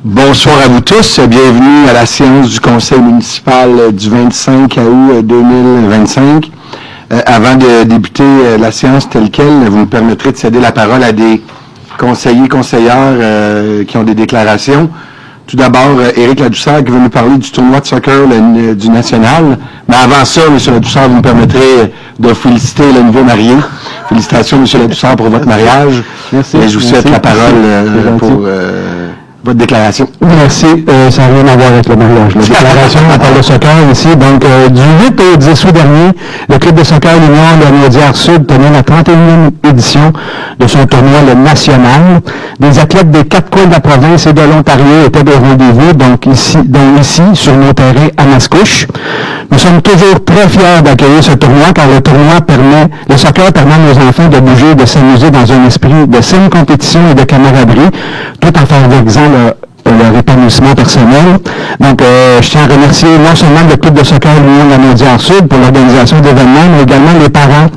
Bonsoir à vous tous. Bienvenue à la séance du conseil municipal du 25 août 2025. Avant de débuter la séance telle quelle, vous me permettrez de céder la parole à des conseillers, conseillères qui ont des déclarations. Tout d'abord, Éric Ladouceur qui veut nous parler du tournoi de soccer du national. Mais avant ça, M. Ladouceur, vous me permettrez de féliciter le nouveau marié. Félicitations, M. Ladouceur, pour votre mariage. Merci. Et je vous souhaite la parole pour votre déclaration. Merci. Ça n'a rien à voir avec le mariage. La déclaration, on parle de soccer ici. Donc, du 8 au 10 août dernier, le club de soccer L'Union de la Naudière-Sud tenait la 31e édition de son tournoi le national. Des athlètes des 4 coins de la province et de l'Ontario étaient des rendez-vous, donc ici, sur nos terrains à Mascouche. Nous sommes toujours très fiers d'accueillir ce tournoi, car le soccer permet à nos enfants de bouger, de s'amuser dans un esprit de saine compétition et de camaraderie, tout en favorisant leur épanouissement personnel. Donc, je tiens à remercier non seulement le club de soccer L'Union de la Naudière-Sud pour l'organisation d'événements, mais également les parents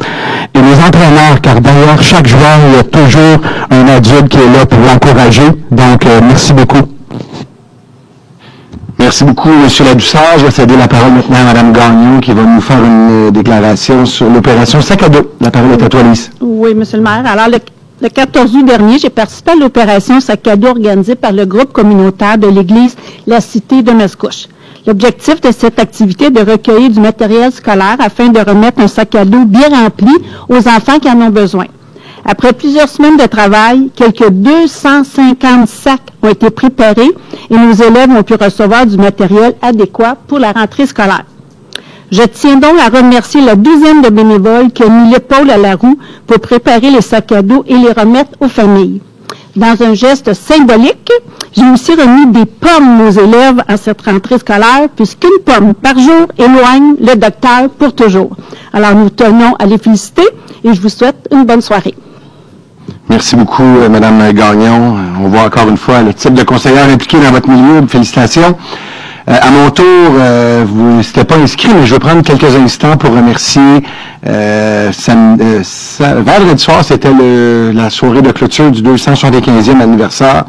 et les entraîneurs, car d'ailleurs, chaque joueur, il y a toujours un adulte qui est là pour l'encourager. Donc, merci beaucoup. Merci beaucoup, M. Ladouceur. Je vais céder la parole maintenant à Mme Gagnon qui va nous faire une déclaration sur l'opération Sac à dos. La parole est à toi, Lise. Oui, M. le maire. Alors, le 14 août dernier, j'ai participé à l'opération Sac à dos organisée par le groupe communautaire de l'Église La Cité de Mascouche. L'objectif de cette activité est de recueillir du matériel scolaire afin de remettre un sac à dos bien rempli aux enfants qui en ont besoin. Après plusieurs semaines de travail, quelques 250 sacs ont été préparés et nos élèves ont pu recevoir du matériel adéquat pour la rentrée scolaire. Je tiens donc à remercier la douzaine de bénévoles qui ont mis l'épaule à la roue pour préparer les sacs à dos et les remettre aux familles. Dans un geste symbolique, j'ai aussi remis des pommes aux élèves en cette rentrée scolaire, puisqu'une pomme par jour éloigne le docteur pour toujours. Alors, nous tenons à les féliciter et je vous souhaite une bonne soirée. Merci beaucoup, Mme Gagnon. On voit encore une fois le type de conseillère impliqué dans votre milieu. Félicitations. À mon tour, vous n'étiez pas inscrit, mais je vais prendre quelques instants pour remercier. Vendredi soir, c'était la soirée de clôture du 275e anniversaire.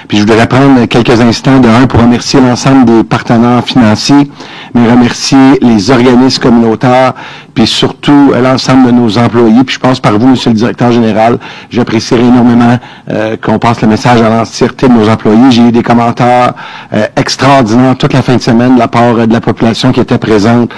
Puis je voudrais prendre quelques instants pour remercier l'ensemble des partenaires financiers, mais remercier les organismes communautaires, puis surtout l'ensemble de nos employés. Puis je passe par vous, Monsieur le directeur général. J'apprécierais énormément qu'on passe le message à l'entièreté de nos employés. J'ai eu des commentaires extraordinaires toute la fin de semaine de la part de la population qui était présente,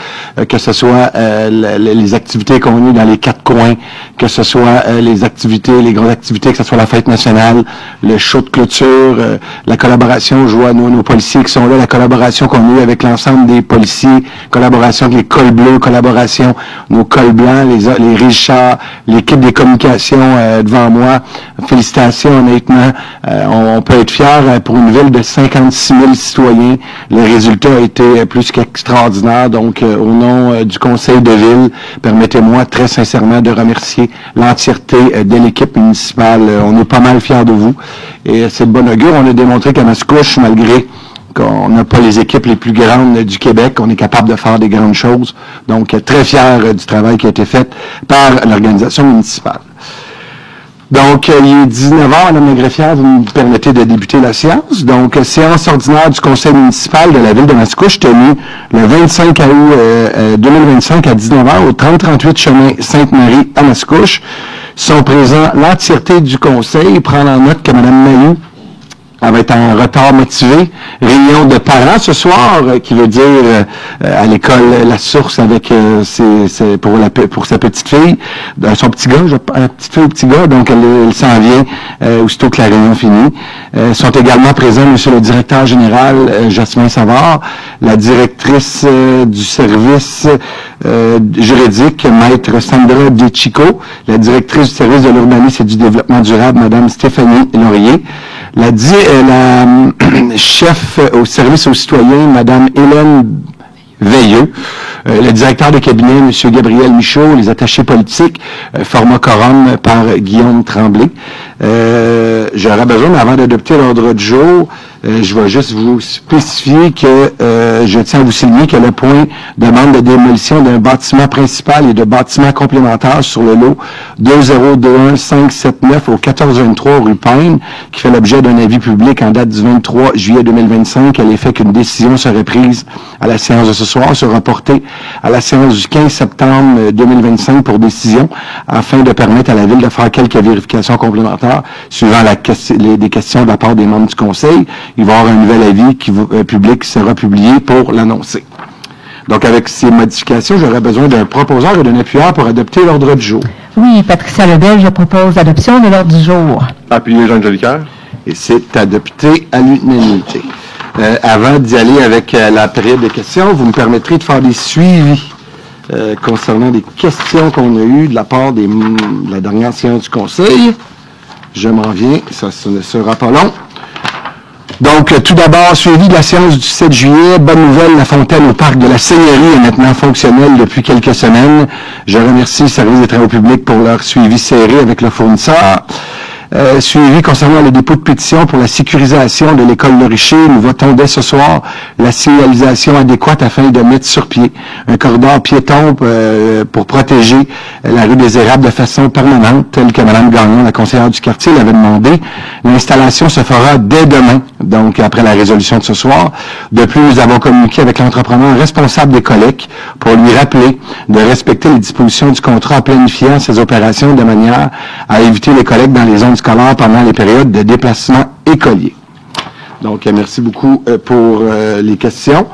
que ce soit les activités qu'on a eu dans les 4 coins, que ce soit les activités, les grosses activités, que ce soit la fête nationale, le show de clôture, la collaboration, je vois nos policiers qui sont là, la collaboration qu'on a eue avec l'ensemble des policiers, collaboration avec les cols bleus, collaboration, nos cols blancs, les Richards, l'équipe des communications devant moi. Félicitations, honnêtement. On peut être fiers pour une ville de 56 000 citoyens. Le résultat a été plus qu'extraordinaire. Donc, au nom du conseil de ville, permettez-moi très sincèrement de remercier l'entièreté de l'équipe municipale. On est pas mal fiers de vous. Et c'est de bon augure. On a démontré qu'à Mascouche, malgré qu'on n'a pas les équipes les plus grandes du Québec, on est capable de faire des grandes choses. Donc, très fier du travail qui a été fait par l'organisation municipale. Donc, il est 19h, Mme la greffière, vous me permettez de débuter la séance. Donc, séance ordinaire du conseil municipal de la ville de Mascouche tenue le 25 août 2025 à 19h au 3038 chemin Sainte-Marie à Mascouche. Sont présents l'entièreté du conseil. Prendre en note que Mme Mailloux elle va être en retard motivé. Réunion de parents ce soir, qui veut dire à l'école La Source avec pour sa petite fille, son petit gars, petite fille ou petit gars, donc elle s'en vient aussitôt que la réunion finit. Sont également présents Monsieur le directeur général Jasmin Savard, la directrice du service juridique, Maître Sandra De Chico, la directrice du service de l'urbanisme et du développement durable, Madame Stéphanie Laurier, la chef au service aux citoyens, Mme Hélène Veilleux, le directeur de cabinet, M. Gabriel Michaud, les attachés politiques, format quorum par Guillaume Tremblay. J'aurais besoin, avant d'adopter l'ordre du jour, Je vais juste vous spécifier que je tiens à vous souligner que le point demande de démolition d'un bâtiment principal et de bâtiments complémentaires sur le lot 2021579 au 1423 rue Payne, qui fait l'objet d'un avis public en date du 23 juillet 2025, à l'effet qu'une décision serait prise à la séance de ce soir, sera portée à la séance du 15 septembre 2025 pour décision, afin de permettre à la Ville de faire quelques vérifications complémentaires suivant des questions de la part des membres du Conseil. Il va y avoir un nouvel avis public qui sera publié pour l'annoncer. Donc, avec ces modifications, j'aurais besoin d'un proposeur et d'un appuyeur pour adopter l'ordre du jour. Oui, Patricia Lebel, je propose l'adoption de l'ordre du jour. Appuyé Jean Jolicoeur. Et c'est adopté à l'unanimité. Avant d'y aller avec la période de questions, vous me permettrez de faire des suivis concernant des questions qu'on a eues de la part de la dernière séance du Conseil. Je m'en viens, ça ne sera pas long. Donc, tout d'abord, suivi de la séance du 7 juillet, bonne nouvelle, la fontaine au parc de la Seigneurie est maintenant fonctionnelle depuis quelques semaines. Je remercie le service des travaux publics pour leur suivi serré avec le fournisseur. Suivi concernant le dépôt de pétition pour la sécurisation de l'école Le Richer, nous votons dès ce soir la signalisation adéquate afin de mettre sur pied un corridor piéton pour protéger la rue des Érables de façon permanente, telle que Mme Gagnon, la conseillère du quartier, l'avait demandé. L'installation se fera dès demain, donc après la résolution de ce soir. De plus, nous avons communiqué avec l'entrepreneur responsable des collectes pour lui rappeler de respecter les dispositions du contrat en planifiant ces opérations de manière à éviter les collectes dans les zones scolaires pendant les périodes de déplacement écolier. Donc, merci beaucoup pour les questions.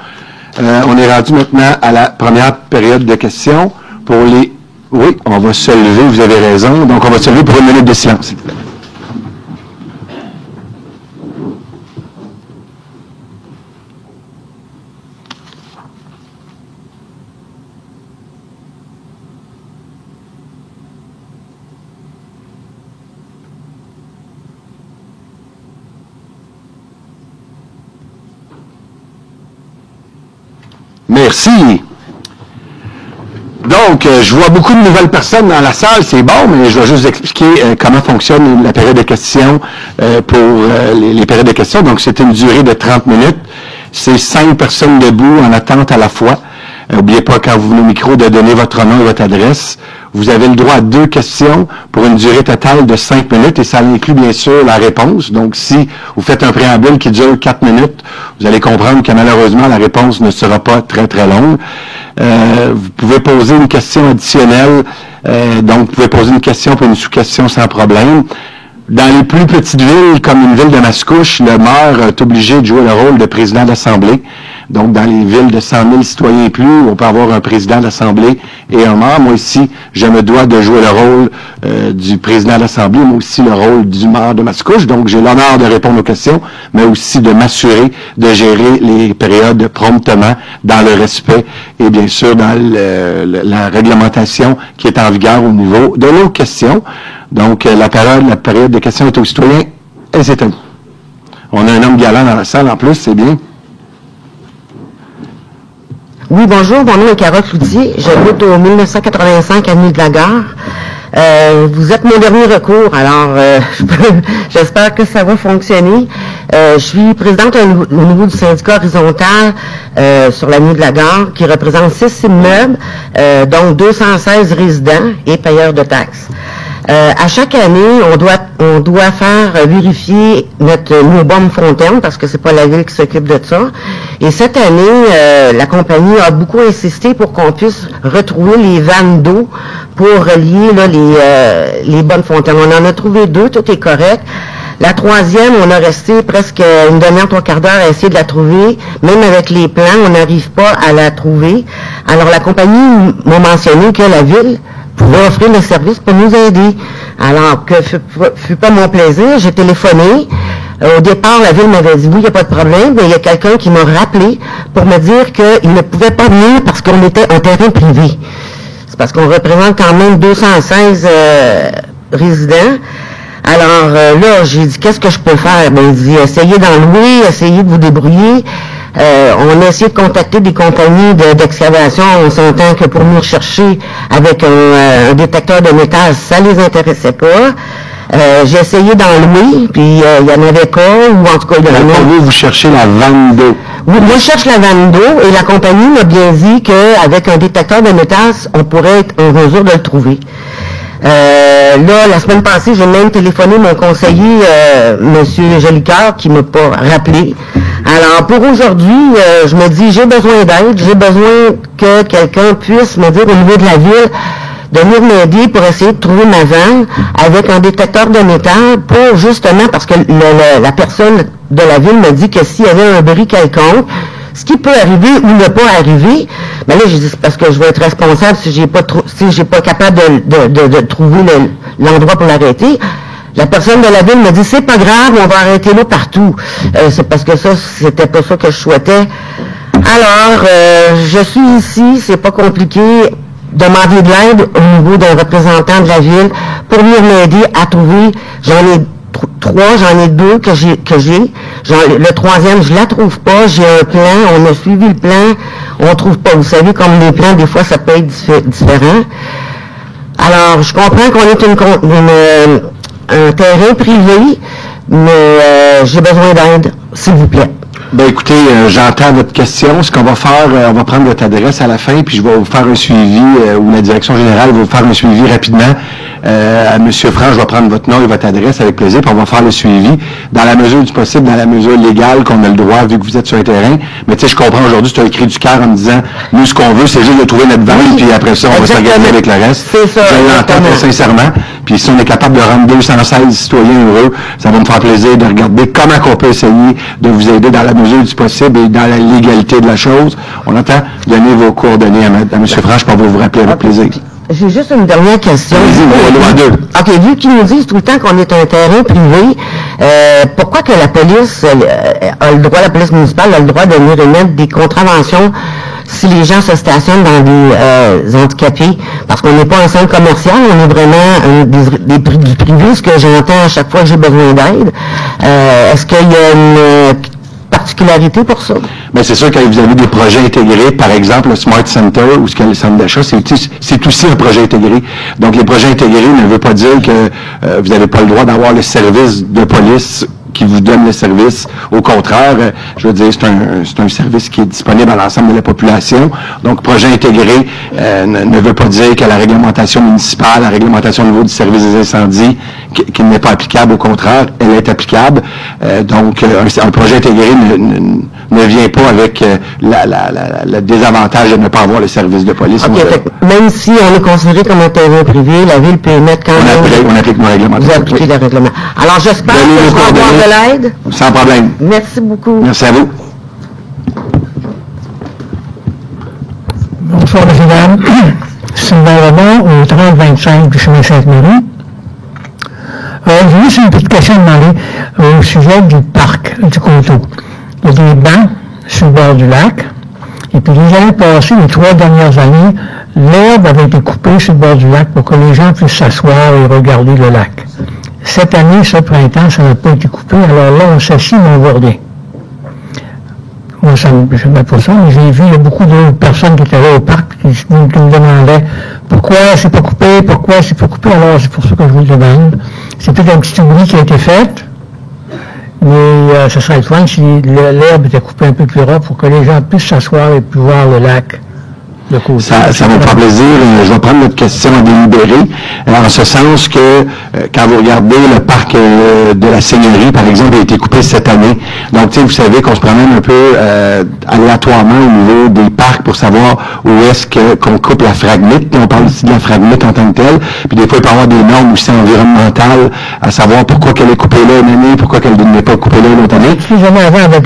On est rendu maintenant à la première période de questions. Pour les... Oui, on va se lever, vous avez raison. Donc, on va se lever pour une minute de silence, s'il vous plaît. Merci. Donc, je vois beaucoup de nouvelles personnes dans la salle, c'est bon, mais je vais juste vous expliquer comment fonctionne la période de questions pour les périodes de questions. Donc, c'est une durée de 30 minutes. C'est 5 personnes debout en attente à la fois. N'oubliez pas, quand vous venez au micro, de donner votre nom et votre adresse. Vous avez le droit à 2 questions pour une durée totale de 5 minutes et ça inclut bien sûr la réponse. Donc, si vous faites un préambule qui dure 4 minutes, vous allez comprendre que malheureusement, la réponse ne sera pas très, très longue. Vous pouvez poser une question additionnelle. Donc, vous pouvez poser une question pour une sous-question sans problème. Dans les plus petites villes, comme une ville de Mascouche, le maire est obligé de jouer le rôle de président d'assemblée. Donc, dans les villes de 100 000 citoyens et plus, on peut avoir un président d'assemblée et un maire. Moi, ici, je me dois de jouer le rôle du président d'assemblée, mais aussi le rôle du maire de Mascouche. Donc, j'ai l'honneur de répondre aux questions, mais aussi de m'assurer de gérer les périodes promptement dans le respect et bien sûr dans la réglementation qui est en vigueur au niveau de nos questions. Donc, la période de questions est aux citoyens et c'est à nous. On a un homme galant dans la salle en plus, c'est bien. Oui, bonjour, mon nom est Carole Cloutier, j'habite au 1985 avenue de la Gare. Vous êtes mon dernier recours, alors j'espère que ça va fonctionner. Je suis présidente au niveau du syndicat horizontal sur l'avenue de la Gare qui représente 6 immeubles, donc 216 résidents et payeurs de taxes. À chaque année, on doit faire vérifier nos bombes fontaines parce que c'est pas la ville qui s'occupe de ça. Et cette année, la compagnie a beaucoup insisté pour qu'on puisse retrouver les vannes d'eau pour relier là, les bonnes fontaines. On en a trouvé 2, tout est correct. La troisième, on a resté presque une demi-heure, 3/4 d'heure à essayer de la trouver. Même avec les plans, on n'arrive pas à la trouver. Alors la compagnie m'a mentionné que la ville pouvait offrir le service pour nous aider. Alors que fut pas mon plaisir, j'ai téléphoné. Au départ, la ville m'avait dit oui, il n'y a pas de problème, mais il y a quelqu'un qui m'a rappelé pour me dire qu'il ne pouvait pas venir parce qu'on était un terrain privé. C'est parce qu'on représente quand même 216 résidents. Alors là, j'ai dit, qu'est-ce que je peux faire? Ben, il dit, essayez d'en louer, essayez de vous débrouiller. On a essayé de contacter des compagnies d'excavation. On s'entend que pour nous rechercher avec un détecteur de métal, ça les intéressait pas. J'ai essayé d'en louer, puis il n'y en avait pas, ou en tout cas, il y en a. Vous cherchez la vanne d'eau. Oui, moi, je cherche la vanne d'eau, et la compagnie m'a bien dit qu'avec un détecteur de métal, on pourrait être en mesure de le trouver. Là, la semaine passée, j'ai même téléphoné mon conseiller, M. Jolicoeur, qui m'a pas rappelé. Alors, pour aujourd'hui, je me dis, j'ai besoin d'aide, j'ai besoin que quelqu'un puisse me dire au niveau de la ville, de venir m'aider pour essayer de trouver ma vanne avec un détecteur de métal, pour justement, parce que la personne de la ville me dit que s'il y avait un bris quelconque, ce qui peut arriver ou ne pas arriver, mais là, je dis, c'est parce que je vais être responsable si j'ai pas capable de trouver l'endroit pour l'arrêter. La personne de la ville me dit, c'est pas grave, on va arrêter l'eau partout. C'est parce que ça, c'était pas ça que je souhaitais. Alors, je suis ici, c'est pas compliqué, demander de l'aide au niveau d'un représentant de la ville pour venir m'aider à trouver. J'en ai 3, j'en ai 2 que j'ai. Le troisième, je la trouve pas. J'ai un plan, on a suivi le plan, on trouve pas. Vous savez, comme les plans, des fois, ça peut être différent. Alors, je comprends qu'on est un terrain privé, mais j'ai besoin d'aide, s'il vous plaît. Ben écoutez, j'entends votre question. Ce qu'on va faire, on va prendre votre adresse à la fin, puis je vais vous faire un suivi, ou la direction générale va vous faire un suivi rapidement. Monsieur Franc, je vais prendre votre nom et votre adresse avec plaisir, puis on va faire le suivi dans la mesure du possible, dans la mesure légale qu'on a le droit, vu que vous êtes sur un terrain. Mais tu sais, je comprends aujourd'hui, tu as écrit du cœur en me disant, nous, ce qu'on veut, c'est juste de trouver notre vanne, puis après ça, on va s'organiser avec le reste. C'est ça. Je l'entends très sincèrement. Puis si on est capable de rendre 216 citoyens heureux, ça va me faire plaisir de regarder comment on peut essayer de vous aider dans la mesure du possible et dans la légalité de la chose. On entend donner vos coordonnées à M. Franch pour vous rappeler avec plaisir. J'ai juste une dernière question. OK, vu qu'ils nous disent tout le temps qu'on est un terrain privé, pourquoi que la police a le droit, la police municipale a le droit de venir émettre des contraventions si les gens se stationnent dans des handicapés? Parce qu'on n'est pas un centre commercial, on est vraiment du privé, ce que j'entends à chaque fois que j'ai besoin d'aide. Est-ce qu'il y a une particularité pour ça? Bien, c'est sûr que vous avez des projets intégrés, par exemple le Smart Center ou ce qu'est le centre d'achat, c'est aussi un projet intégré. Donc, les projets intégrés ne veut pas dire que vous n'avez pas le droit d'avoir le service de police qui vous donne le service. Au contraire, je veux dire, c'est un service qui est disponible à l'ensemble de la population. Donc, projet intégré ne veut pas dire que la réglementation municipale, la réglementation au niveau du service des incendies, qui n'est pas applicable. Au contraire, elle est applicable. Donc, un projet intégré ne vient pas avec le désavantage de ne pas avoir le service de police. OK, même si on est considéré comme un terrain privé, la ville peut émettre quand même... On applique nos règlements. Vous appliquez le règlement. Alors, j'espère que je vais avoir de l'aide. Sans problème. Merci beaucoup. Merci à vous. Bonsoir, mesdames. Sylvain Robert, au 3025 du chemin Sainte-Marie. J'ai juste une petite question à demander au sujet du parc du Coteau. Il y a des bancs sur le bord du lac, et puis les années passées, les 3 dernières années, l'herbe avait été coupée sur le bord du lac pour que les gens puissent s'asseoir et regarder le lac. Cette année, ce printemps, ça n'a pas été coupé, alors là, on s'assit, mais on ne voit rien. Moi, je n'aimais pas ça, mais j'ai vu, il y a beaucoup de personnes qui étaient là au parc qui me demandaient pourquoi c'est pas coupé, alors c'est pour ça que je vous le demande. C'est peut-être un petit oubli qui a été fait, mais ce serait le fun si l'herbe était coupée un peu plus ras pour que les gens puissent s'asseoir et puis voir le lac. Ça va me faire plaisir. Je vais prendre notre question à délibérer. En ce sens que quand vous regardez le parc de la Seigneurie, par exemple, a été coupé cette année. Donc, vous savez qu'on se promène un peu aléatoirement au niveau des parcs pour savoir où est-ce qu'on coupe la phragmite. On parle ici de la phragmite en tant que telle. Puis des fois, il peut y avoir des normes aussi environnementales à savoir pourquoi qu'elle est coupée là une année, pourquoi qu'elle n'est pas coupée là une autre année. Excusez-moi, avant,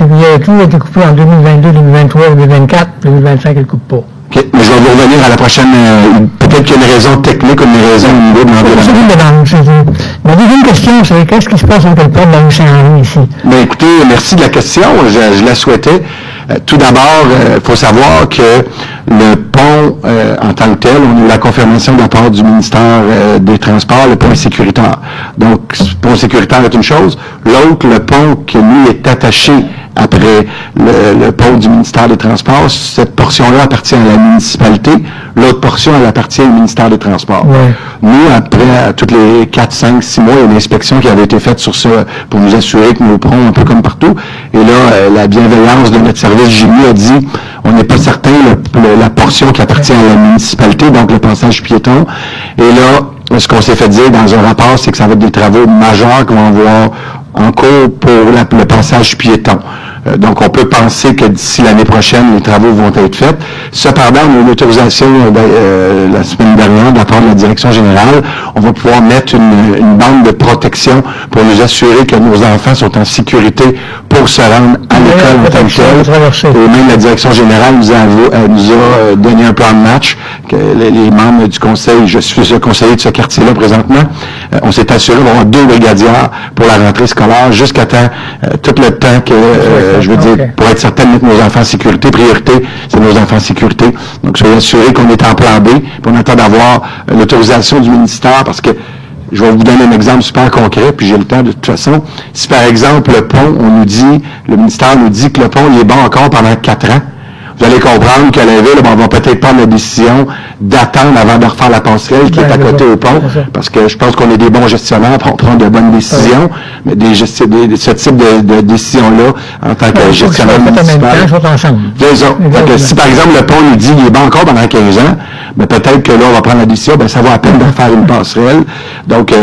tout a été coupé en 2022, 2023, 2024, 2025, elle ne coupe pas. OK, mais je vais vous revenir à la prochaine. Peut-être qu'il y a une raison technique ou une raison au niveau de l'environnement. Ma deuxième question, c'est qu'est-ce qui se passe avec le pont de la rue Saint-Henri ici? Bien, écoutez, merci de la question. Je la souhaitais. Tout d'abord, il faut savoir que le pont, en tant que tel, on a eu la confirmation de la part du ministère des Transports, le pont est sécuritaire. Donc, le pont sécuritaire est une chose. L'autre, le pont qui, lui, est attaché après le pont du ministère des Transports. Cette portion-là appartient à la municipalité. L'autre portion, elle appartient au ministère des Transports. Ouais. Nous, après, toutes les 4, 5, 6 mois, il y a une inspection qui avait été faite sur ça pour nous assurer que nos ponts, un peu comme partout. Et là, la bienveillance de notre service génie a dit, on n'est pas certain la portion qui appartient à la municipalité, donc le passage piéton. Et là, ce qu'on s'est fait dire dans un rapport, c'est que ça va être des travaux majeurs qu'on va avoir en cours pour le passage piéton. Donc, on peut penser que d'ici l'année prochaine, les travaux vont être faits. Cependant, on a une autorisation la semaine dernière de la part de la direction générale. On va pouvoir mettre une bande de protection pour nous assurer que nos enfants sont en sécurité pour se rendre à l'école en tant que telle. Et même la direction générale nous a donné un plan de match. Que les membres du conseil, je suis le conseiller de ce quartier-là présentement, on s'est assuré d'avoir 2 brigadières pour la rentrée scolaire jusqu'à temps, tout le temps que... pour être certain de mettre nos enfants en sécurité, priorité, c'est nos enfants en sécurité. Donc, soyez assurés qu'on est en plan B, puis on attend d'avoir l'autorisation du ministère, parce que je vais vous donner un exemple super concret, puis j'ai le temps de toute façon. Si, par exemple, le pont, le ministère nous dit que le pont, il est bon encore pendant 4 ans, vous allez comprendre que la ville, on va peut-être prendre la décision d'attendre avant de refaire la passerelle qui est à côté au pont, parce que je pense qu'on est des bons gestionnaires pour prendre de bonnes décisions, mais ce type de décision-là, en tant que gestionnaire municipal. Si par exemple le pont nous dit qu'il est bon encore pendant 15 ans, mais peut-être que là, on va prendre la décision, ça vaut la peine de faire une passerelle. Donc,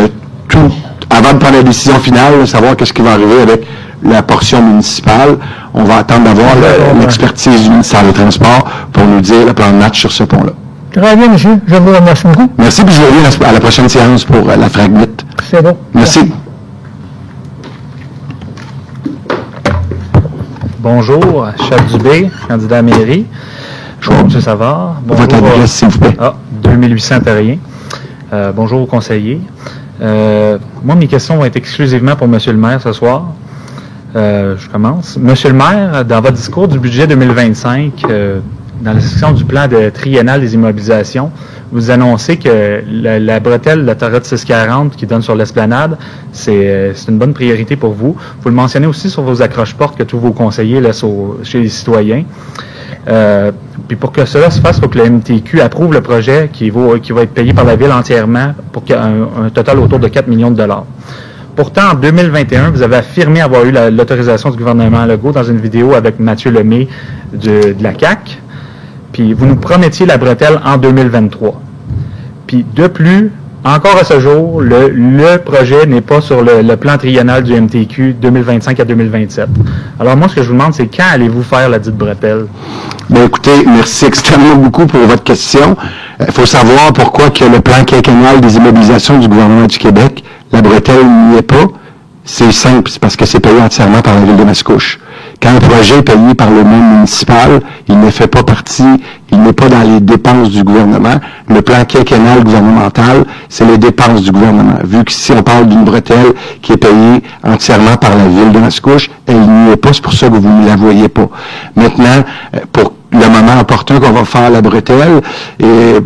avant de prendre la décision finale, savoir qu'est-ce qui va arriver avec la portion municipale, on va attendre d'avoir l'expertise du ministère des Transports pour nous dire le plan de match sur ce pont-là. Très bien, monsieur. Je vous remercie beaucoup. Merci, puis je vous reviens à la prochaine séance pour la fragmite. C'est bon. Merci. Bonjour, Chef Dubé, candidat à mairie. Bonjour, M. Savard. Bonjour. Votre adresse, s'il vous plaît. 2800 Terrien. Bonjour aux conseillers. Moi, mes questions vont être exclusivement pour M. le maire ce soir. Je commence. Monsieur le maire, dans votre discours du budget 2025, dans la section du plan de triennal des immobilisations, vous annoncez que la bretelle de l'autoroute 640 qui donne sur l'esplanade, c'est une bonne priorité pour vous. Vous le mentionnez aussi sur vos accroche-portes que tous vos conseillers laissent chez les citoyens. Puis pour que cela se fasse, il faut que le MTQ approuve le projet qui va être payé par la ville entièrement pour qu'il y ait un total autour de 4 millions de dollars. Pourtant, en 2021, vous avez affirmé avoir eu l'autorisation du gouvernement Legault dans une vidéo avec Mathieu Lemay de la CAQ. Puis vous nous promettiez la bretelle en 2023. Puis de plus, encore à ce jour, le projet n'est pas sur le plan triennal du MTQ 2025 à 2027. Alors moi, ce que je vous demande, c'est quand allez-vous faire la dite bretelle? Bien, écoutez, merci extrêmement beaucoup pour votre question. Il faut savoir pourquoi que le plan quinquennal des immobilisations du gouvernement du Québec, la bretelle n'y est pas. C'est simple, c'est parce que c'est payé entièrement par la ville de Mascouche. Quand un projet est payé par le monde municipal, il ne fait pas partie, il n'est pas dans les dépenses du gouvernement. Le plan quinquennal gouvernemental, c'est les dépenses du gouvernement. Vu qu'ici, on parle d'une bretelle qui est payée entièrement par la ville de Mascouche, elle n'y est pas, c'est pour ça que vous ne la voyez pas. Maintenant, pour le moment opportun qu'on va faire la bretelle, et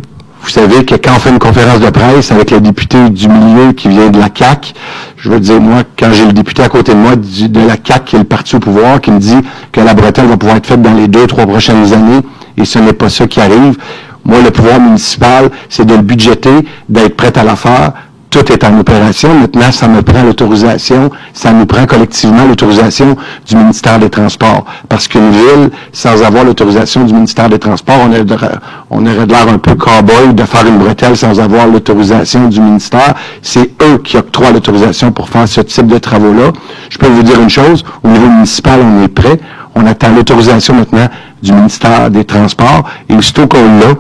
vous savez que quand on fait une conférence de presse avec le député du milieu qui vient de la CAQ, je veux dire, moi, quand j'ai le député à côté de moi de la CAQ, qui est le parti au pouvoir, qui me dit que la bretelle va pouvoir être faite dans les 2-3 prochaines années, et ce n'est pas ça qui arrive. Moi, le pouvoir municipal, c'est de le budgéter, d'être prêt à la faire. Tout est en opération. Maintenant, ça me prend l'autorisation, ça nous prend collectivement l'autorisation du ministère des Transports. Parce qu'une ville, sans avoir l'autorisation du ministère des Transports, on aurait de l'air un peu cow-boy de faire une bretelle sans avoir l'autorisation du ministère. C'est eux qui octroient l'autorisation pour faire ce type de travaux-là. Je peux vous dire une chose, au niveau municipal, on est prêt. On attend l'autorisation maintenant du ministère des Transports. Et aussitôt qu'on l'a,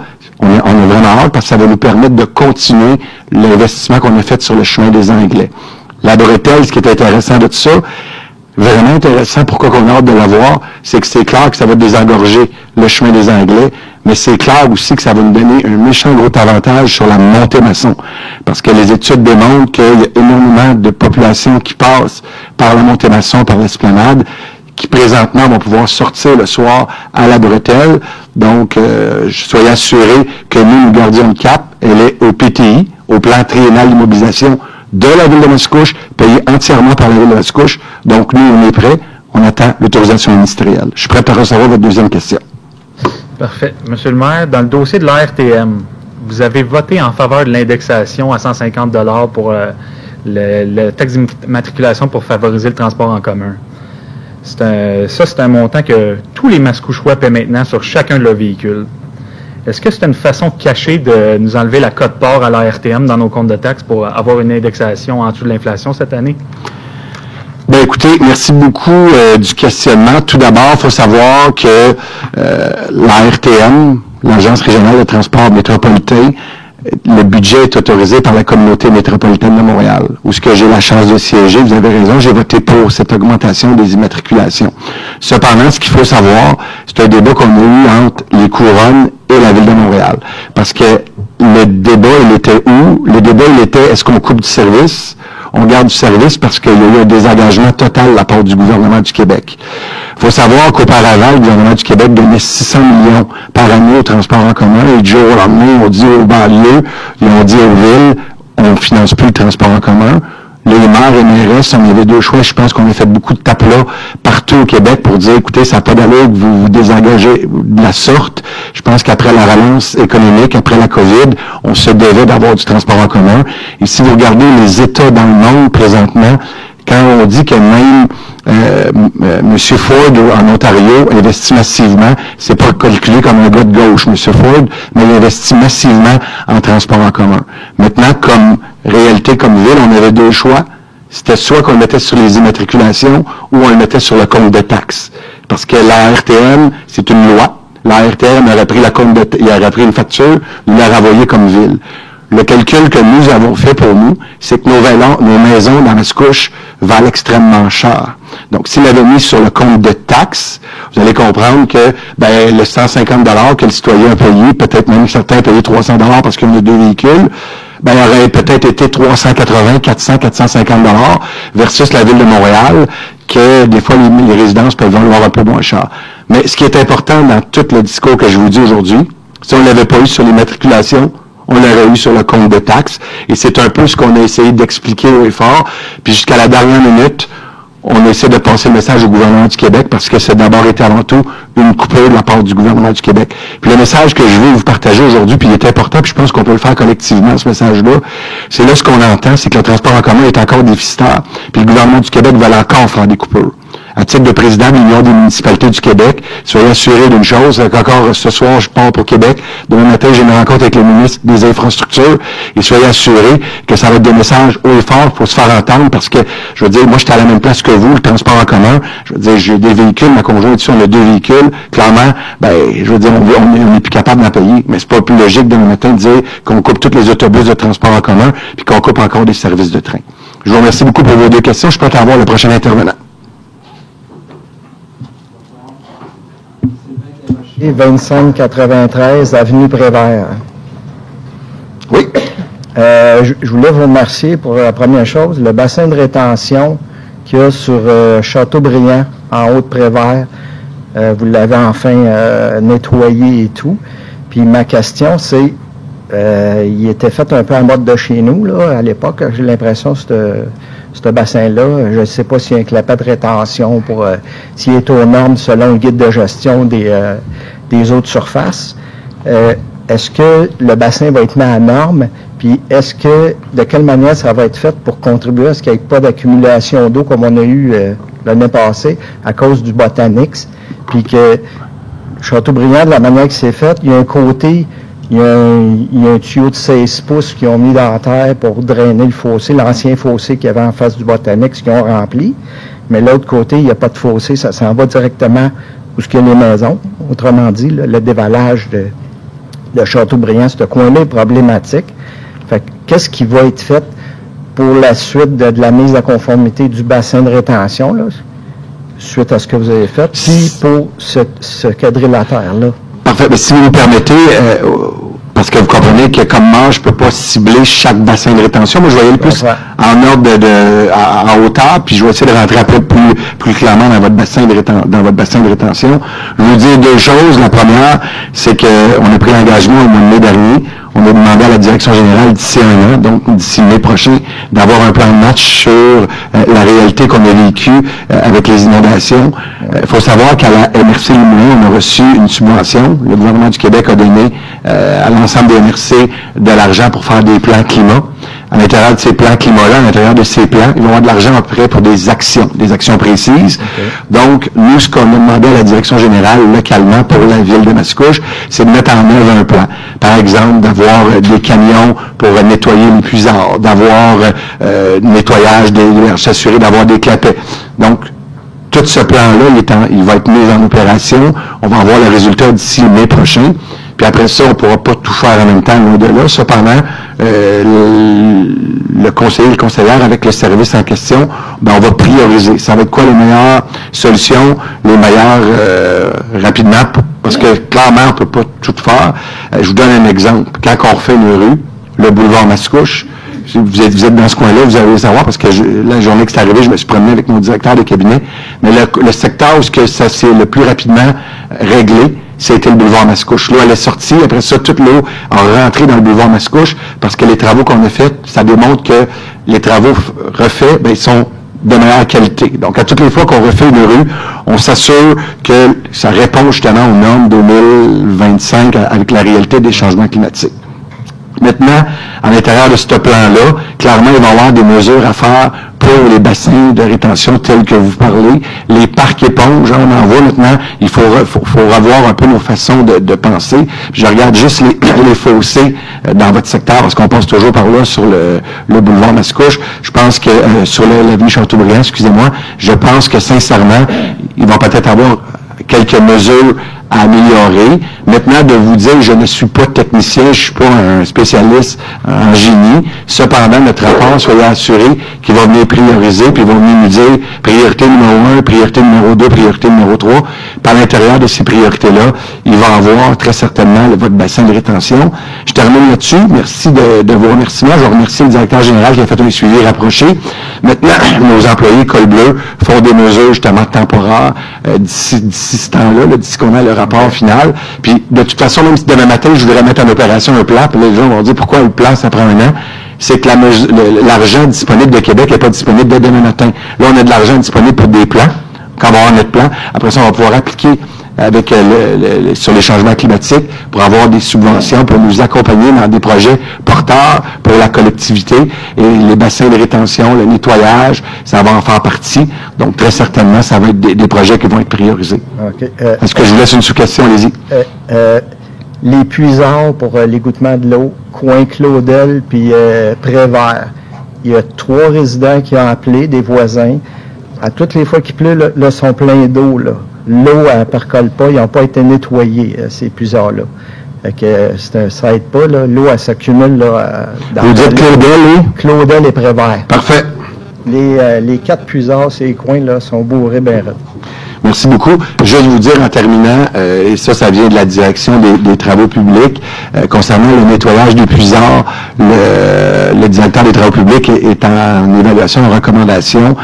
on a vraiment hâte parce que ça va nous permettre de continuer l'investissement qu'on a fait sur le chemin des Anglais. La bretelle, ce qui est intéressant de tout ça, vraiment intéressant, pourquoi qu'on a hâte de l'avoir, c'est que c'est clair que ça va désengorger le chemin des Anglais, mais c'est clair aussi que ça va nous donner un méchant gros avantage sur la montée maçon. Parce que les études démontrent qu'il y a énormément de populations qui passent par la montée maçon, par l'esplanade, qui présentement vont pouvoir sortir le soir à la bretelle. Donc, soyez assurés que nous gardions le cap. Elle est au PTI, au plan triennal d'immobilisation de la ville de Mascouche, payée entièrement par la ville de Mascouche. Donc, nous, on est prêts. On attend l'autorisation ministérielle. Je suis prêt à recevoir votre deuxième question. Parfait. Monsieur le maire, dans le dossier de l'ARTM, vous avez voté en faveur de l'indexation à 150 $ pour le taxe d'immatriculation pour favoriser le transport en commun. C'est un montant que tous les Mascouchois paient maintenant sur chacun de leurs véhicules. Est-ce que c'est une façon cachée de nous enlever la quote-part à l'ARTM dans nos comptes de taxes pour avoir une indexation en dessous de l'inflation cette année? Bien, écoutez, merci beaucoup du questionnement. Tout d'abord, il faut savoir que l'ARTM, l'Agence régionale de transport métropolitain, le budget est autorisé par la communauté métropolitaine de Montréal, où ce que j'ai la chance de siéger. Vous avez raison, j'ai voté pour cette augmentation des immatriculations. Cependant, ce qu'il faut savoir, c'est un débat qu'on a eu entre les couronnes et la Ville de Montréal. Parce que le débat, il était où? Le débat, il était, est-ce qu'on coupe du service? On garde du service parce qu'il y a eu un désengagement total de la part du gouvernement du Québec. Il faut savoir qu'auparavant, le gouvernement du Québec donnait 600 millions par année au transport en commun, et du jour au lendemain, on dit aux banlieues, et on dit aux villes, on ne finance plus le transport en commun. Les maires et maires, on avait deux choix. Je pense qu'on a fait beaucoup de tapes-là partout au Québec pour dire, écoutez, ça n'a pas d'allure que vous vous désengagez de la sorte. Je pense qu'après la relance économique, après la COVID, on se devait d'avoir du transport en commun. Et si vous regardez les États dans le monde présentement, quand on dit que même M. Ford en Ontario investit massivement, c'est pas calculé comme un gars de gauche, M. Ford, mais il investit massivement en transport en commun. Maintenant, comme réalité, comme ville, on avait deux choix. C'était soit qu'on le mettait sur les immatriculations ou on le mettait sur le compte de taxes. Parce que la RTM, c'est une loi. La RTM aurait pris il aurait pris une facture, il l'aurait envoyée comme ville. Le calcul que nous avons fait pour nous, c'est que nos maisons dans Mascouche valent extrêmement cher. Donc, s'il l'avait mis sur le compte de taxes, vous allez comprendre que le 150 $ que le citoyen a payé, peut-être même certains payaient 300 $ parce qu'on a deux véhicules, il aurait peut-être été 380, 400, 450 $ versus la Ville de Montréal, que des fois les résidences peuvent valoir un peu moins cher. Mais ce qui est important dans tout le discours que je vous dis aujourd'hui, si on ne l'avait pas eu sur les matriculations, on l'aurait eu sur le compte de taxes. Et c'est un peu ce qu'on a essayé d'expliquer haut et fort. Puis jusqu'à la dernière minute, on essaie de passer le message au gouvernement du Québec parce que c'est d'abord et avant tout une coupure de la part du gouvernement du Québec. Puis le message que je veux vous partager aujourd'hui, puis il est important, puis je pense qu'on peut le faire collectivement, ce message-là, c'est là ce qu'on entend, c'est que le transport en commun est encore déficitaire. Puis le gouvernement du Québec va encore faire des coupures. À titre de président de l'Union des municipalités du Québec, soyez assuré d'une chose, qu'encore ce soir, je pars pour Québec. Demain matin, j'ai une rencontre avec le ministre des Infrastructures et soyez assurés que ça va être des messages haut et fort pour se faire entendre parce que, je veux dire, moi, j'étais à la même place que vous, le transport en commun. Je veux dire, j'ai des véhicules, ma conjointe ici, on a deux véhicules. Clairement, je veux dire, on est plus capable d'en payer. Mais c'est pas plus logique demain matin de dire qu'on coupe tous les autobus de transport en commun puis qu'on coupe encore des services de train. Je vous remercie beaucoup pour vos deux questions. Je peux avoir le prochain intervenant. 2593 avenue Prévert. Oui. Je voulais vous remercier pour la première chose, le bassin de rétention qu'il y a sur Châteaubriand, en haut de Prévert. Vous l'avez enfin nettoyé et tout. Puis ma question, c'est, il était fait un peu en mode de chez nous, là, à l'époque. J'ai l'impression que ce bassin-là, je ne sais pas s'il y a un clapet de rétention pour s'il est aux normes selon le guide de gestion des eaux de surface. Est-ce que le bassin va être mis à norme? Puis est-ce que, de quelle manière ça va être fait pour contribuer à ce qu'il n'y ait pas d'accumulation d'eau comme on a eu l'année passée à cause du Botanix? Puis que Châteaubriand, de la manière que c'est fait, il y a un côté, il y a un tuyau de 16 pouces qu'ils ont mis dans la terre pour drainer le fossé, l'ancien fossé qu'il y avait en face du Botanix qu'ils ont rempli. Mais l'autre côté, il n'y a pas de fossé, ça s'en va directement où il y a les maisons. Autrement dit, le dévalage de Châteaubriand, ce coin-là est problématique. Fait que, qu'est-ce qui va être fait pour la suite de la mise à conformité du bassin de rétention, là, suite à ce que vous avez fait, puis pour ce quadrilatère-là? Parfait. Mais si vous me permettez, parce que vous comprenez que comme maire, je ne peux pas cibler chaque bassin de rétention. Moi, je vais y aller plus en ordre en hauteur, puis je vais essayer de rentrer après plus clairement dans votre bassin de rétention. Je vais vous dire deux choses. La première, c'est qu'on a pris l'engagement au mois de mai dernier. On a demandé à la direction générale d'ici un an, donc d'ici mai prochain, d'avoir un plan de match sur la réalité qu'on a vécue avec les inondations. Il faut savoir qu'à la MRC Limoilou, on a reçu une subvention. Le gouvernement du Québec a donné à l'ensemble des MRC de l'argent pour faire des plans climat. À l'intérieur de ces plans climat-là, à l'intérieur de ces plans, ils vont avoir de l'argent à peu près pour des actions précises. Okay. Donc, nous, ce qu'on a demandé à la direction générale localement pour la ville de Mascouche, c'est de mettre en œuvre un plan. Par exemple, d'avoir des camions pour nettoyer les puisards, d'avoir nettoyage, s'assurer d'avoir des clapets. Donc, tout ce plan-là, il va être mis en opération. On va avoir le résultat d'ici le mai prochain. Puis après ça, on ne pourra pas tout faire en même temps au-delà. Cependant, le conseiller, le conseillère avec le service en question, ben, on va prioriser. Ça va être quoi les meilleures solutions, les meilleures rapidement, parce que clairement, on ne peut pas tout faire. Je vous donne un exemple. Quand on refait une rue, le boulevard Mascouche, vous êtes dans ce coin-là, vous allez le savoir, parce que la journée que c'est arrivé, je me suis promené avec mon directeur de cabinet, mais le secteur où ça s'est le plus rapidement réglé, c'était le boulevard Mascouche. L'eau, elle est sortie. Après ça, toute l'eau a rentré dans le boulevard Mascouche parce que les travaux qu'on a faits, ça démontre que les travaux refaits, ben, ils sont de meilleure qualité. Donc, à toutes les fois qu'on refait une rue, on s'assure que ça répond justement aux normes 2025 avec la réalité des changements climatiques. Maintenant, à l'intérieur de ce plan-là, clairement, il va y avoir des mesures à faire pour les bassins de rétention tels que vous parlez, les parcs éponges, on en voit maintenant, il faut revoir un peu nos façons de penser. Je regarde juste les fossés dans votre secteur, parce qu'on passe toujours par là sur le boulevard Mascouche. Je pense que sur l'avenue Chateaubriand, excusez-moi, je pense que sincèrement, ils vont peut-être avoir quelques mesures à améliorer. Maintenant, de vous dire, je ne suis pas technicien, je ne suis pas un spécialiste en génie. Cependant, notre rapport, soyez assurés qu'il va venir prioriser, puis il va venir nous dire priorité numéro 1, priorité numéro 2, priorité numéro 3. Par l'intérieur de ces priorités-là, il va avoir très certainement votre bassin de rétention. Je termine là-dessus. Merci de vos remerciements. Je remercie le directeur général qui a fait un suivi rapproché. Maintenant, nos employés Col Bleu font des mesures justement temporaires d'ici ce temps-là, d'ici qu'on a le rapport final. Puis, de toute façon, même si demain matin, je voudrais mettre en opération un plan, puis les gens vont dire pourquoi le plan, ça prend un an. C'est que l'argent disponible de Québec n'est pas disponible dès demain matin. Là, on a de l'argent disponible pour des plans. Quand on va avoir notre plan, après ça, on va pouvoir appliquer avec sur les changements climatiques pour avoir des subventions, pour nous accompagner dans des projets porteurs pour la collectivité. Et les bassins de rétention, le nettoyage, ça va en faire partie. Donc, très certainement, ça va être des projets qui vont être priorisés. Okay. Est-ce que je vous laisse une sous-question? Allez-y. Les puisards pour l'égouttement de l'eau, coin Claudel puis Prévert, il y a 3 résidents qui ont appelé, des voisins. À toutes les fois qu'il pleut, là, sont pleins d'eau, là. L'eau, elle ne percole pas, ils n'ont pas été nettoyés, ces puisards-là. Fait que ça aide pas, là. L'eau, elle s'accumule, là. Vous dites Claudel, oui? Claudel et Prévert. Parfait. Les 4 puisards, ces coins, là, sont bourrés bien raides. Merci beaucoup. Je vais vous dire en terminant, et ça vient de la direction des travaux publics, concernant le nettoyage des puisards, le directeur des travaux publics est en évaluation, en recommandation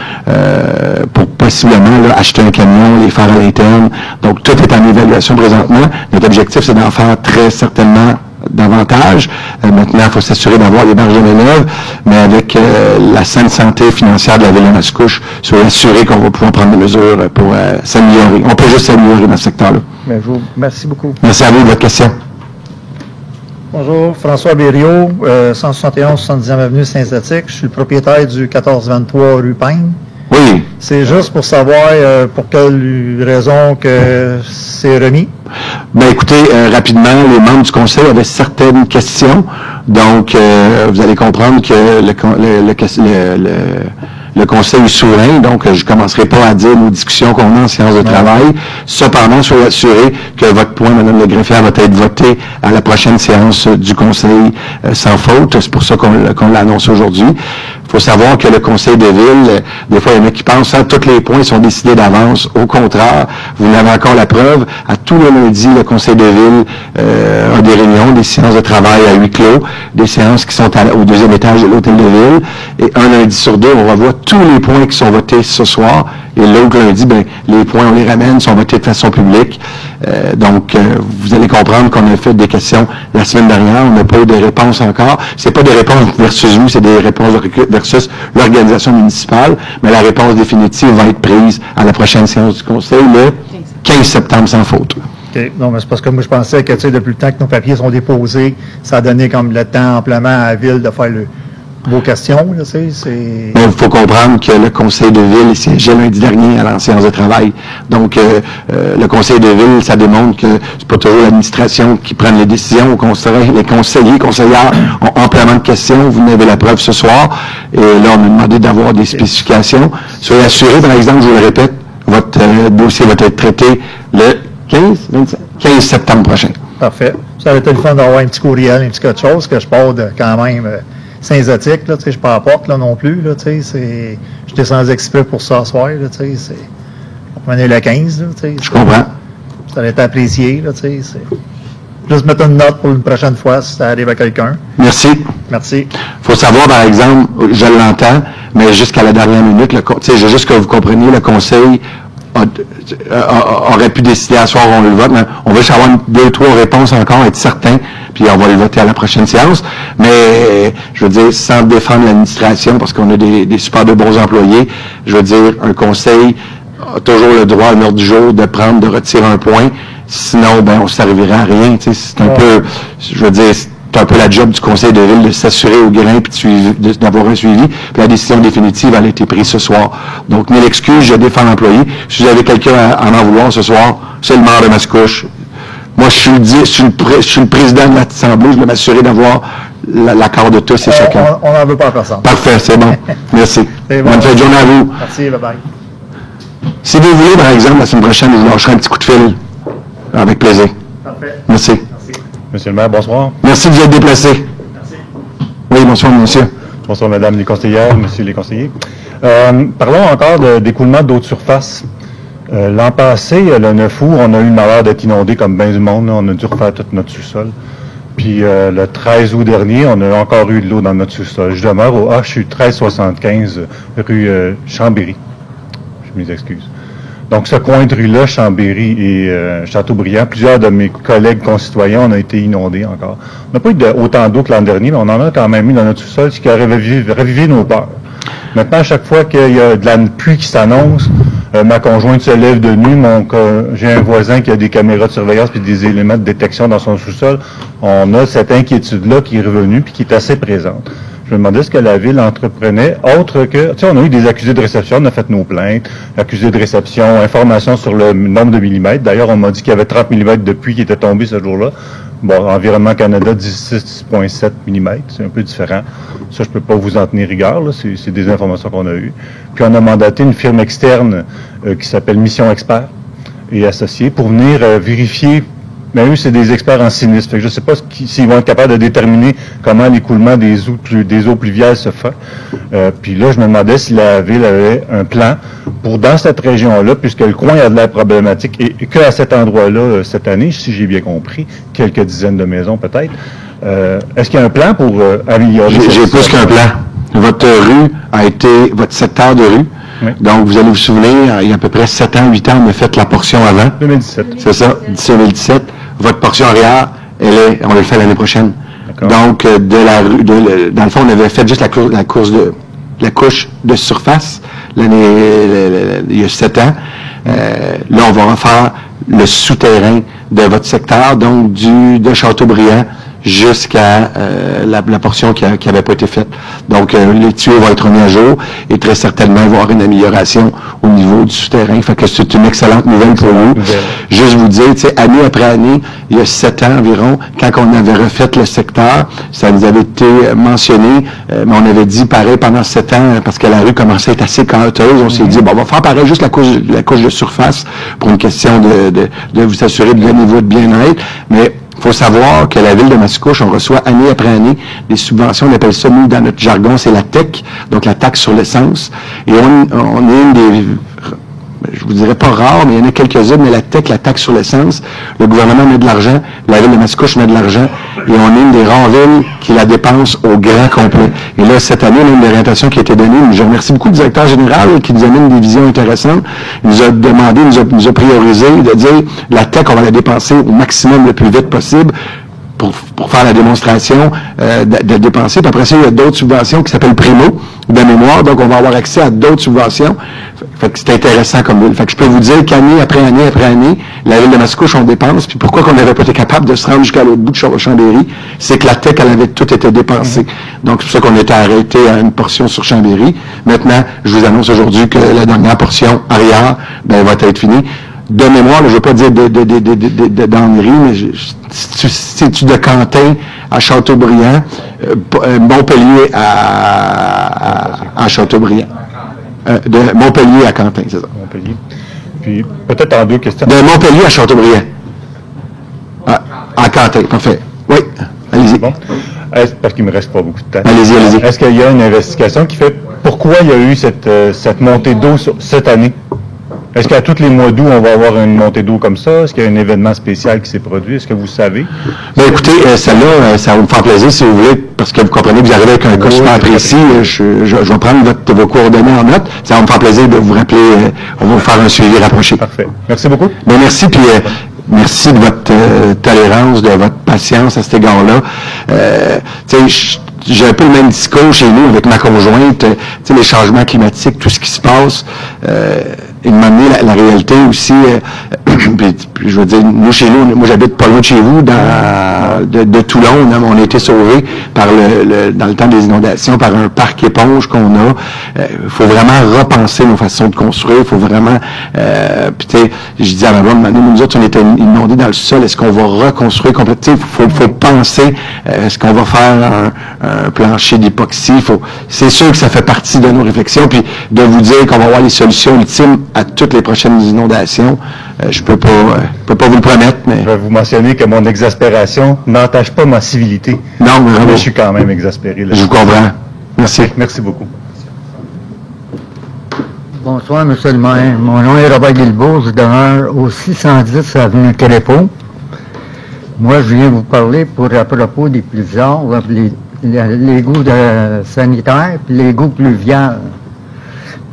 pour possiblement acheter un camion, les faire à l'interne. Donc, tout est en évaluation présentement. Notre objectif, c'est d'en faire très certainement davantage. Maintenant, il faut s'assurer d'avoir des marges de manœuvre, mais avec la saine santé financière de la ville de Mascouche, soyez assurés qu'on va pouvoir prendre des mesures pour s'améliorer. On peut juste s'améliorer dans ce secteur-là. Merci beaucoup. Merci à vous de votre question. Bonjour, François Berriot, 171 70e avenue Saint-Zatique. Je suis le propriétaire du 1423 rue Payne. Oui. C'est juste pour savoir pour quelle raison que c'est remis. Ben écoutez, rapidement, les membres du conseil avaient certaines questions. Donc, vous allez comprendre que le conseil est souverain, donc je ne commencerai pas à dire nos discussions qu'on a en séance de travail. Cependant, soyez assurés que votre point, Mme le greffière, va être voté à la prochaine séance du conseil sans faute. C'est pour ça qu'on l'annonce aujourd'hui. Il faut savoir que le conseil de ville, des fois, il y en a qui pensent que tous les points sont décidés d'avance. Au contraire, vous n'avez encore la preuve. À tous les lundis, le conseil de ville a des réunions, des séances de travail à huis clos, des séances qui sont au 2e étage de l'hôtel de ville. Et un lundi sur 2, on revoit tous les points qui sont votés ce soir. Et l'autre lundi, les points, on les ramène, sont votés de façon publique. Vous allez comprendre qu'on a fait des questions la semaine dernière. On n'a pas eu de réponses encore. C'est pas des réponses versus vous, c'est des réponses versus l'organisation municipale. Mais la réponse définitive va être prise à la prochaine séance du Conseil le 15 septembre sans faute. OK. Non, mais c'est parce que moi, je pensais que, depuis le temps que nos papiers sont déposés, ça a donné comme le temps amplement à la Ville de faire vos questions, là, Il faut comprendre que le Conseil de Ville siégeait lundi dernier à la séance de travail. Donc, le Conseil de Ville, ça démontre que c'est pas toujours l'administration qui prend les décisions. Au conseil, les conseillers, conseillères ont amplement de questions. Vous en avez la preuve ce soir. Et là, on a demandé d'avoir des spécifications. Soyez assurés, par exemple, je vous le répète, votre dossier va être traité le 15 septembre prochain. Parfait. Ça aurait été le fun d'avoir un petit courriel, un petit quelque chose, que je pars de quand même synthétique, là, je ne pas à porte là, non plus. Là, j'étais sans exprès pour ça ce soir. Là, on venait le 15. Là, je comprends. Ça aurait été apprécié. Là, juste mettre une note pour une prochaine fois si ça arrive à quelqu'un. Merci. Merci. Il faut savoir, par exemple, je l'entends, mais jusqu'à la dernière minute, je juste que vous compreniez, le Conseil aurait pu décider à soir on le vote, mais on va juste avoir 2 ou 3 réponses encore, être certain, puis on va le voter à la prochaine séance. Mais, je veux dire, sans défendre l'administration, parce qu'on a des super de bons employés, je veux dire, un conseil a toujours le droit à l'ordre du jour de retirer un point, sinon, on ne servirait à rien, c'est un peu, je veux dire, c'est un peu la job du Conseil de Ville de s'assurer au grain puis d'avoir un suivi. Puis la décision définitive, elle a été prise ce soir. Donc, mille excuses, je défends l'employé. Si vous avez quelqu'un à en vouloir ce soir, c'est le maire de Mascouche. Moi, je suis le président de l'Assemblée, je vais m'assurer d'avoir l'accord de tous et chacun. On n'en veut pas à personne. Parfait, c'est bon. Merci. Bonne fin de journée à vous. Merci, bye-bye. Si vous voulez, par exemple, la semaine prochaine, je vous lâcherai un petit coup de fil. Avec plaisir. Parfait. Merci. Monsieur le maire, bonsoir. Merci de vous être déplacé. Merci. Oui, bonsoir, monsieur. Bonsoir, mesdames les conseillères, messieurs les conseillers. Parlons encore d'écoulement d'eau de surface. L'an passé, le 9 août, on a eu le malheur d'être inondé comme bien du monde. Là. On a dû refaire tout notre sous-sol. Puis le 13 août dernier, on a encore eu de l'eau dans notre sous-sol. Je demeure au HU 1375, rue Chambéry. Je m'excuse. Donc, ce coin de rue-là, Chambéry et Châteaubriand, plusieurs de mes collègues concitoyens, on a été inondés encore. On n'a pas eu autant d'eau que l'an dernier, mais on en a quand même mis dans notre sous-sol, ce qui a ravivé nos peurs. Maintenant, à chaque fois qu'il y a de la pluie qui s'annonce, ma conjointe se lève de nuit, j'ai un voisin qui a des caméras de surveillance puis des éléments de détection dans son sous-sol. On a cette inquiétude-là qui est revenue puis qui est assez présente. Je me demandais ce que la Ville entreprenait, autre que, on a eu des accusés de réception, on a fait nos plaintes, accusés de réception, information sur le nombre de millimètres. D'ailleurs, on m'a dit qu'il y avait 30 millimètres de pluie qui était tombé ce jour-là. Bon, Environnement Canada dit 6,7 millimètres, c'est un peu différent. Ça, je peux pas vous en tenir rigueur, là, c'est des informations qu'on a eues. Puis on a mandaté une firme externe qui s'appelle Mission Expert et Associés pour venir vérifier. Mais eux, c'est des experts en sinistre. Fait que je ne sais pas s'ils vont être capables de déterminer comment l'écoulement des eaux pluviales se fait. Puis là, je me demandais si la Ville avait un plan pour, dans cette région-là, puisque le coin a de l'air problématique, et qu'à cet endroit-là, cette année, si j'ai bien compris, quelques dizaines de maisons peut-être, est-ce qu'il y a un plan pour améliorer cette J'ai plus qu'un plan. Votre rue a été, votre secteur de rue, oui. Donc, vous allez vous souvenir, il y a à peu près 7 ans, 8 ans, on a fait la portion avant. 2017. C'est ça, 2017. Votre portion arrière, on va le faire l'année prochaine. Donc, de la rue, dans le fond, on avait fait juste la couche de surface il y a 7 ans. Là, on va refaire le souterrain de votre secteur, donc de Châteaubriand jusqu'à la portion qui n'avait pas été faite. Donc, les tuyaux vont être mis à jour et très certainement avoir une amélioration au niveau du souterrain. Fait que c'est une excellente nouvelle pour vous. Juste vous dire, année après année, il y a 7 ans environ, quand on avait refait le secteur, ça nous avait été mentionné, mais on avait dit pareil pendant 7 ans, parce que la rue commençait à être assez canteuse, on s'est dit, bon, on va faire pareil juste la couche de surface pour une question de vous assurer de niveau de bien-être, mais il faut savoir que la Ville de Mascouche, on reçoit année après année des subventions, on appelle ça, nous, dans notre jargon, c'est la TEC, donc la taxe sur l'essence. Et on est une des, je vous dirais pas rare, mais il y en a quelques-unes, mais la TEC, la taxe sur l'essence, le gouvernement met de l'argent, la ville de Mascouche met de l'argent, et on est une des rares villes qui la dépense au grand complet. Et là, cette année, il y a une orientation qui a été donnée. Je remercie beaucoup le directeur général qui nous amène des visions intéressantes. Il nous a demandé, nous a priorisé de dire, la TEC, on va la dépenser au maximum le plus vite possible. Pour faire la démonstration de dépenser. Puis après ça, il y a d'autres subventions qui s'appellent Primo, de mémoire. Donc, on va avoir accès à d'autres subventions. Fait que c'est intéressant comme ville. Fait que je peux vous dire qu'année après année après année, la ville de Mascouche, on dépense. Puis pourquoi qu'on n'avait pas été capable de se rendre jusqu'à l'autre bout de Chambéry, c'est que la TEC, elle avait tout été dépensée. Donc, c'est pour ça qu'on était arrêté à une portion sur Chambéry. Maintenant, je vous annonce aujourd'hui que la dernière portion arrière, ben, va être finie. De mémoire, là, je ne veux pas dire d'ennerie, mais c'est-tu de Quentin à Châteaubriand, Montpellier à Châteaubriand. De Montpellier à Quentin, c'est ça. Montpellier. Puis, peut-être en deux questions. De Montpellier à Châteaubriand. À Quentin, parfait. Oui, allez-y. Bon. Parce qu'il ne me reste pas beaucoup de temps. Allez-y. Est-ce qu'il y a une investigation qui fait pourquoi il y a eu cette montée d'eau cette année? Est-ce qu'à tous les mois d'août, on va avoir une montée d'eau comme ça? Est-ce qu'il y a un événement spécial qui s'est produit? Est-ce que vous savez? Bien, écoutez, celle-là, ça va me faire plaisir si vous voulez, parce que vous comprenez que vous arrivez avec un cas super précis. Je vais prendre vos coordonnées en note. Ça va me faire plaisir de vous rappeler. On va vous faire un suivi rapproché. Parfait. Merci beaucoup. Bien, merci, puis merci de votre tolérance, de votre patience à cet égard-là. J'ai un peu le même discours chez nous avec ma conjointe. Les changements climatiques, tout ce qui se passe. Il m'a amené la réalité aussi. Puis je veux dire, nous, chez nous, moi, j'habite pas loin de chez vous, de Toulon. On a été sauvés dans le temps des inondations par un parc éponge qu'on a. Il faut vraiment repenser nos façons de construire. Il faut vraiment... puis tu sais, je dis à ma blonde, nous autres, on était inondés dans le sol. Est-ce qu'on va reconstruire complètement? Il faut penser, est-ce qu'on va faire un plancher d'époxy? C'est sûr que ça fait partie de nos réflexions. Puis de vous dire qu'on va avoir les solutions ultimes à toutes les prochaines inondations, je peux pas vous le promettre, mais... Je vais vous mentionner que mon exaspération n'entache pas ma civilité. Non, mais vraiment. Je suis quand même exaspéré. Là. Je vous comprends. Merci. Merci beaucoup. Bonsoir, M. le maire. Mon nom est Robert Guilbeault. Je demeure au 610 avenue Crépeau. Moi, je viens vous parler à propos des pluviales, l'égout sanitaire et l'égout pluvial.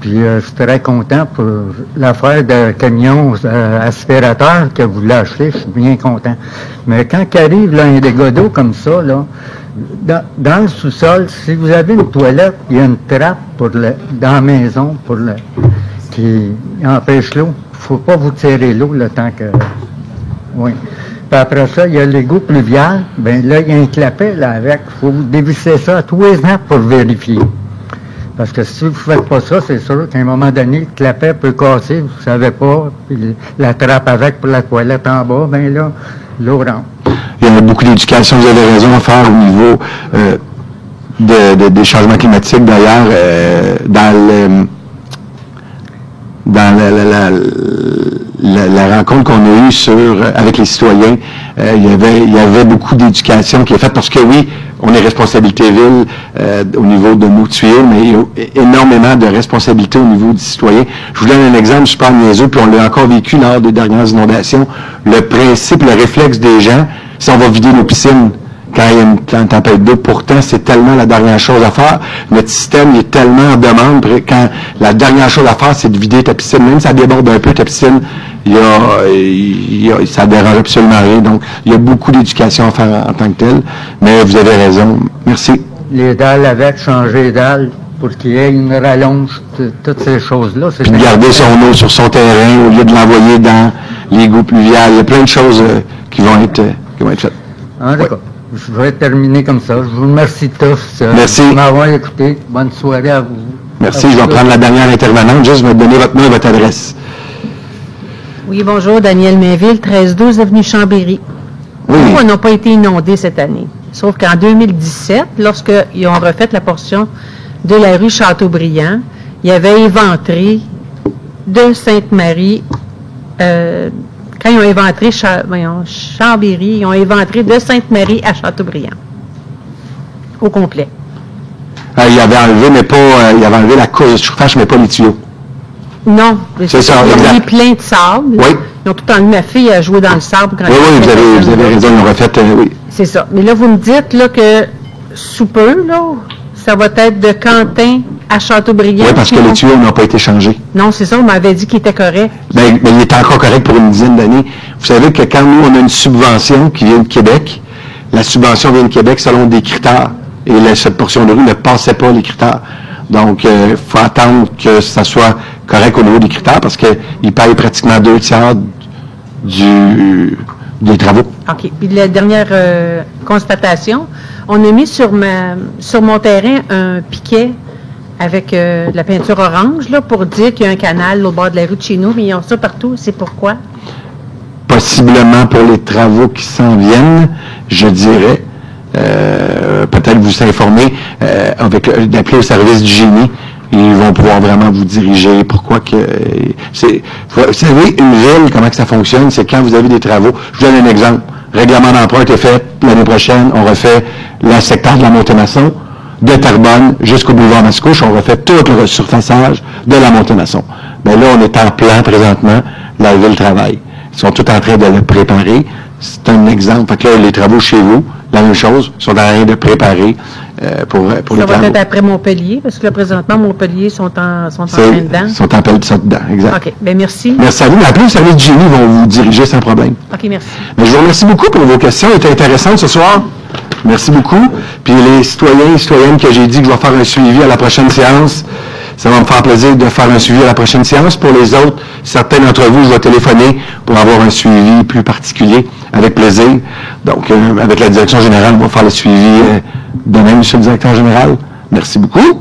Puis je suis très content pour l'affaire de camion aspirateur que vous l'achetez, je suis bien content. Mais quand arrive là, un dégât d'eau comme ça, là, dans le sous-sol, si vous avez une toilette, il y a une trappe dans la maison qui empêche l'eau. Il ne faut pas vous tirer l'eau le temps que... Oui. Puis après ça, il y a l'égout pluvial. Bien là, il y a un clapet là avec. Il faut dévisser ça tous les ans pour vérifier. Parce que si vous ne faites pas ça, c'est sûr qu'à un moment donné, le clapet peut casser, vous ne savez pas, puis la trappe avec pour la toilette en bas, bien là, l'eau rentre. Il y a beaucoup d'éducation, vous avez raison à faire au niveau des changements climatiques. D'ailleurs, dans la rencontre qu'on a eue avec les citoyens, il y avait beaucoup d'éducation qui est faite parce que oui, on est responsabilité ville au niveau de nos tuyaux, mais il y a énormément de responsabilités au niveau du citoyen. Je vous donne un exemple super niaiseux, puis on l'a encore vécu lors des dernières inondations. Le principe, le réflexe des gens, c'est on va vider nos piscines quand il y a une tempête d'eau. Pourtant, c'est tellement la dernière chose à faire. Notre système il est tellement en demande quand la dernière chose à faire, c'est de vider ta piscine. Même si ça déborde un peu ta piscine, ça dérange absolument rien. Donc, il y a beaucoup d'éducation à faire en tant que telle. Mais vous avez raison. Merci. Les dalles avec, changer les dalles pour qu'il y ait une rallonge, toutes ces choses-là. Puis de garder son eau sur son terrain au lieu de l'envoyer dans l'égout pluvial. Il y a plein de choses qui vont être faites. Ah, d'accord. Ouais. Je vais terminer comme ça. Je vous remercie tous. Merci. De m'avoir écouté. Bonne soirée à vous. Merci. Je vais prendre la dernière intervenante. Juste me donner votre nom et votre adresse. Oui, bonjour. Daniel Mainville, 1312 avenue Chambéry. Oui. Nous, on n'a pas été inondés cette année. Sauf qu'en 2017, lorsqu'ils ont refait la portion de la rue Châteaubriand, il y avait éventré de Sainte-Marie... quand ils ont éventré Chambéry, ils ont éventré de Sainte-Marie à Châteaubriand. Au complet. Il avait enlevé, il avait enlevé la couche de chauffage, mais pas les tuyaux. Non. C'est ça, ils ont exact. mis plein de sable. Oui. Ils ont tout enlevé. Ma fille a joué dans le sable. Quand Oui, vous avez raison, ils l'ont refait, oui. C'est ça. Mais là, vous me dites là, que sous peu, là, ça va être de Quentin à Châteaubriand. Oui, parce que les tuyaux n'ont pas été changés. Non, c'est ça, on m'avait dit qu'il était correct. Ben, il était encore correct pour une dizaine d'années. Vous savez que quand nous, on a une subvention qui vient de Québec, la subvention vient de Québec selon des critères. Et cette portion de rue ne passait pas les critères. Donc, il faut attendre que ça soit correct au niveau des critères parce qu'ils payent pratiquement 2/3 des travaux. OK. Puis la dernière constatation, on a mis sur mon terrain un piquet avec de la peinture orange là, pour dire qu'il y a un canal au bord de la rue de chez nous, mais ils ont ça partout. C'est pourquoi? Possiblement pour les travaux qui s'en viennent, je dirais. Peut-être vous informer d'appeler au service du génie. Ils vont pouvoir vraiment vous diriger. Pourquoi que vous savez, une ville, comment que ça fonctionne, c'est quand vous avez des travaux. Je vous donne un exemple. Règlement d'emprunt est fait. L'année prochaine, on refait le secteur de la Montée-Masson, de Terrebonne jusqu'au boulevard Mascouche. On refait tout le resurfaçage de la Montée-Masson. Bien là, on est en plan présentement. La ville travaille. Ils sont tous en train de le préparer. C'est un exemple. Fait que là, les travaux chez vous, la même chose, sont en train de préparer pour les travaux. Ça va être après Montpellier, parce que là, présentement, Montpellier sont en plein dedans. Sont en plein dedans, exact. OK. Bien, merci. Merci à vous. Mais appelez le service du génie, ils vont vous diriger sans problème. OK, merci. Mais je vous remercie beaucoup pour vos questions. Elles étaient intéressantes ce soir. Merci beaucoup. Puis les citoyens et citoyennes que j'ai dit que je vais faire un suivi à la prochaine séance, ça va me faire plaisir de faire un suivi à la prochaine séance. Pour les autres, certains d'entre vous, je vais téléphoner pour avoir un suivi plus particulier, avec plaisir. Donc, avec la direction générale, on va faire le suivi demain, monsieur le directeur général. Merci beaucoup.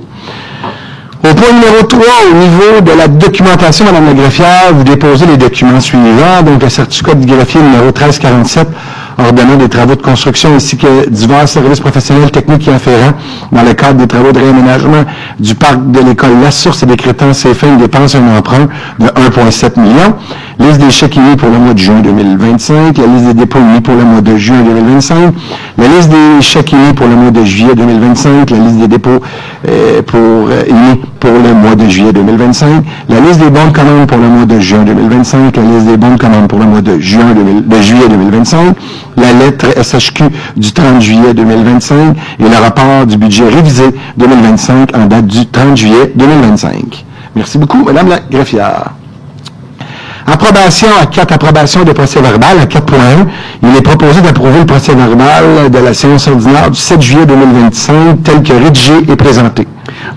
Au point numéro 3, au niveau de la documentation, Mme la greffière, vous déposez les documents suivants. Donc, le certificat de greffier numéro 1347, ordonnant des travaux de construction ainsi que divers services professionnels, techniques et afférents dans le cadre des travaux de réaménagement du parc de l'école La Source et décrétant ses fins une dépense un emprunt de 1,7 million. Liste des chèques émis pour le mois de juin 2025, la liste des dépôts émis pour le mois de juin 2025, la liste des chèques émis pour le mois de juillet 2025, la liste des dépôts émis pour le mois de juillet 2025, la liste des bons de commande pour le mois de juin 2025, la liste des bons de commande pour le mois de juillet 2025, la lettre SHQ du 30 juillet 2025 et le rapport du budget révisé 2025 en date du 30 juillet 2025. Merci beaucoup, Madame la greffière. Approbation à 4, approbation de procès-verbal à 4.1. Il est proposé d'approuver le procès-verbal de la séance ordinaire du 7 juillet 2025 tel que rédigé et présenté.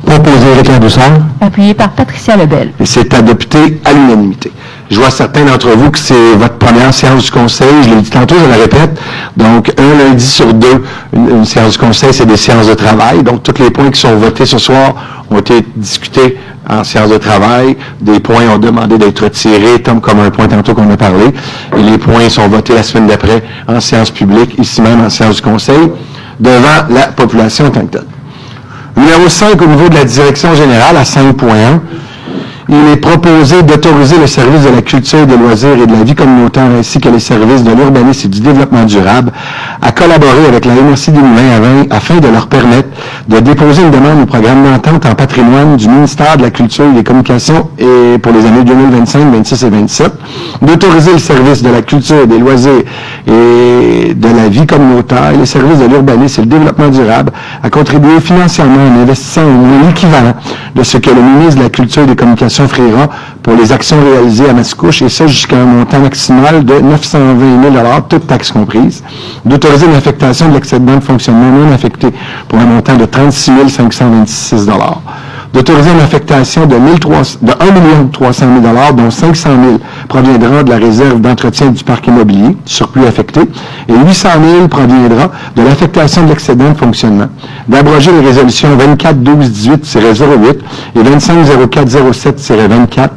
Proposé Richard Douceur. Appuyé par Patricia Lebel. Et c'est adopté à l'unanimité. Je vois certains d'entre vous que c'est votre première séance du conseil. Je l'ai dit tantôt, je la répète. Donc, un lundi sur deux, une séance du conseil, c'est des séances de travail. Donc, tous les points qui sont votés ce soir ont été discutés en séance de travail. Des points ont demandé d'être retirés, comme un point tantôt qu'on a parlé. Et les points sont votés la semaine d'après en séance publique, ici même en séance du conseil, devant la population en tant que telle. Numéro 5, au niveau de la direction générale, à 5.1, il est proposé d'autoriser le service de la culture, des loisirs et de la vie communautaire ainsi que les services de l'urbanisme et du développement durable à collaborer avec la MRC des Moulins afin de leur permettre de déposer une demande au programme d'entente en patrimoine du ministère de la Culture et des Communications et pour les années 2025, 26 et 27, d'autoriser le service de la culture, des loisirs et de la vie communautaire et les services de l'urbanisme et le développement durable à contribuer financièrement en investissant l'équivalent de ce que le ministre de la Culture et des Communications offrira pour les actions réalisées à Mascouche, et ça jusqu'à un montant maximal de 920 000 $, toutes taxes comprises, d'autoriser l'affectation de l'excédent de fonctionnement non affecté pour un montant de 36 526 $, d'autoriser une affectation de 1 300 000 $, dont 500 000 proviendra de la réserve d'entretien du parc immobilier, surplus affecté, et 800 000 proviendra de l'affectation de l'excédent de fonctionnement, d'abroger les résolutions 24-12-18-08 et 25-04-07-24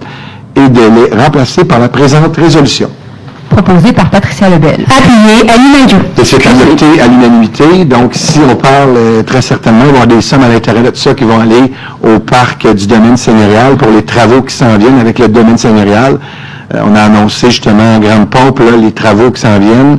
et de les remplacer par la présente résolution. Proposé par Patricia Lebel. Appuyé à l'unanimité. C'est adopté à l'unanimité. Donc, si on parle très certainement, il va y avoir des sommes à l'intérieur de tout ça qui vont aller au parc du domaine seigneurial pour les travaux qui s'en viennent avec le domaine seigneurial. On a annoncé justement en grande pompe là, les travaux qui s'en viennent.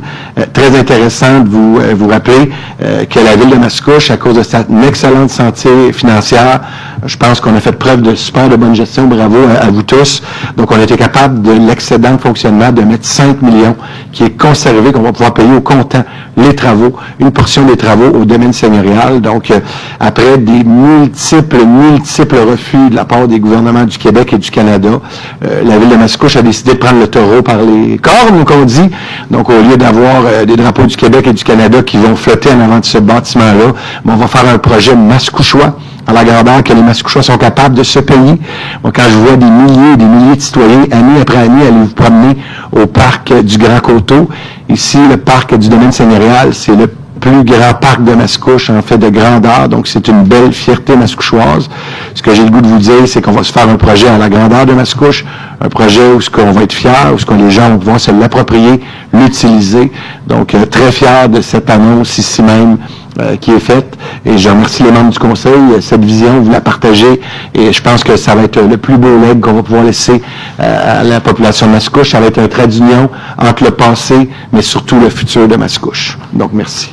Très intéressant de vous rappeler que la ville de Mascouche, à cause de sa excellente santé financière, je pense qu'on a fait preuve de super de bonne gestion. Bravo à vous tous. Donc, on a été capable de l'excédent de fonctionnement de mettre 5 millions qui est conservé, qu'on va pouvoir payer au comptant les travaux, une portion des travaux au domaine seigneurial. Donc, après des multiples refus de la part des gouvernements du Québec et du Canada, la ville de Mascouche a décidé de prendre le taureau par les cornes, qu'on dit. Donc, au lieu d'avoir des drapeaux du Québec et du Canada qui vont flotter en avant de ce bâtiment-là, on va faire un projet mascouchois à la grandeur que les Mascouchois sont capables de se payer. Moi, quand je vois des milliers de citoyens, année après année, aller vous promener au parc du Grand Coteau, ici, le parc du domaine seigneurial, c'est le plus grand parc de Mascouche en fait de grandeur, donc c'est une belle fierté mascouchoise. Ce que j'ai le goût de vous dire, c'est qu'on va se faire un projet à la grandeur de Mascouche, un projet où ce qu'on va être fiers, où ce que les gens vont pouvoir se l'approprier, l'utiliser. Donc, très fier de cette annonce ici même qui est faite. Et je remercie les membres du conseil. Cette vision, vous la partagez. Et je pense que ça va être le plus beau legs qu'on va pouvoir laisser à la population de Mascouche. Ça va être un trait d'union entre le passé, mais surtout le futur de Mascouche. Donc, merci.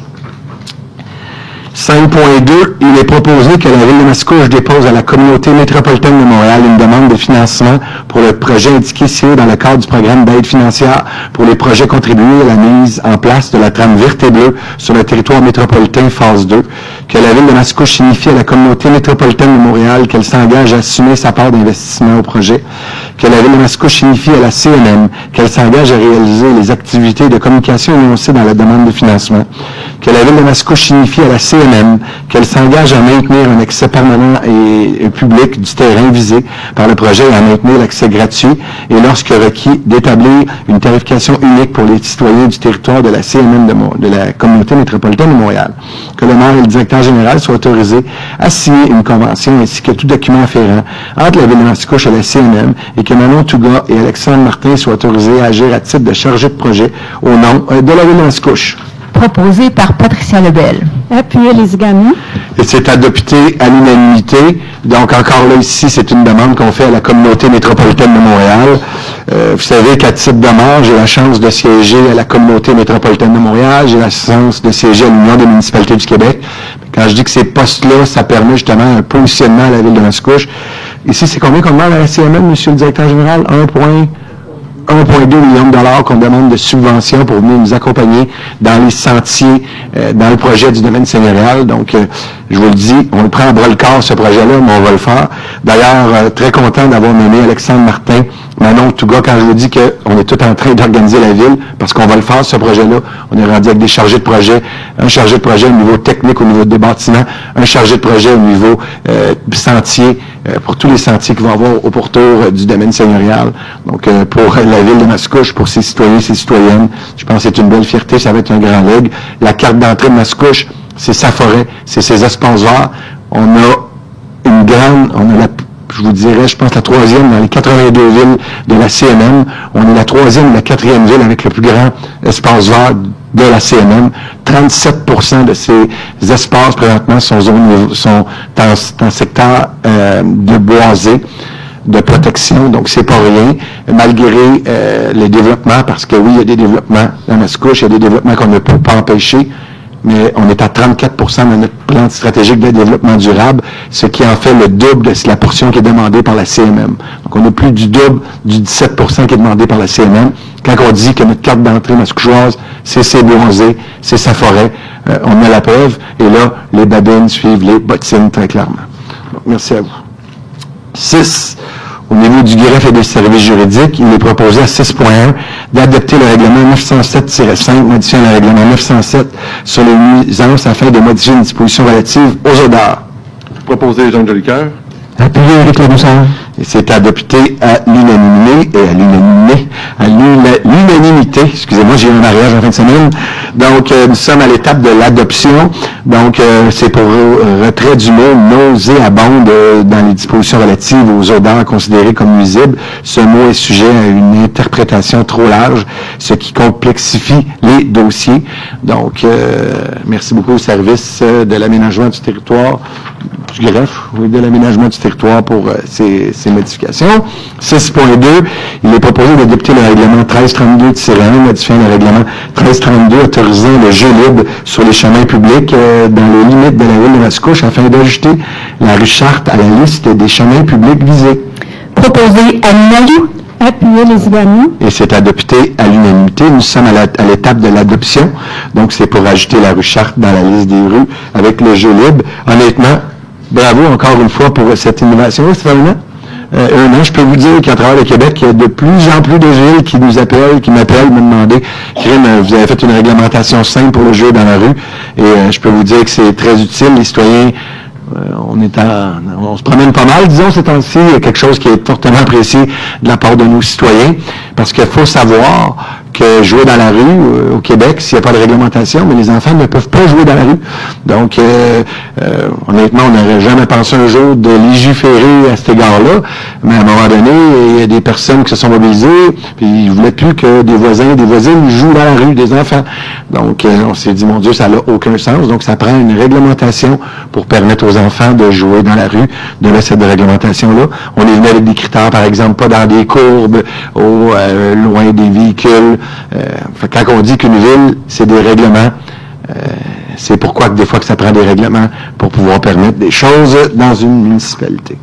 5.2, il est proposé que la ville de Mascouche dépose à la communauté métropolitaine de Montréal une demande de financement pour le projet indiqué ci-haut dans le cadre du programme d'aide financière pour les projets contribués à la mise en place de la trame verte et bleue sur le territoire métropolitain phase 2, que la ville de Mascouche signifie à la communauté métropolitaine de Montréal qu'elle s'engage à assumer sa part d'investissement au projet, que la ville de Mascouche signifie à la CNM qu'elle s'engage à réaliser les activités de communication énoncées dans la demande de financement, que la ville de Mascouche signifie à la CNM qu'elle s'engage à maintenir un accès permanent et public du terrain visé par le projet et à maintenir l'accès gratuit et lorsque requis d'établir une tarification unique pour les citoyens du territoire de la CNM de la communauté métropolitaine de Montréal. Que le maire et le directeur général soient autorisés à signer une convention ainsi que tout document afférent entre la ville de Mascouche et la CNM et que Manon Touga et Alexandre Martin soient autorisés à agir à titre de chargé de projet au nom de la ville de Mascouche. Proposé par Patricia Lebel. Appuyez les Gagnon. Et c'est adopté à l'unanimité. Donc, encore là, ici, c'est une demande qu'on fait à la communauté métropolitaine de Montréal. Vous savez qu'à titre de membre, j'ai la chance de siéger à la communauté métropolitaine de Montréal. J'ai la chance de siéger à l'Union des municipalités du Québec. Quand je dis que ces postes-là, ça permet justement un positionnement à la ville de Mascouche. Ici, c'est combien qu'on demande à la CMM, monsieur le directeur général? 1,2 million de dollars qu'on demande de subvention pour venir nous accompagner dans les sentiers, dans le projet du domaine seigneurial. Donc, je vous le dis, on le prend à bras-le-corps, ce projet-là, mais on va le faire. D'ailleurs, très content d'avoir nommé Alexandre Martin, Manon Touga, quand je vous dis qu'on est tout en train d'organiser la ville, parce qu'on va le faire, ce projet-là. On est rendu avec des chargés de projet, un chargé de projet au niveau technique, au niveau des bâtiments, un chargé de projet au niveau sentier, pour tous les sentiers qu'il va y avoir au pourtour du domaine seigneurial. Donc, pour la ville de Mascouche, pour ses citoyens, ses citoyennes, je pense que c'est une belle fierté, ça va être un grand legs. La carte d'entrée de Mascouche, c'est sa forêt, c'est ses espaces verts. On a je vous dirais, je pense la troisième dans les 82 villes de la CNM. On est la troisième ou la quatrième ville avec le plus grand espace vert de la CNM. 37% de ces espaces présentement sont dans secteur de boisé, de protection, donc c'est pas rien, malgré les développements, parce que oui, il y a des développements dans Mascouche, il y a des développements qu'on ne peut pas empêcher, mais on est à 34% de notre plan stratégique de développement durable, ce qui en fait le double de la portion qui est demandée par la CMM. Donc, on a plus du double du 17% qui est demandé par la CMM. Quand on dit que notre carte d'entrée mascouchoise, c'est ses boisés, c'est sa forêt, on a la preuve, et là, les babines suivent les bottines très clairement. Donc, merci à vous. 6. Au niveau du greffe et des services juridiques, il est proposé à 6.1 d'adopter le règlement 907-5, modifiant le règlement 907 sur les nuisances afin de modifier une disposition relative aux odeurs. Proposé Jean Jolicoeur. Appuyé Éric Leboussard. Et c'est adopté à l'unanimité l'unanimité. Excusez-moi, j'ai eu un mariage en fin de semaine. Donc, nous sommes à l'étape de l'adoption. Donc, c'est pour retrait du mot nauséabonde dans les dispositions relatives aux odeurs considérées comme nuisibles. Ce mot est sujet à une interprétation trop large, ce qui complexifie les dossiers. Donc, merci beaucoup au service de l'aménagement du territoire, du greffe, oui, de l'aménagement du territoire pour ces modifications. 6.2, il est proposé d'adopter le règlement 1332-1, modifiant le règlement 1332 autorisant le jeu libre sur les chemins publics dans les limites de la ville de Mascouche afin d'ajouter la rue Charte à la liste des chemins publics visés. Proposé à l'unanimité. Appuyer les Iganions. Et c'est adopté à l'unanimité. Nous sommes à l'étape de l'adoption. Donc, c'est pour ajouter la rue Charte dans la liste des rues avec le jeu libre. Honnêtement, bravo encore une fois pour cette innovation. Ça fait un an, je peux vous dire qu'à travers le Québec, il y a de plus en plus de villes qui nous appellent, qui m'appellent, me demander, Crime, vous avez fait une réglementation simple pour le jeu dans la rue. Et je peux vous dire que c'est très utile. Les citoyens, on se promène pas mal, disons, ces temps-ci. Il y a quelque chose qui est fortement apprécié de la part de nos citoyens. Parce qu'il faut savoir que jouer dans la rue, au Québec, s'il n'y a pas de réglementation, mais les enfants ne peuvent pas jouer dans la rue. Donc, honnêtement, on n'aurait jamais pensé un jour de légiférer à cet égard-là. Mais à un moment donné, il y a des personnes qui se sont mobilisées, puis ils ne voulaient plus que des voisins et des voisines jouent dans la rue, des enfants. Donc, on s'est dit, mon Dieu, ça n'a aucun sens. Donc, ça prend une réglementation pour permettre aux enfants de jouer dans la rue, de mettre cette réglementation-là. On est venu avec des critères, par exemple, pas dans des courbes, loin des véhicules. Quand on dit qu'une ville, c'est des règlements, c'est pourquoi que des fois que ça prend des règlements pour pouvoir permettre des choses dans une municipalité.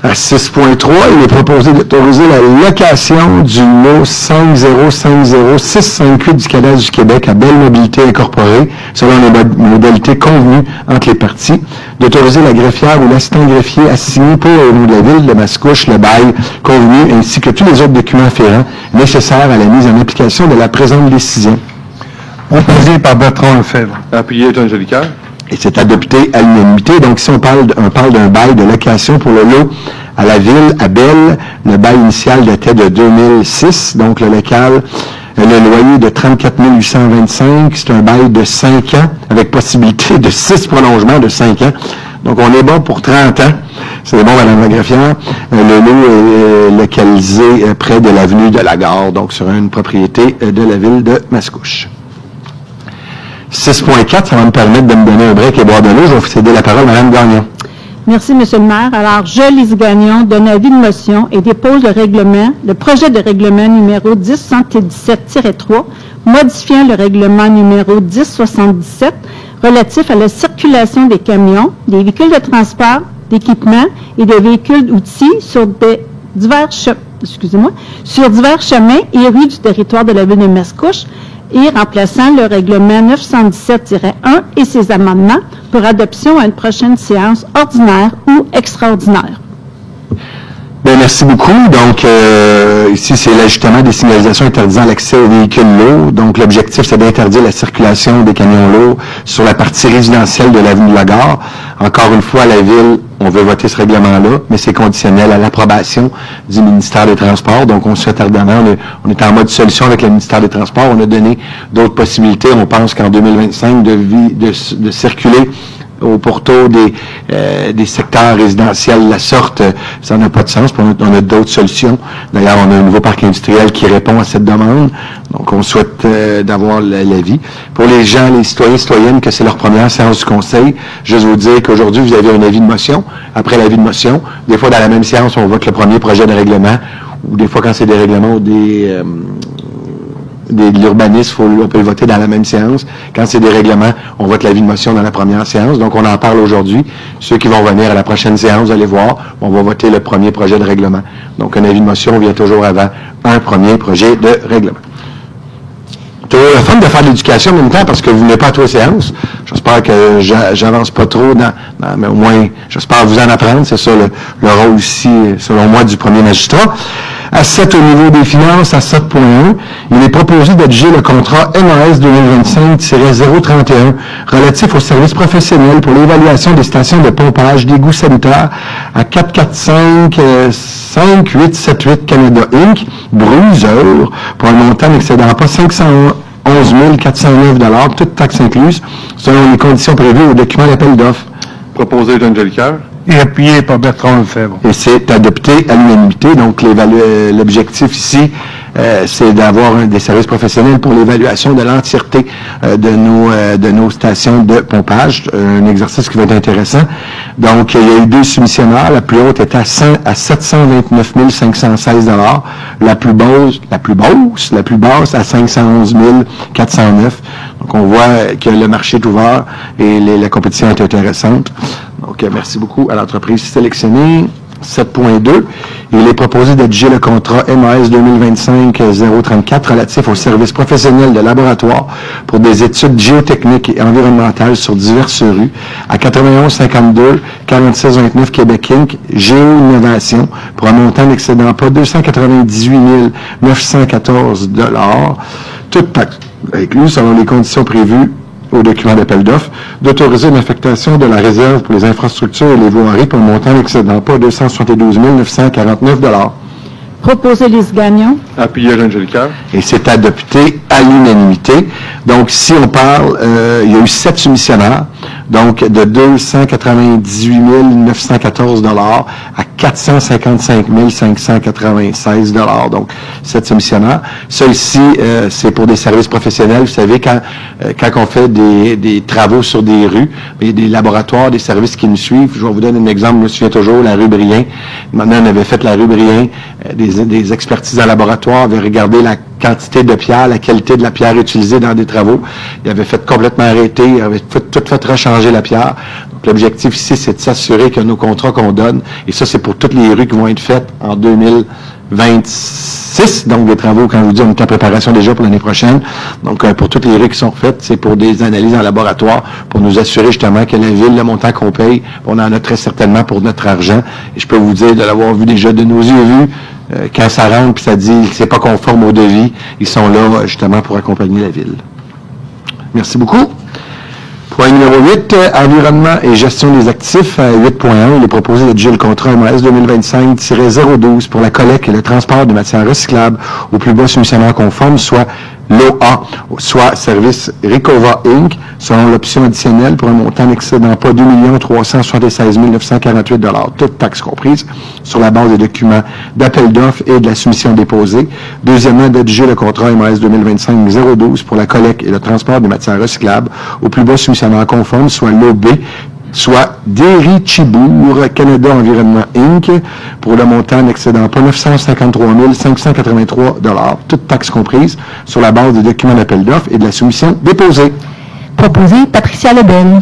À 6.3, il est proposé d'autoriser la location du lot 5050658 du Cadastre du Québec à Belle Mobilité Incorporée, selon les modalités convenues entre les parties, d'autoriser la greffière ou l'assistant greffier assigné pour au nom de la ville de Mascouche le bail convenu, ainsi que tous les autres documents afférents nécessaires à la mise en application de la présente décision. Proposé par Bertrand Lefebvre. Appuyé Étienne Jolicoeur. Et c'est adopté à l'unanimité. Donc, si on parle d'un bail de location pour le lot à la ville, à Belle, le bail initial datait de 2006. Donc, le local, le loyer de 34 825, c'est un bail de 5 ans, avec possibilité de 6 prolongements de 5 ans. Donc, on est bon pour 30 ans. C'est bon, Mme la greffière. Le lot est localisé près de l'avenue de la Gare, donc sur une propriété de la ville de Mascouche. 6.4, ça va me permettre de me donner un break et boire de l'eau. Je vais vous céder la parole à Mme Gagnon. Merci, M. le maire. Alors, je, Lise Gagnon, donne avis de motion et dépose le projet de règlement numéro 1077-3, modifiant le règlement numéro 1077 relatif à la circulation des camions, des véhicules de transport, d'équipements et de véhicules outils sur divers chemins et rues du territoire de la ville de Mascouche, et remplaçant le règlement 917-1 et ses amendements pour adoption à une prochaine séance ordinaire ou extraordinaire. Bien, merci beaucoup. Donc, ici, c'est l'ajustement des signalisations interdisant l'accès aux véhicules lourds. Donc, l'objectif, c'est d'interdire la circulation des camions lourds sur la partie résidentielle de l'avenue de la Gare. Encore une fois, la Ville, on veut voter ce règlement-là, mais c'est conditionnel à l'approbation du ministère des Transports. Donc, on souhaite ardemment, on est en mode solution avec le ministère des Transports. On a donné d'autres possibilités. On pense qu'en 2025, de circuler au pourtour des secteurs résidentiels de la sorte, ça n'a pas de sens. On a d'autres solutions. D'ailleurs, on a un nouveau parc industriel qui répond à cette demande. Donc, on souhaite d'avoir l'avis. Pour les gens, les citoyens et citoyennes, que c'est leur première séance du Conseil, juste vous dire qu'aujourd'hui, vous avez un avis de motion. Après l'avis de motion, des fois, dans la même séance, on vote le premier projet de règlement, ou des fois, quand c'est des règlements ou de l'urbanisme, on peut le voter dans la même séance. Quand c'est des règlements, on vote l'avis de motion dans la première séance. Donc, on en parle aujourd'hui. Ceux qui vont venir à la prochaine séance, vous allez voir, on va voter le premier projet de règlement. Donc, un avis de motion vient toujours avant un premier projet de règlement. C'est toujours le fun de faire de l'éducation en même temps parce que vous n'êtes pas à toutes les séances. J'espère que j'avance pas trop mais au moins, j'espère vous en apprendre. C'est ça le rôle aussi, selon moi, du premier magistrat. À 7, au niveau des finances, à 7.1, il est proposé d'adjuger le contrat MAS 2025-031 relatif aux services professionnels pour l'évaluation des stations de pompage d'égouts sanitaires à 445-5878 Canada Inc., Bruiseur, pour un montant n'excédant pas 511 409 $, toutes taxes incluses, selon les conditions prévues au document d'appel d'offres. Proposé John Jolicoeur. Et appuyé par Bertrand Lefebvre. Et c'est adopté à l'unanimité. Donc, l'objectif ici, c'est d'avoir des services professionnels pour l'évaluation de l'entièreté de nos stations de pompage. Un exercice qui va être intéressant. Donc, il y a eu 2 soumissionnaires. La plus haute était à 729 516 $. La plus basse à 511 409 $. Donc, on voit que le marché est ouvert et la compétition est intéressante. Donc, merci beaucoup à l'entreprise sélectionnée. 7.2, il est proposé d'adjuger le contrat MAS 2025-034 relatif aux services professionnels de laboratoire pour des études géotechniques et environnementales sur diverses rues à 9152 4629 Québec Inc. Géo-Innovation pour un montant n'excédant pas 298 914 $, toutes taxes incluses selon les conditions prévues au document d'appel d'offres, d'autoriser une affectation de la réserve pour les infrastructures et les voiries pour un montant n'excédant pas 272 949 $. Proposer Lise Gagnon. Appuyé John Jolicoeur. Et c'est adopté à l'unanimité. Donc, si on parle, il y a eu 7 soumissionnaires, donc de 298 914 $ à 455 596 $. Donc, 7 soumissionnaires. Ça ici, c'est pour des services professionnels. Vous savez, quand on fait des travaux sur des rues, il y a des laboratoires, des services qui nous suivent. Je vais vous donner un exemple. Je me souviens toujours, la rue Brien. Maintenant, on avait fait la rue Brien, des expertises en laboratoire, avaient regardé la quantité de pierre, la qualité de la pierre utilisée dans des travaux. Ils avaient fait complètement arrêter, ils avaient tout fait rechanger la pierre. Donc, l'objectif ici, c'est de s'assurer que nos contrats qu'on donne, et ça, c'est pour toutes les rues qui vont être faites en 2026, donc des travaux, quand je vous dis, on est en préparation déjà pour l'année prochaine. Donc, pour toutes les rues qui sont faites, c'est pour des analyses en laboratoire, pour nous assurer justement que la ville, le montant qu'on paye, on en a très certainement pour notre argent. Et je peux vous dire, de l'avoir vu déjà de nos yeux vus, quand ça rentre puis ça dit que c'est pas conforme au devis, ils sont là justement pour accompagner la ville. Merci beaucoup. Point numéro 8, environnement et gestion des actifs. À 8.1, il est proposé d'adjuger le contrat MAS 2025-012 pour la collecte et le transport de matières recyclables au plus bas soumissionnaire conforme, soit l'OA, soit Service Ricova Inc., selon l'option additionnelle pour un montant n'excédant pas 2 376 948 $, toutes taxes comprises, sur la base des documents d'appel d'offres et de la soumission déposée. Deuxièmement, d'adjuger le contrat MAS 2025-012 pour la collecte et le transport des matières recyclables au plus bas soumissionnaire conforme, soit l'OB, soit Derry Chibour Canada Environnement Inc., pour le montant n'excédant pas 953 583 $, toutes taxes comprises, sur la base des documents d'appel d'offres et de la soumission déposée. Proposé Patricia Lebel.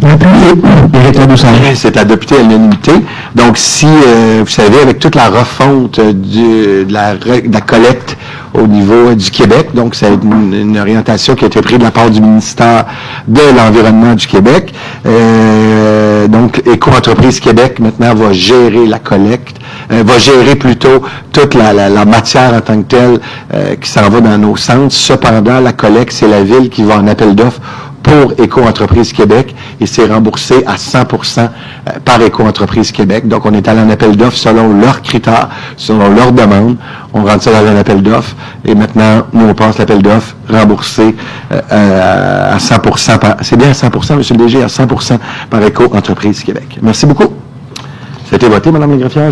C'est adopté à l'unanimité. Donc, si, vous savez, avec toute la refonte de la collecte au niveau du Québec, donc c'est une orientation qui a été prise de la part du ministère de l'Environnement du Québec. Donc, Éco-entreprise Québec, maintenant, va gérer la collecte, va gérer plutôt toute la matière en tant que telle qui s'en va dans nos centres. Cependant, la collecte, c'est la ville qui va en appel d'offres pour Éco-entreprise Québec et c'est remboursé à 100% par Éco-entreprise Québec. Donc, on est allé en appel d'offres selon leurs critères, selon leurs demandes. On rentre ça dans un appel d'offres et maintenant, nous, on passe l'appel d'offres remboursé à 100%. C'est bien à 100%, M. le DG, à 100% par Éco-entreprise Québec. Merci beaucoup. Ça a été voté, Mme la greffière.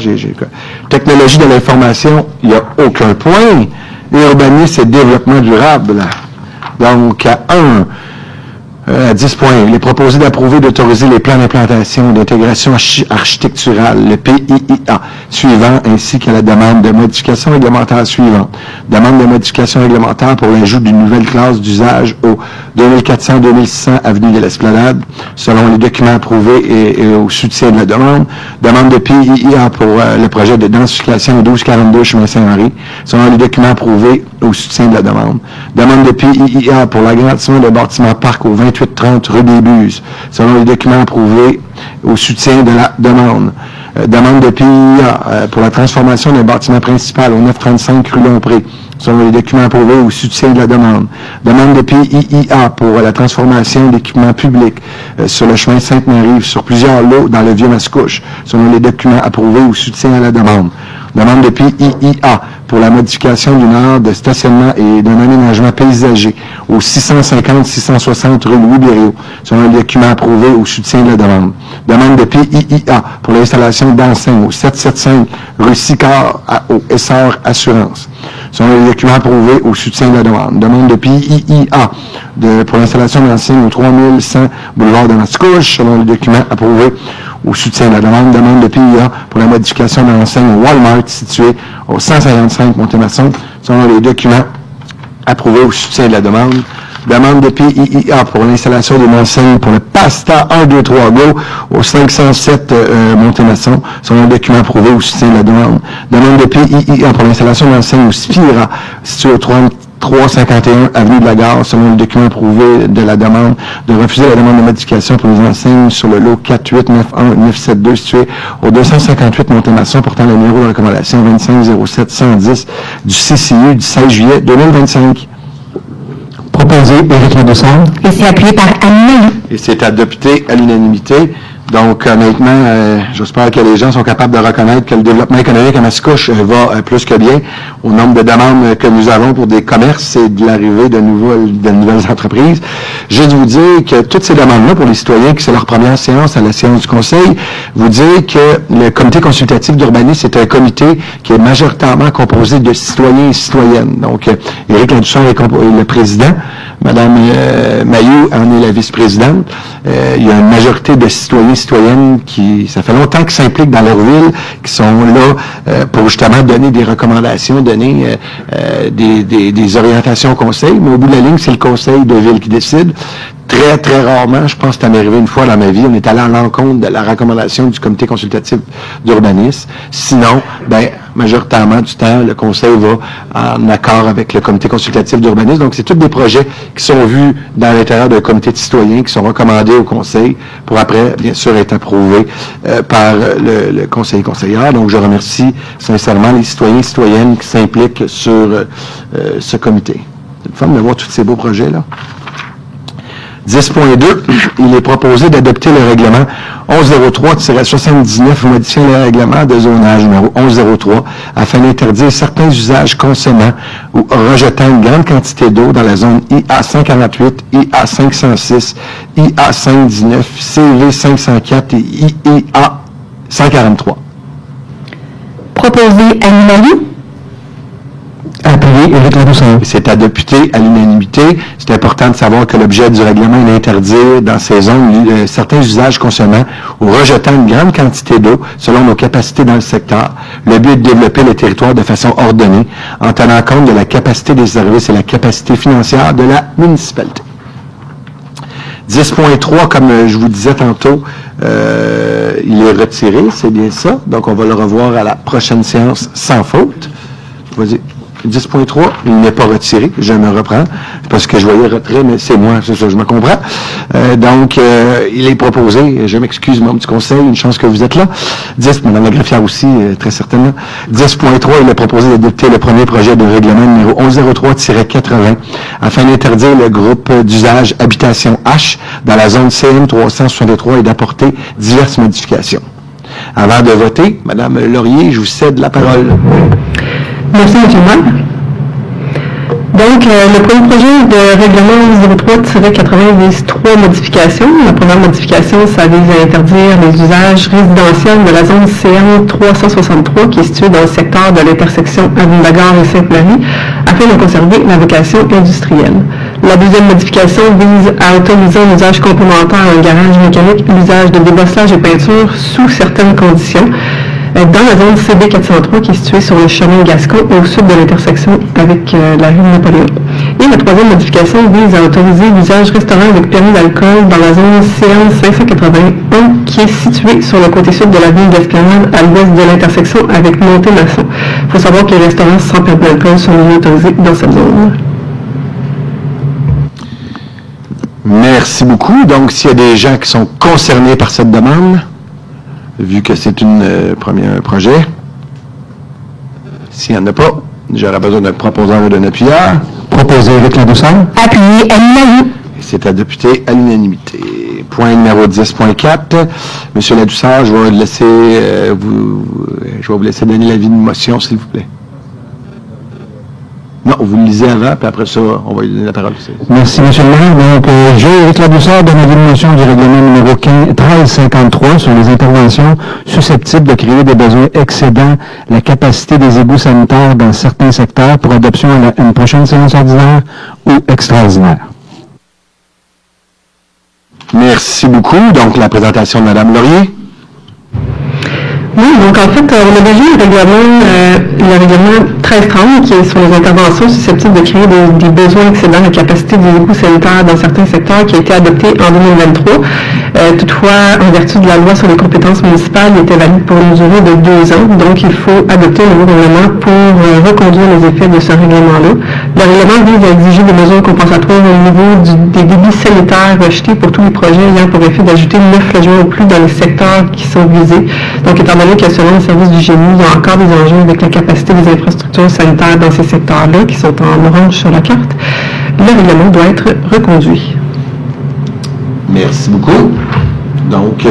Technologie de l'information, il n'y a aucun point. Urbanisme et développement durable. Donc, à 10 points. Il est proposé d'approuver d'autoriser les plans d'implantation d'intégration architecturale, le PIIA, suivant, ainsi que la demande de modification réglementaire suivante. Demande de modification réglementaire pour l'ajout d'une nouvelle classe d'usage au 2400-2600 avenue de l'Esplanade, selon les documents approuvés et au soutien de la demande. Demande de PIIA pour le projet de densification au 1242 chemin Saint-Henri, selon les documents approuvés au soutien de la demande. Demande de PIIA pour l'agrandissement de bâtiment parc au 2830 rue des Buses, selon les documents approuvés au soutien de la demande. Demande de PIA pour la transformation d'un bâtiment principal au 935 rue Lompré. Selon les documents approuvés au soutien de la demande. Demande de PIA pour la transformation d'équipements publics sur le chemin Sainte-Marie sur plusieurs lots dans le Vieux-Mascouche. Selon les documents approuvés au soutien à la demande. Demande de PIA pour la modification d'une aire de stationnement et d'un aménagement paysager au 650-660 rue Louis-Blériot, selon les documents approuvés au soutien de la demande. Demande de PIA pour l'installation d'enseignes au 775 rue Sicard au Essor Assurance, selon les documents approuvés au soutien de la demande. Demande de PIA pour l'installation d'enseignes au 3100 boulevard de Mascouche, selon les documents approuvés au soutien de la demande. Demande de PIA pour la modification de l'enseigne Walmart située au 155 Montémasson, selon les documents approuvés au soutien de la demande. Demande de PIA pour l'installation d'une enseigne pour le Pasta 123 Go au 507 Montémasson, selon les documents approuvés au soutien de la demande. Demande de PIA pour l'installation d'une enseigne au Spira située au 351 avenue de la Gare, selon le document approuvé de la demande, de refuser la demande de modification pour les enseignes sur le lot 4891972 situé au 258 Montémasson, portant le numéro de recommandation 2507-110 du CCU du 16 juillet 2025. Proposé, Éric Ladouceur. Et c'est appuyé par Anne Mailloux. Et c'est adopté à l'unanimité. Donc, honnêtement, j'espère que les gens sont capables de reconnaître que le développement économique à Mascouche va plus que bien au nombre de demandes que nous avons pour des commerces et de l'arrivée de nouvelles entreprises. Juste vous dire que toutes ces demandes-là pour les citoyens, que c'est leur première séance à la séance du Conseil, vous dire que le comité consultatif d'urbanisme est un comité qui est majoritairement composé de citoyens et citoyennes. Donc, Éric Ladouceur est le président. Madame Mailloux en est la vice-présidente. Il y a une majorité de citoyens et citoyennes qui, ça fait longtemps qu'ils s'impliquent dans leur ville, qui sont là pour justement donner des recommandations, donner des orientations au conseil. Mais au bout de la ligne, c'est le conseil de ville qui décide. Très, très rarement, je pense que ça m'est arrivé une fois dans ma vie, on est allé à l'encontre de la recommandation du comité consultatif d'urbanisme. Sinon, majoritairement du temps, le conseil va en accord avec le comité consultatif d'urbanisme. Donc, c'est tous des projets qui sont vus dans l'intérieur d'un comité de citoyens, qui sont recommandés au conseil pour après, bien sûr, être approuvés par le conseil et conseillère. Donc, je remercie sincèrement les citoyens et citoyennes qui s'impliquent sur ce comité. C'est le fun de voir tous ces beaux projets-là. 10.2, il est proposé d'adopter le règlement 1103-79 modifiant le règlement de zonage numéro 1103 afin d'interdire certains usages consommant ou rejetant une grande quantité d'eau dans la zone IA 148, IA 506, IA 519, CV 504 et IA 143. Proposé Anne Mailloux. Appuyé, Éric Ladouceur. C'est adopté à l'unanimité. C'est important de savoir que l'objet du règlement est d'interdire dans ces zones certains usages consommant ou rejetant une grande quantité d'eau selon nos capacités dans le secteur. Le but est de développer le territoire de façon ordonnée en tenant compte de la capacité des services et la capacité financière de la municipalité. 10.3, comme je vous disais tantôt, il est retiré, c'est bien ça. Donc, on va le revoir à la prochaine séance sans faute. Vas-y. 10.3, il n'est pas retiré, je me reprends, parce que je voyais retrait, mais c'est moi, c'est ça, je me comprends. Donc, il est proposé, je m'excuse, membre du conseil, une chance que vous êtes là. 10, Mme la greffière aussi, très certainement. 10.3, il est proposé d'adopter le premier projet de règlement numéro 1103-80, afin d'interdire le groupe d'usage habitation H dans la zone CM 363 et d'apporter diverses modifications. Avant de voter, Mme Laurier, je vous cède la parole. Merci, M. le maire. Donc, le premier projet de règlement 03-80 vise 3 modifications. La première modification, ça vise à interdire les usages résidentiels de la zone CM 363 qui est située dans le secteur de l'intersection Avenue de la Gare et Sainte-Marie afin de conserver la vocation industrielle. La deuxième modification vise à autoriser un usage complémentaire à un garage mécanique, l'usage de débosselage et peinture sous certaines conditions dans la zone CB 403 qui est située sur le chemin Gascon au sud de l'intersection avec la rue Napoléon. Et la troisième modification vise à autoriser l'usage restaurant avec permis d'alcool dans la zone CN 581 qui est située sur le côté sud de la ville d'Esplanade à l'ouest de l'intersection avec Montémasson. Il faut savoir que les restaurants sans permis d'alcool sont autorisés dans cette zone. Merci beaucoup. Donc, s'il y a des gens qui sont concernés par cette demande, vu que c'est un premier projet. S'il n'y en a pas, j'aurai besoin d'un proposeur et d'un appuyeur. Proposé avec la douceur. Appuyé à l'unanimité. C'est adopté à l'unanimité. Point numéro 10.4. Monsieur Ladouceur, je vais vous laisser donner l'avis de motion, s'il vous plaît. Non, vous le lisez avant, puis après ça, on va lui donner la parole. Merci, M. le maire. Donc, j'ai, avec la douceur, donné l'avis de motion du règlement numéro 1353 sur les interventions susceptibles de créer des besoins excédant la capacité des égouts sanitaires dans certains secteurs pour adoption à une prochaine séance ordinaire ou extraordinaire. Merci beaucoup. Donc, la présentation de Mme Laurier. Oui, donc en fait, on a déjà le règlement 1330 qui est sur les interventions susceptibles de créer des besoins excédant la capacité des égouts sanitaires dans certains secteurs qui a été adopté en 2023. Toutefois, en vertu de la loi sur les compétences municipales, il était valide pour une durée de 2 ans, donc il faut adopter un nouveau règlement pour reconduire les effets de ce règlement-là. Le règlement vise à exiger des mesures compensatoires au niveau des débits sanitaires rejetés pour tous les projets ayant pour effet d'ajouter 9 logements ou plus dans les secteurs qui sont visés. Donc, étant donné que selon le service du génie, il y a encore des enjeux avec la capacité des infrastructures sanitaires dans ces secteurs-là, qui sont en orange sur la carte, le règlement doit être reconduit. Merci beaucoup. Donc,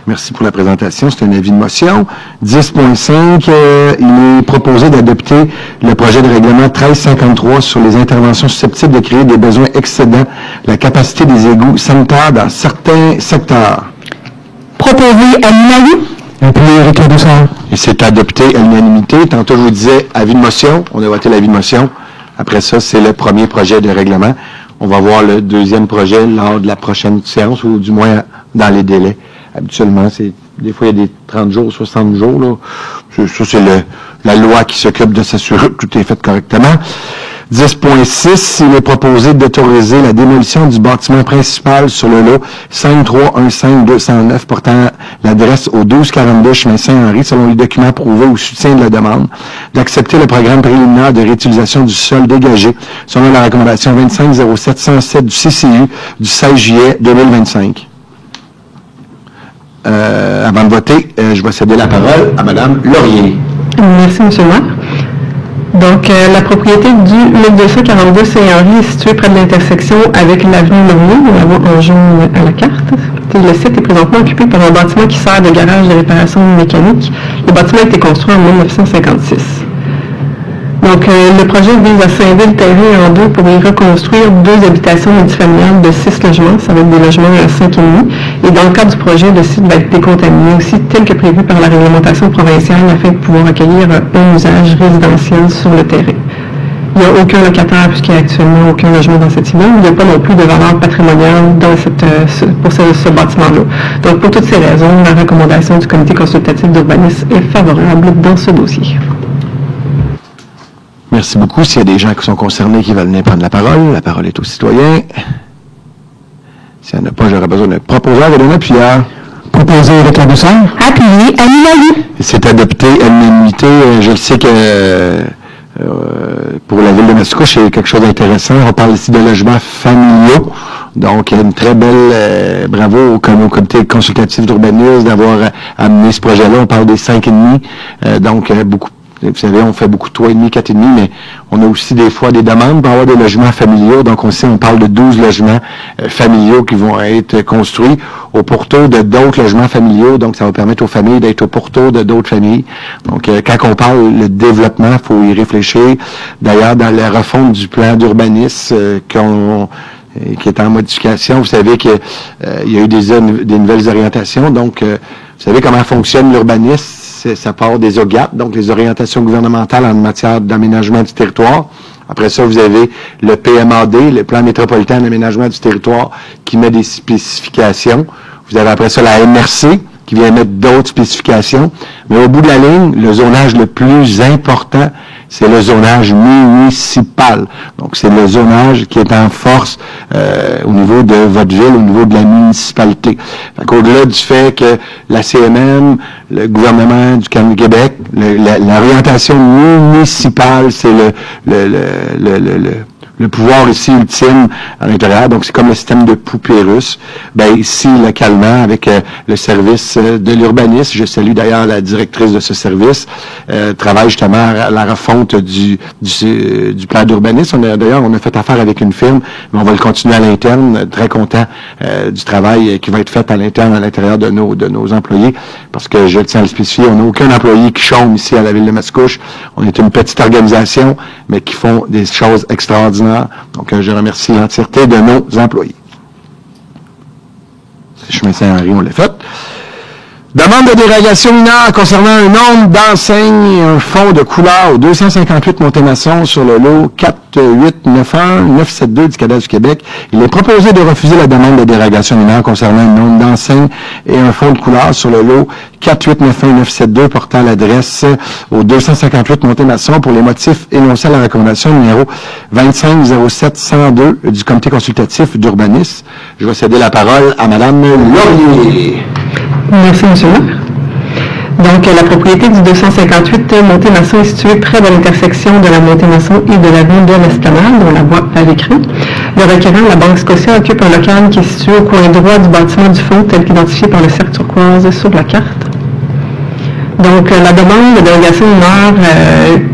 merci pour la présentation. C'est un avis de motion. 10.5, il est proposé d'adopter le projet de règlement 1353 sur les interventions susceptibles de créer des besoins excédant la capacité des égouts sanitaires dans certains secteurs. Proposé à l'unanimité. Appuyé avec la douceur. Et c'est adopté à l'unanimité. Tantôt, je vous disais avis de motion. On a voté l'avis de motion. Après ça, c'est le premier projet de règlement. On va voir le deuxième projet lors de la prochaine séance, ou du moins dans les délais. Habituellement, des fois, il y a des 30 jours, 60 jours. Là. Ça, c'est la loi qui s'occupe de s'assurer que tout est fait correctement. 10.6, il est proposé d'autoriser la démolition du bâtiment principal sur le lot 5315209 portant l'adresse au 1242 chemin Saint-Henri selon les documents prouvés au soutien de la demande, d'accepter le programme préliminaire de réutilisation du sol dégagé selon la recommandation 250707 du CCU du 16 juillet 2025. Avant de voter, je vais céder la parole à Mme Laurier. Merci, M. le maire. Donc, la propriété du 1242 Saint-Henri est située près de l'intersection avec l'avenue Laurier, nous l'avons en jaune à la carte. Le site est présentement occupé par un bâtiment qui sert de garage de réparation mécanique. Le bâtiment a été construit en 1956. Donc, le projet vise à scinder le terrain en deux pour y reconstruire 2 habitations multifamiliales de 6 logements. Ça va être des logements à 5,5. Et dans le cadre du projet, le site va être décontaminé aussi tel que prévu par la réglementation provinciale afin de pouvoir accueillir un usage résidentiel sur le terrain. Il n'y a aucun locataire puisqu'il n'y a actuellement aucun logement dans cet immeuble. Il n'y a pas non plus de valeur patrimoniale pour ce bâtiment-là. Donc, pour toutes ces raisons, la recommandation du comité consultatif d'urbanisme est favorable dans ce dossier. Merci beaucoup. S'il y a des gens qui sont concernés qui veulent venir prendre la parole est aux citoyens. S'il n'y en a pas, j'aurais besoin d'un proposeur et d'un appuyeur. Proposé avec la douceur. Appuyé à l'unanimité. C'est adopté à l'unanimité. Je le sais que pour la ville de Mascouche, c'est quelque chose d'intéressant. On parle ici de logements familiaux. Donc, il y a une très belle bravo au comité consultatif d'urbanisme d'avoir amené ce projet-là. On parle des 5,5. Donc, beaucoup. Vous savez, on fait beaucoup de 3,5, 4,5, mais on a aussi des fois des demandes pour avoir des logements familiaux. Donc, on parle de 12 logements familiaux qui vont être construits au pourtour de d'autres logements familiaux. Donc, ça va permettre aux familles d'être au pourtour de d'autres familles. Donc, quand on parle de développement, il faut y réfléchir. D'ailleurs, dans la refonte du plan d'urbanisme qui est en modification, vous savez qu'il y a eu des nouvelles orientations. Donc, vous savez comment fonctionne l'urbanisme. Ça part des OGAP, donc les orientations gouvernementales en matière d'aménagement du territoire. Après ça, vous avez le PMAD, le plan métropolitain d'aménagement du territoire, qui met des spécifications. Vous avez après ça la MRC, qui vient mettre d'autres spécifications. Mais au bout de la ligne, le zonage le plus important, c'est le zonage municipal. Donc, c'est le zonage qui est en force au niveau de votre ville, au niveau de la municipalité. Au-delà du fait que la CMM, le gouvernement du Québec, l'orientation municipale, c'est le le pouvoir ici ultime à l'intérieur. Donc, c'est comme le système de poupée russe. Ben, ici, localement, avec le service de l'urbanisme, je salue d'ailleurs la directrice de ce service, travaille justement à la refonte du plan d'urbanisme. D'ailleurs, on a fait affaire avec une firme, mais on va le continuer à l'interne. Très content du travail qui va être fait à l'interne, à l'intérieur de nos employés, parce que je tiens à le spécifier, on n'a aucun employé qui chôme ici à la ville de Mascouche. On est une petite organisation, mais qui font des choses extraordinaires. Donc, je remercie l'entièreté de nos employés. Chemin Saint-Henri, on l'a fait. Demande de dérogation mineure concernant un nombre d'enseignes et un fonds de couleur au 258 Montémasson sur le lot 4891-972 du cadastre du Québec. Il est proposé de refuser la demande de dérogation mineure concernant un nombre d'enseignes et un fonds de couleur sur le lot 4891-972 portant l'adresse au 258 Montémasson pour les motifs énoncés à la recommandation numéro 2507-102 du comité consultatif d'urbanisme. Je vais céder la parole à Mme Laurier. Merci, M. le maire. Donc, la propriété du 258 Montémasson est située près de l'intersection de la Montémasson et de l'avenue de l'Esplanade, dont la voie à l'écran. Le requérant, la Banque Scotia, occupe un local qui est situé au coin droit du bâtiment du fond, tel qu'identifié par le cercle turquoise sur la carte. Donc, la demande de dérogation mineure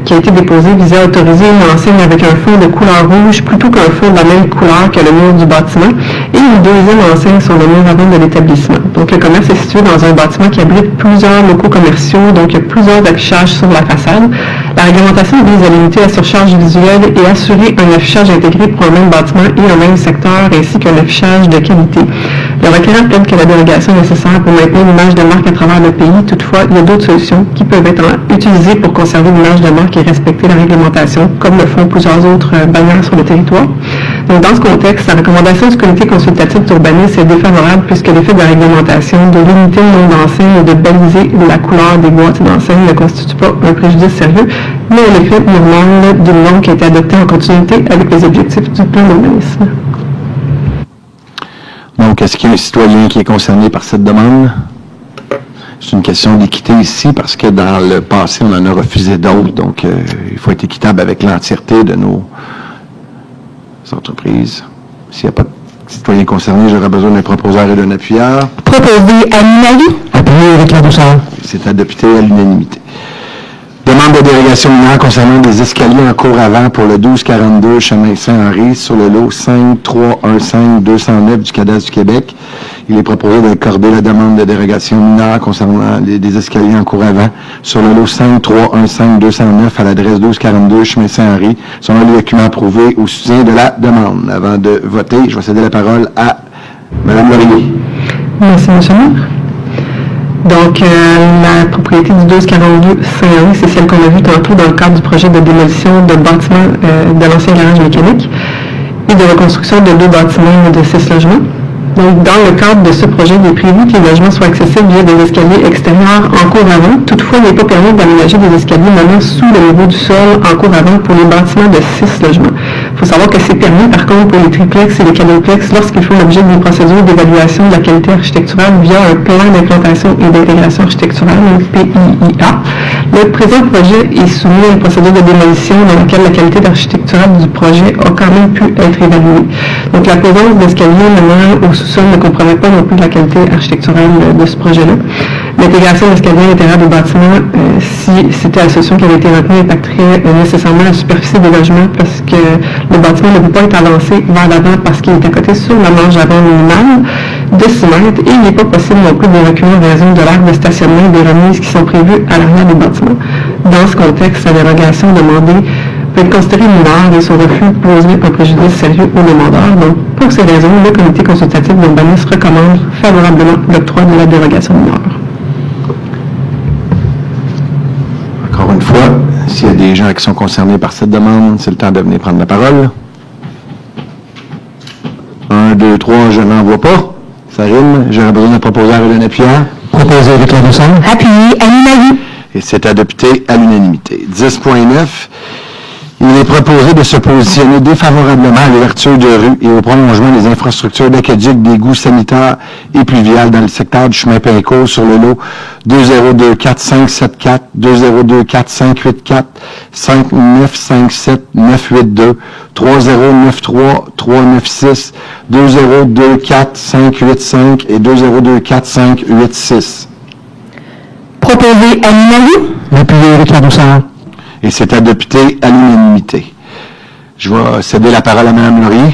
qui a été déposée visait à autoriser une enseigne avec un fond de couleur rouge plutôt qu'un fond de la même couleur que le mur du bâtiment et une deuxième enseigne sur le mur avant de l'établissement. Donc, le commerce est situé dans un bâtiment qui abrite plusieurs locaux commerciaux, donc il y a plusieurs affichages sur la façade. La réglementation vise à limiter la surcharge visuelle et assurer un affichage intégré pour un même bâtiment et un même secteur, ainsi qu'un affichage de qualité. Le requérant plaide que la dérogation est nécessaire pour maintenir l'image de marque à travers le pays. Toutefois, il y a d'autres solutions qui peuvent être utilisées pour conserver l'image de marque et respecter la réglementation, comme le font plusieurs autres bannières sur le territoire. Donc, dans ce contexte, la recommandation du comité consultatif d'urbanisme est défavorable puisque l'effet de la réglementation de limiter le nombre d'enseignes et de baliser la couleur des boîtes d'enseignes ne constitue pas un préjudice sérieux, mais un effet normal d'une norme qui a été adoptée en continuité avec les objectifs du plan d'urbanisme. Donc, est-ce qu'il y a un citoyen qui est concerné par cette demande? C'est une question d'équité ici parce que dans le passé, on en a refusé d'autres. Donc, il faut être équitable avec l'entièreté de nos entreprises. S'il n'y a pas de citoyen concerné, j'aurai besoin d'un proposeur et d'un appuyeur. Proposé à l'unanimité. Appuyé avec la douceur. C'est adopté à l'unanimité. Demande de dérogation mineure concernant des escaliers en cours avant pour le 1242 chemin Saint-Henri sur le lot 5315-209 du cadastre du Québec. Il est proposé d'accorder la demande de dérogation mineure concernant des escaliers en cours avant sur le lot 5315-209 à l'adresse 1242 chemin Saint-Henri. Sont les documents approuvés au soutien de la demande. Avant de voter, je vais céder la parole à Mme Laurier. Merci, M. le maire. Donc, la propriété du 1242 Saint-Henri, c'est celle qu'on a vue tantôt dans le cadre du projet de démolition de bâtiments de l'ancien garage mécanique et de reconstruction de 2 bâtiments de 6 logements. Donc, dans le cadre de ce projet, il est prévu que les logements soient accessibles via des escaliers extérieurs en cours avant. Toutefois, il n'est pas permis d'aménager des escaliers menant sous le niveau du sol en cours avant pour les bâtiments de 6 logements. Il faut savoir que c'est permis, par contre, pour les triplex et les quadruplex lorsqu'ils font l'objet d'une procédure d'évaluation de la qualité architecturale via un plan d'implantation et d'intégration architecturale, un PIIA. Le présent projet est soumis à une procédure de démolition dans laquelle la qualité architecturale du projet a quand même pu être évaluée. Donc, la présence d'escaliers menant au sous-sol ne compromet pas non plus la qualité architecturale de ce projet-là. L'intégration d'escaliers à l'intérieur du bâtiment, si c'était la solution qui avait été retenue, impacterait nécessairement la superficie des logements parce que le bâtiment ne peut pas être avancé vers l'avant parce qu'il est à côté sur la marge avant minimale de 6 mètres et il n'est pas possible non plus de reculer en raison de l'aire de stationnement et des remises qui sont prévues à l'arrière du bâtiment. Dans ce contexte, la dérogation demandée peut être considérée mineure et son refus poserait un préjudice sérieux aux demandeurs. Donc, pour ces raisons, le comité consultatif d'urbanisme recommande favorablement l'octroi de la dérogation mineure. Encore une fois, s'il y a des gens qui sont concernés par cette demande, c'est le temps de venir prendre la parole. 1, 2, 3, je n'en vois pas. Ça rime. J'aurais besoin d'un proposeur et d'un appuyeur. Proposé avec la douceur. Appuyé à l'unanimité. Et c'est adopté à l'unanimité. 10.9. Il est proposé de se positionner défavorablement à l'ouverture de rues et au prolongement des infrastructures d'aqueduc, d'égouts sanitaires et pluviales dans le secteur du chemin Pinco sur le lot 2024-574, 2024-584, 5957-982, 3093-396, 2024-585 et 2024-586. Proposé à l'unanimité. Appuyé Éric Ladouceur. Et c'est adopté à l'unanimité. Je vais céder la parole à Mme Laurier.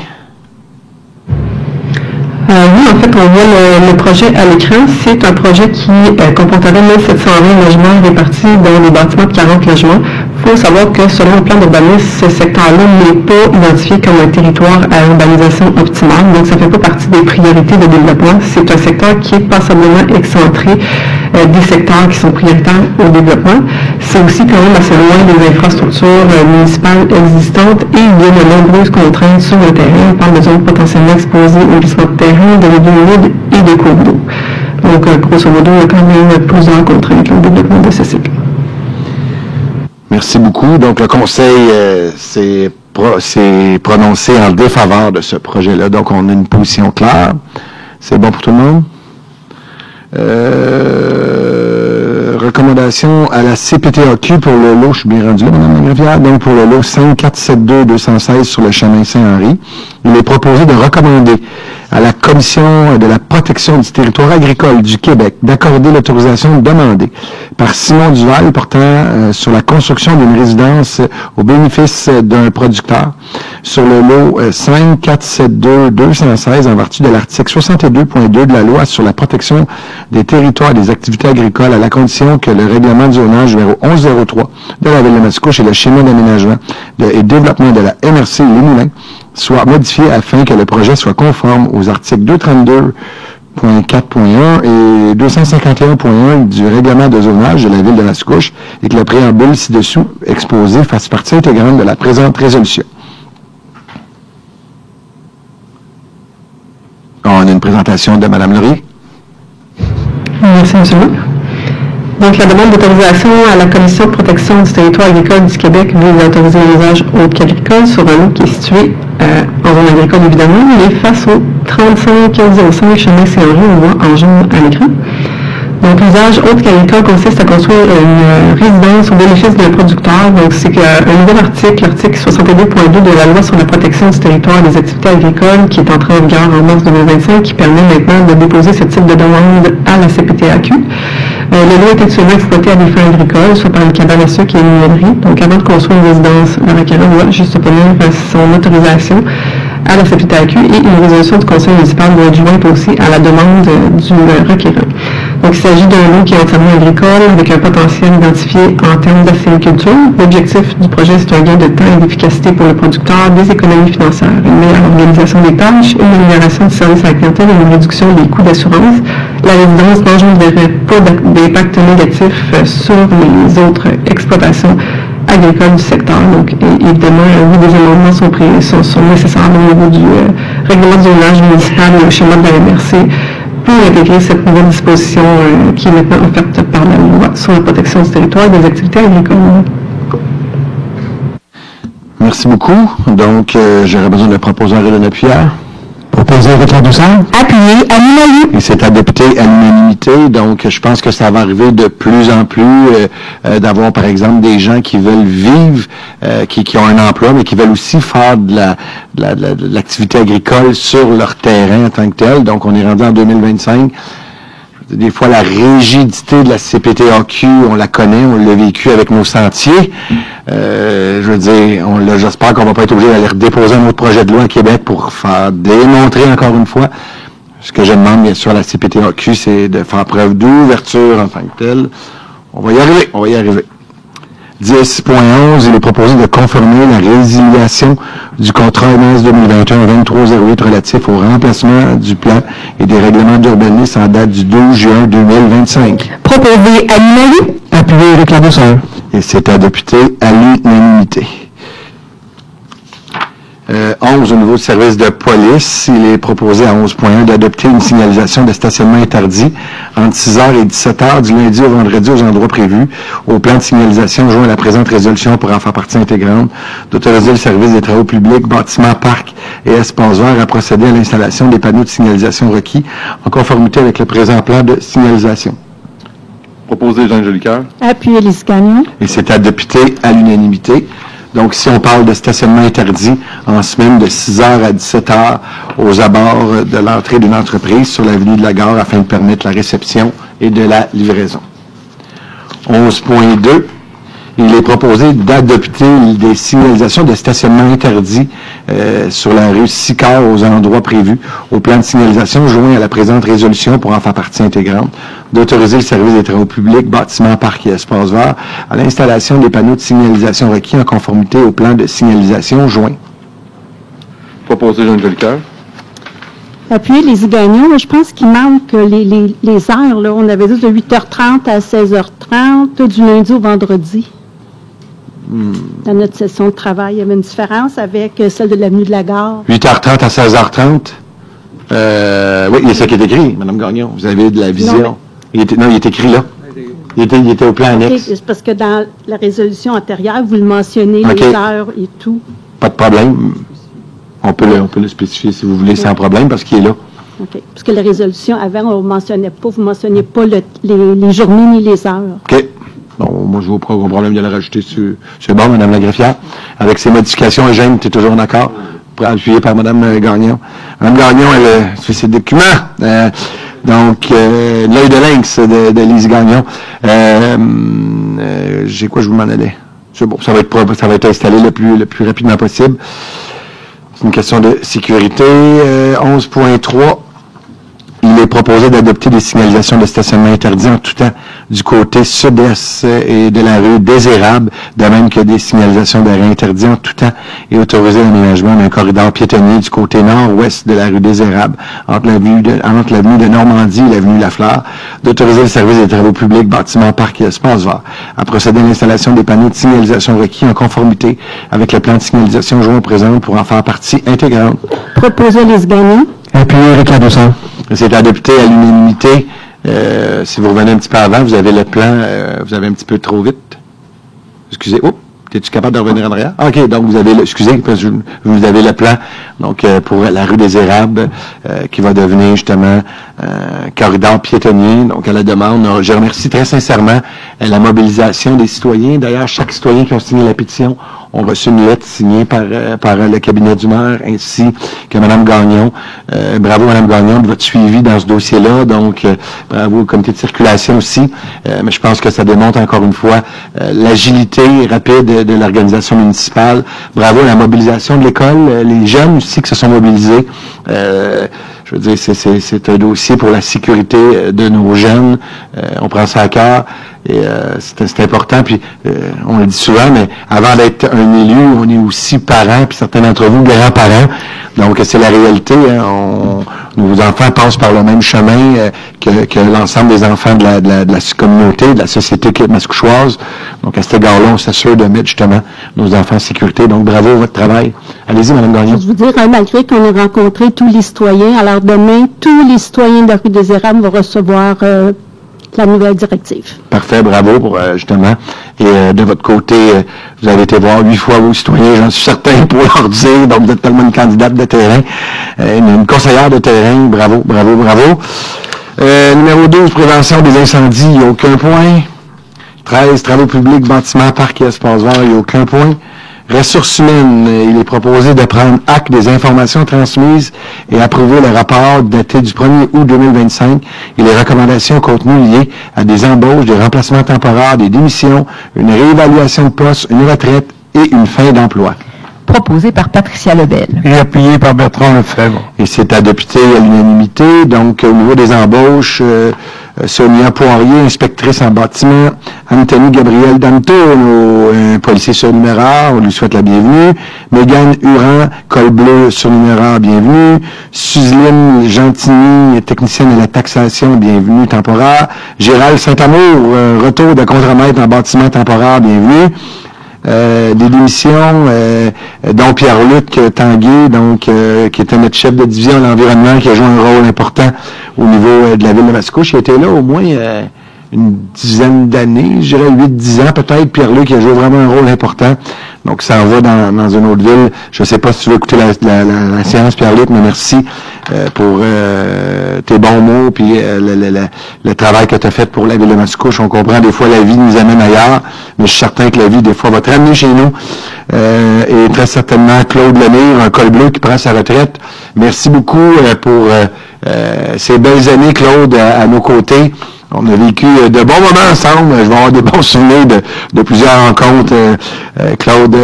Oui, en fait, on voit le projet à l'écran. C'est un projet qui comporterait 1720 logements répartis dans des bâtiments de 40 logements. Il faut savoir que selon le plan d'urbanisme, ce secteur-là n'est pas identifié comme un territoire à urbanisation optimale, donc ça ne fait pas partie des priorités de développement. C'est un secteur qui est passablement excentré des secteurs qui sont prioritaires au développement. C'est aussi quand même assez loin des infrastructures municipales existantes et il y a de nombreuses contraintes sur le terrain. On parle de zones potentiellement exposées au glissement de terrain, de milieux humides et de cours d'eau. Donc, grosso modo, il y a quand même plusieurs contraintes au développement de ce site. Merci beaucoup. Donc, le Conseil s'est prononcé en défaveur de ce projet-là. Donc, on a une position claire. C'est bon pour tout le monde? Recommandation à la CPTAQ pour le lot, je suis bien rendu là, Mme Lagrivière, donc pour le lot 5472-216 sur le chemin Saint-Henri. Il est proposé de recommander à la Commission de la protection du territoire agricole du Québec d'accorder l'autorisation demandée par Simon Duval portant sur la construction d'une résidence au bénéfice d'un producteur sur le lot 5472-216 en vertu de l'article 62.2 de la loi sur la protection des territoires et des activités agricoles à la condition que le règlement de zonage numéro 1103 de la Ville de Mascouche et le schéma d'aménagement et développement de la MRC Les Moulins soit modifié afin que le projet soit conforme aux articles 232.4.1 et 251.1 du règlement de zonage de la Ville de Mascouche et que le préambule ci-dessous exposé fasse partie intégrante de la présente résolution. On a une présentation de Mme Laurier. Merci, M. le maire. Donc, la demande d'autorisation à la Commission de protection du territoire agricole du Québec vise à autoriser l'usage hôte agricole sur un lot qui est situé en zone agricole, évidemment. Il est face au 3505 chemin Saint-Henri, on voit en jaune à l'écran. Donc, l'usage hôte agricole consiste à construire une résidence au bénéfice d'un producteur. Donc, c'est un nouvel article, l'article 62.2 de la loi sur la protection du territoire et des activités agricoles, qui est entré en vigueur en mars 2025, qui permet maintenant de déposer ce type de demande à la CPTAQ. Le lot est actuellement exploité à des fins agricoles, soit par une cabane à sucre et une mielerie. Donc, avant de construire une résidence, le requérant doit juste obtenir son autorisation à la CPTAQ et une résolution du conseil municipal doit être jointe aussi à la demande du requérant. Donc, il s'agit d'un lot qui est entièrement agricole avec un potentiel identifié en termes d'acériculture. L'objectif du projet, c'est un gain de temps et d'efficacité pour le producteur, des économies financières, une meilleure organisation des tâches, une amélioration du service à la clientèle et une réduction des coûts d'assurance. La résidence n'engendrerait pas d'impact négatif sur les autres exploitations agricoles du secteur. Donc, évidemment, oui, des amendements sont nécessaires au niveau du règlement du zonage municipal et au schéma de la MRC pour intégrer cette nouvelle disposition qui est maintenant offerte par la loi sur la protection du territoire et des activités agricoles. Merci beaucoup. Donc, j'aurais besoin d'un proposeur et d'un appuyeur. Proposé avec la douceur. Appuyé à l'unanimité. Et c'est adopté à l'unanimité. Donc, je pense que ça va arriver de plus en plus d'avoir, par exemple, des gens qui veulent vivre, qui ont un emploi, mais qui veulent aussi faire de l'activité agricole sur leur terrain en tant que tel. Donc, on est rendu en 2025. Des fois, la rigidité de la CPTAQ, on la connaît, on l'a vécu avec nos sentiers. Je veux dire, j'espère qu'on va pas être obligé d'aller redéposer un autre projet de loi à Québec pour faire démontrer encore une fois. Ce que je demande, bien sûr, à la CPTAQ, c'est de faire preuve d'ouverture en tant que telle. On va y arriver. 10.11, il est proposé de confirmer la résiliation du contrat MS 2021-2308 relatif au remplacement du plan et des règlements d'urbanisme en date du 12 juin 2025. Proposé à l'unanimité. Appuyé avec la douceur. Et c'est adopté à l'unanimité. 11, au niveau du service de police, il est proposé à 11.1 d'adopter une signalisation de stationnement interdit entre 6h et 17h du lundi au vendredi aux endroits prévus au plan de signalisation joint à la présente résolution pour en faire partie intégrante, d'autoriser le service des travaux publics, bâtiments, parcs et espaces verts à procéder à l'installation des panneaux de signalisation requis en conformité avec le présent plan de signalisation. Proposé Jean Jolicoeur. Appuyé Lise Gagnon. Et c'est adopté à l'unanimité. Donc, si on parle de stationnement interdit en semaine de 6h à 17h aux abords de l'entrée d'une entreprise sur l'avenue de la Gare afin de permettre la réception et de la livraison. 11.2, il est proposé d'adopter des signalisations de stationnement interdit sur la rue Sicard aux endroits prévus au plan de signalisation joint à la présente résolution pour en faire partie intégrante, d'autoriser le service des travaux publics, bâtiments, parcs et espaces verts à l'installation des panneaux de signalisation requis en conformité au plan de signalisation joint. Proposé Jean Jolicoeur. Appuyé Lise Gagnon. Je pense qu'il manque les heures. Là. On avait dit de 8h30 à 16h30 du lundi au vendredi. Dans notre session de travail, il y avait une différence avec celle de l'avenue de la Gare. 8h30 à 16h30. Oui, il y a ça qui est écrit, Mme Gagnon. Vous avez de la vision. Non, il est écrit là. Il était au plan annexe. C'est parce que dans la résolution antérieure, vous le mentionnez, OK. les heures et tout. Pas de problème. On peut le spécifier si vous voulez sans problème parce qu'il est là. OK. Parce que la résolution avant, on ne mentionnait pas, vous ne mentionniez pas les journées ni les heures. OK. Bon, moi, je vois pas aucun problème de la rajouter sur. C'est bon, Mme la greffière. Avec ces modifications, Eugène, tu es toujours d'accord? Appuyé par Mme Gagnon. Mme Gagnon, elle fait ses documents. Donc, l'œil de lynx de Lise Gagnon. J'ai quoi, je vous m'en allais? C'est bon, ça va être installé le plus rapidement possible. C'est une question de sécurité. 11.3. Il est proposé d'adopter des signalisations de stationnement interdit en tout temps du côté sud-est et de la rue des Érables, de même que des signalisations d'arrêt interdit en tout temps et autoriser l'aménagement d'un corridor piétonnier du côté nord-ouest de la rue des Érables, entre l'avenue de Normandie et l'avenue Lafleur, d'autoriser le service des travaux publics, bâtiments, parcs et espaces verts, à procéder à l'installation des panneaux de signalisation requis en conformité avec le plan de signalisation joint au présent pour en faire partie intégrante. Proposé Lise Gagnon. Appuyé Ricard Dusson. C'est adopté à l'unanimité. Si vous revenez un petit peu avant, vous avez le plan, vous avez un petit peu trop vite. Excusez. Oh, es-tu capable de revenir en arrière? OK, donc vous avez excusez, parce que vous avez le plan, donc pour la rue des Érables, qui va devenir justement corridor piétonnier, donc à la demande. Je remercie très sincèrement la mobilisation des citoyens. D'ailleurs, chaque citoyen qui a signé la pétition ont reçu une lettre signée par le cabinet du maire ainsi que Mme Gagnon. Bravo Mme Gagnon de votre suivi dans ce dossier-là. Donc, bravo au comité de circulation aussi. Mais je pense que ça démontre encore une fois l'agilité rapide de l'organisation municipale. Bravo à la mobilisation de l'école. Les jeunes aussi qui se sont mobilisés. Je veux dire, c'est un dossier pour la sécurité de nos jeunes. On prend ça à cœur. Et c'est important, puis on le dit souvent, mais avant d'être un élu, on est aussi parents, puis certains d'entre vous, grands-parents. Donc, c'est la réalité. Hein, nos enfants passent par le même chemin que l'ensemble des enfants de la communauté, de la société mascouchoise. Donc, à cet égard-là, on s'assure de mettre justement nos enfants en sécurité. Donc, bravo votre travail. Allez-y, Mme Gagnon. Je veux dire, malgré qu'on ait rencontré tous les citoyens, alors demain, tous les citoyens de la rue des Érables vont recevoir la nouvelle directive. Parfait, bravo pour justement. Et de votre côté, vous avez été voir 8 fois vos citoyens, j'en suis certain, pour leur dire. Donc, vous êtes tellement une candidate de terrain, une conseillère de terrain. Bravo, bravo, bravo. Numéro 12, prévention des incendies, il n'y a aucun point. 13, travaux publics, bâtiments, parcs et espaces verts, il n'y a aucun point. Ressources humaines, il est proposé de prendre acte des informations transmises et approuver le rapport daté du 1er août 2025 et les recommandations contenues liées à des embauches, des remplacements temporaires, des démissions, une réévaluation de poste, une retraite et une fin d'emploi. Proposé par Patricia Lebel. Et appuyé par Bertrand Lefebvre. Et c'est adopté à l'unanimité. Donc, au niveau des embauches, Sonia Poirier, inspectrice en bâtiment, Anthony Gabriel Danto, policier surnuméraire, on lui souhaite la bienvenue. Mégane Huran, col bleu surnuméraire, bienvenue. Suzeline Gentigny, technicienne de la taxation, bienvenue, temporaire. Gérald Saint-Amour, retour de contremaître en bâtiment temporaire, bienvenue. des démissions, dont Pierre-Luc Tanguay, donc, qui était notre chef de division à l'environnement, qui a joué un rôle important au niveau de la ville de Mascouche. Il était là au moins une dizaine d'années, je dirais 8-10 ans peut-être. Pierre-Luc a joué vraiment un rôle important. Donc, ça en va dans une autre ville. Je ne sais pas si tu veux écouter la séance, Pierre-Luc, mais merci pour tes bons mots puis le travail que tu as fait pour la ville de Mascouche. On comprend des fois la vie nous amène ailleurs, mais je suis certain que la vie, des fois, va te ramener chez nous. Et très certainement, Claude Lemire, un col bleu qui prend sa retraite. Merci beaucoup pour ces belles années, Claude, à nos côtés. On a vécu de bons moments ensemble. Je vais avoir des bons souvenirs de plusieurs rencontres, Claude.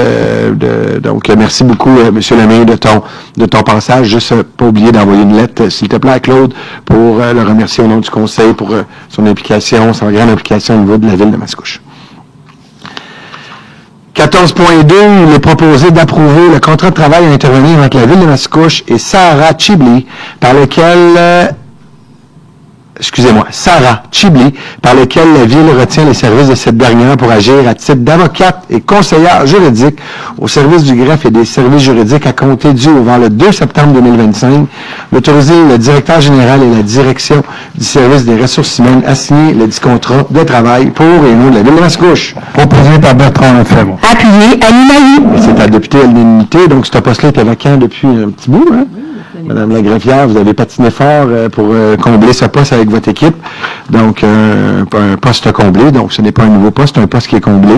Donc, merci beaucoup, M. Lemire, de ton passage. Juste pas oublier d'envoyer une lettre, s'il te plaît, à Claude, pour le remercier au nom du conseil pour son implication, sa grande implication au niveau de la ville de Mascouche. 14.2, il est proposé d'approuver le contrat de travail à intervenir entre la ville de Mascouche et Sarah Chibli, par lequel Sarah Chibli, par lequel la Ville retient les services de cette dernière pour agir à titre d'avocate et conseillère juridique au service du greffe et des services juridiques à compter du avant le 2 septembre 2025, d'autoriser le directeur général et la direction du service des ressources humaines à signer le contrat de travail pour et non de la Ville de Mascouche. Proposé par Bertrand Lefebvre. Appuyé à l'unanimité. C'est adopté à l'unanimité, donc ce poste-là était vacant depuis un petit bout, hein? Madame la greffière, vous avez patiné fort pour combler ce poste avec votre équipe. Donc, un poste comblé. Donc, ce n'est pas un nouveau poste, c'est un poste qui est comblé.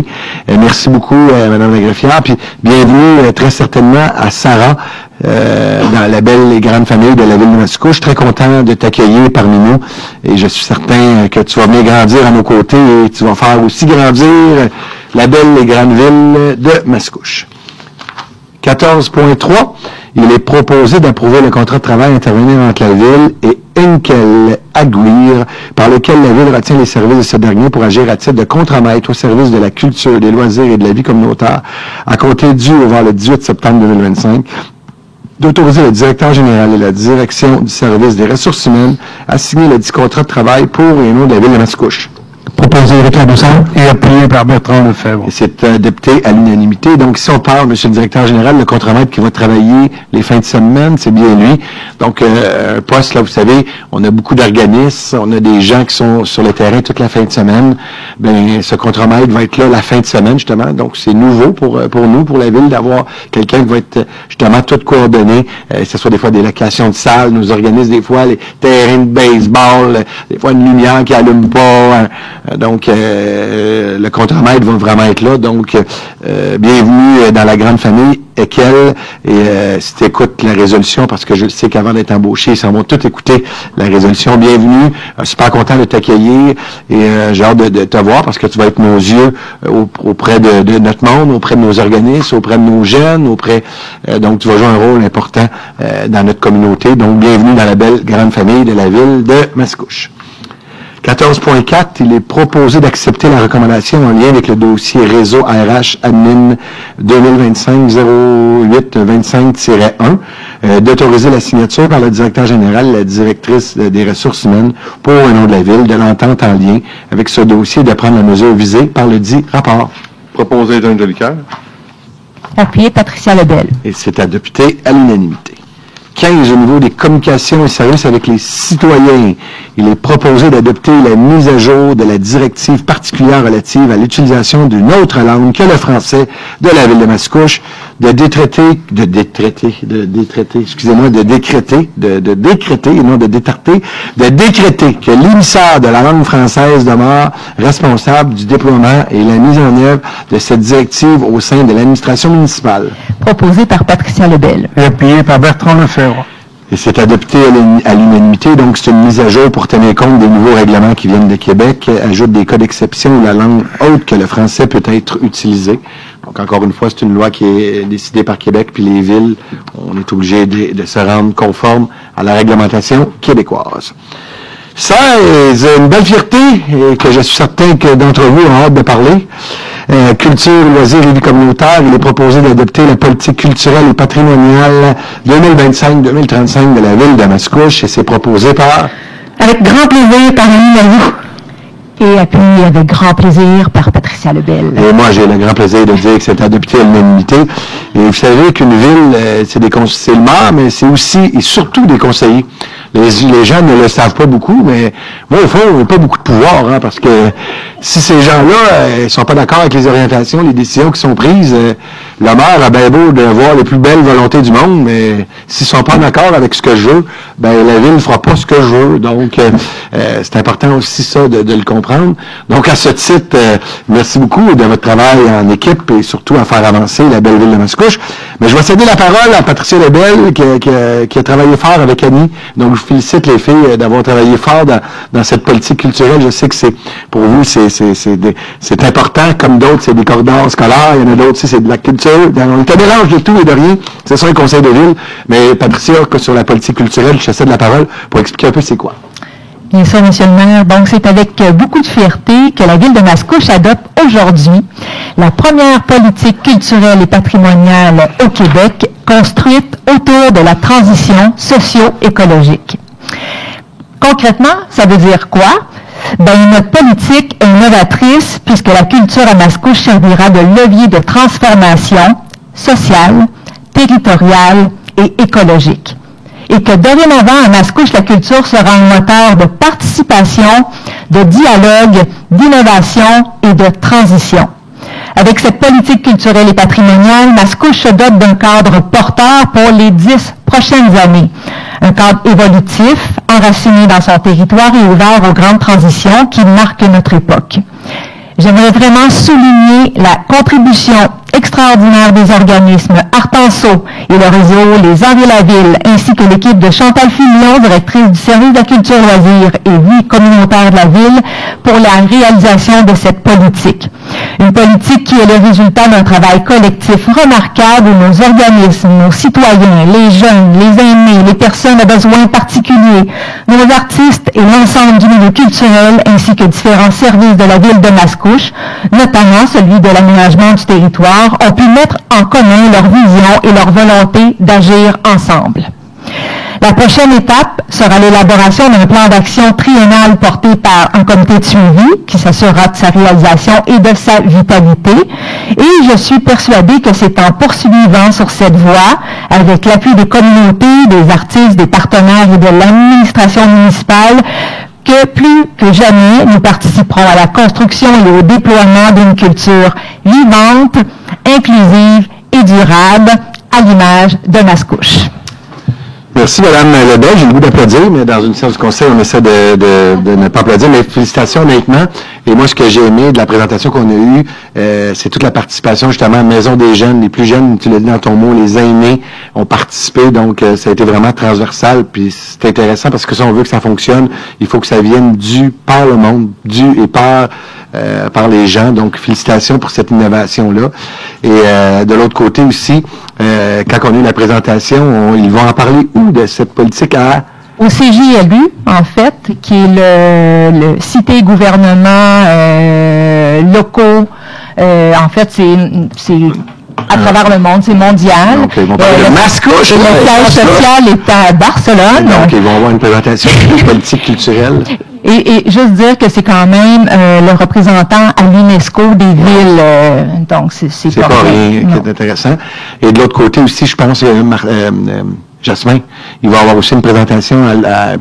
Merci beaucoup, Madame la greffière. Puis, bienvenue très certainement à Sarah, dans la belle et grande famille de la ville de Mascouche. Je suis très content de t'accueillir parmi nous. Et je suis certain que tu vas venir grandir à nos côtés et tu vas faire aussi grandir la belle et grande ville de Mascouche. 14.3. Il est proposé d'approuver le contrat de travail intervenir entre la Ville et Enkel Aguirre, par lequel la Ville retient les services de ce dernier pour agir à titre de contremaître au service de la culture, des loisirs et de la vie communautaire, à compter du vers le 18 septembre 2025, d'autoriser le directeur général et la direction du service des ressources humaines à signer le dit contrat de travail pour et non de la Ville de Mascouche. Proposé avec la douceur et appuyé par Bertrand Lefebvre. Et c'est adopté à l'unanimité. Donc, si on parle, Monsieur le directeur général, le contremaître qui va travailler les fins de semaine, c'est bien lui. Donc, un poste, là, vous savez, on a beaucoup d'organismes, on a des gens qui sont sur le terrain toute la fin de semaine. Ben, ce contremaître va être là la fin de semaine, justement. Donc, c'est nouveau pour nous, pour la ville, d'avoir quelqu'un qui va être, justement, tout coordonné. Que ce soit des fois des locations de salles, nous organisons des fois les terrains de baseball, des fois une lumière qui allume pas, donc, le contremaître va vraiment être là. Donc, bienvenue dans la grande famille Ekel. Et si tu écoutes la résolution, parce que je sais qu'avant d'être embauché, ils s'en vont tout écouter la résolution. Bienvenue. Super content de t'accueillir. Et j'ai hâte de te voir parce que tu vas être nos yeux auprès de notre monde, auprès de nos organismes, auprès de nos jeunes, donc, tu vas jouer un rôle important dans notre communauté. Donc, bienvenue dans la belle grande famille de la ville de Mascouche. 14.4, il est proposé d'accepter la recommandation en lien avec le dossier réseau RH admin 2025-08-25-1, d'autoriser la signature par le directeur général et la directrice des ressources humaines pour le nom de la ville de l'entente en lien avec ce dossier de prendre la mesure visée par le dit rapport. Proposé Jean Jolicoeur. Appuyé Patricia Lebel. Et c'est adopté à l'unanimité. 15, au niveau des communications et services avec les citoyens, il est proposé d'adopter la mise à jour de la directive particulière relative à l'utilisation d'une autre langue que le français de la ville de Mascouche, de décréter que l'émissaire de la langue française demeure responsable du déploiement et la mise en œuvre de cette directive au sein de l'administration municipale. Proposé par Patricia Lebel. Et appuyé par Bertrand Lefebvre. Et c'est adopté à l'unanimité, donc c'est une mise à jour pour tenir compte des nouveaux règlements qui viennent de Québec, ajoute des cas d'exception où la langue autre que le français peut être utilisée. Donc encore une fois, c'est une loi qui est décidée par Québec, puis les villes, on est obligé de se rendre conforme à la réglementation québécoise. 16, une belle fierté, et que je suis certain que d'entre vous ont hâte de parler. Culture, loisirs et vie communautaire, il est proposé d'adopter la politique culturelle et patrimoniale 2025-2035 de la ville de Mascouche, et c'est proposé par... Avec grand plaisir par Annie Lalou. Et appuyé avec grand plaisir par Patricia Patricia Lebel. Et moi, j'ai le grand plaisir de dire que c'est adopté à l'unanimité. Et vous savez qu'une ville, c'est le maire, mais c'est aussi et surtout des conseillers. Les gens ne le savent pas beaucoup, mais moi, au fond, on n'a pas beaucoup de pouvoir, hein, parce que si ces gens-là ne sont pas d'accord avec les orientations, les décisions qui sont prises, le maire a bien beau de voir les plus belles volontés du monde, mais s'ils sont pas d'accord avec ce que je veux, ben la ville ne fera pas ce que je veux. Donc, c'est important aussi ça de le comprendre. Donc, à ce titre, merci beaucoup de votre travail en équipe et surtout à faire avancer la belle ville de Mascouche. Mais je vais céder la parole à Patricia Lebel qui a travaillé fort avec Annie. Donc, je félicite les filles d'avoir travaillé fort dans cette politique culturelle. Je sais que pour vous, c'est important. Comme d'autres, c'est des corridors scolaires. Il y en a d'autres aussi, c'est de la culture. On est un mélange de tout et de rien. C'est ça un conseil de ville. Mais Patricia, sur la politique culturelle, je cède la parole pour expliquer un peu c'est quoi. Bien sûr, Monsieur le maire. Donc, c'est avec beaucoup de fierté que la ville de Mascouche adopte aujourd'hui la première politique culturelle et patrimoniale au Québec construite autour de la transition socio-écologique. Concrètement, ça veut dire quoi? Ben, notre politique est novatrice puisque la culture à Mascouche servira de levier de transformation sociale, territoriale et écologique. Et que dorénavant, à Mascouche, la culture sera un moteur de participation, de dialogue, d'innovation et de transition. Avec cette politique culturelle et patrimoniale, Mascouche se dote d'un cadre porteur pour les 10 prochaines années. Un cadre évolutif, enraciné dans son territoire et ouvert aux grandes transitions qui marquent notre époque. J'aimerais vraiment souligner la contribution extraordinaire des organismes Artenso et le réseau Les Arts de la Ville, ainsi que l'équipe de Chantal Fillon, directrice du service de la culture loisirs et vie communautaire de la ville, pour la réalisation de cette politique. Une politique qui est le résultat d'un travail collectif remarquable où nos organismes, nos citoyens, les jeunes, les aînés, les personnes à besoins particuliers, nos artistes et l'ensemble du milieu culturel, ainsi que différents services de la ville de Mascouche, notamment celui de l'aménagement du territoire, ont pu mettre en commun leur vision et leur volonté d'agir ensemble. La prochaine étape sera l'élaboration d'un plan d'action triennal porté par un comité de suivi qui s'assurera de sa réalisation et de sa vitalité. Et je suis persuadée que c'est en poursuivant sur cette voie, avec l'appui des communautés, des artistes, des partenaires et de l'administration municipale, que plus que jamais, nous participerons à la construction et au déploiement d'une culture vivante, inclusive et durable, à l'image de Mascouche. Merci, Mme Lebel. J'ai le goût d'applaudir, mais dans une séance du conseil, on essaie de ne pas applaudir. Mais félicitations, honnêtement. Et moi, ce que j'ai aimé de la présentation qu'on a eue, c'est toute la participation, justement, à la Maison des jeunes. Les plus jeunes, tu l'as dit dans ton mot, les aînés ont participé. Donc, ça a été vraiment transversal. Puis, c'est intéressant parce que si on veut que ça fonctionne, il faut que ça vienne par le monde, par les gens. Donc, félicitations pour cette innovation-là. Et de l'autre côté aussi, quand on a eu la présentation, ils vont en parler où de cette politique au CJLU, en fait, qui est le cité gouvernement locaux. En fait, c'est à travers le monde, c'est mondial. Donc, ils vont parler de Mascouche. Le siège social est à Barcelone. Donc, ils vont avoir une présentation de politique culturelle. Et juste dire que c'est quand même le représentant à l'UNESCO des villes. Donc, c'est pas rien qui est intéressant. Et de l'autre côté aussi, je pense, Jasmin, il va y avoir aussi une présentation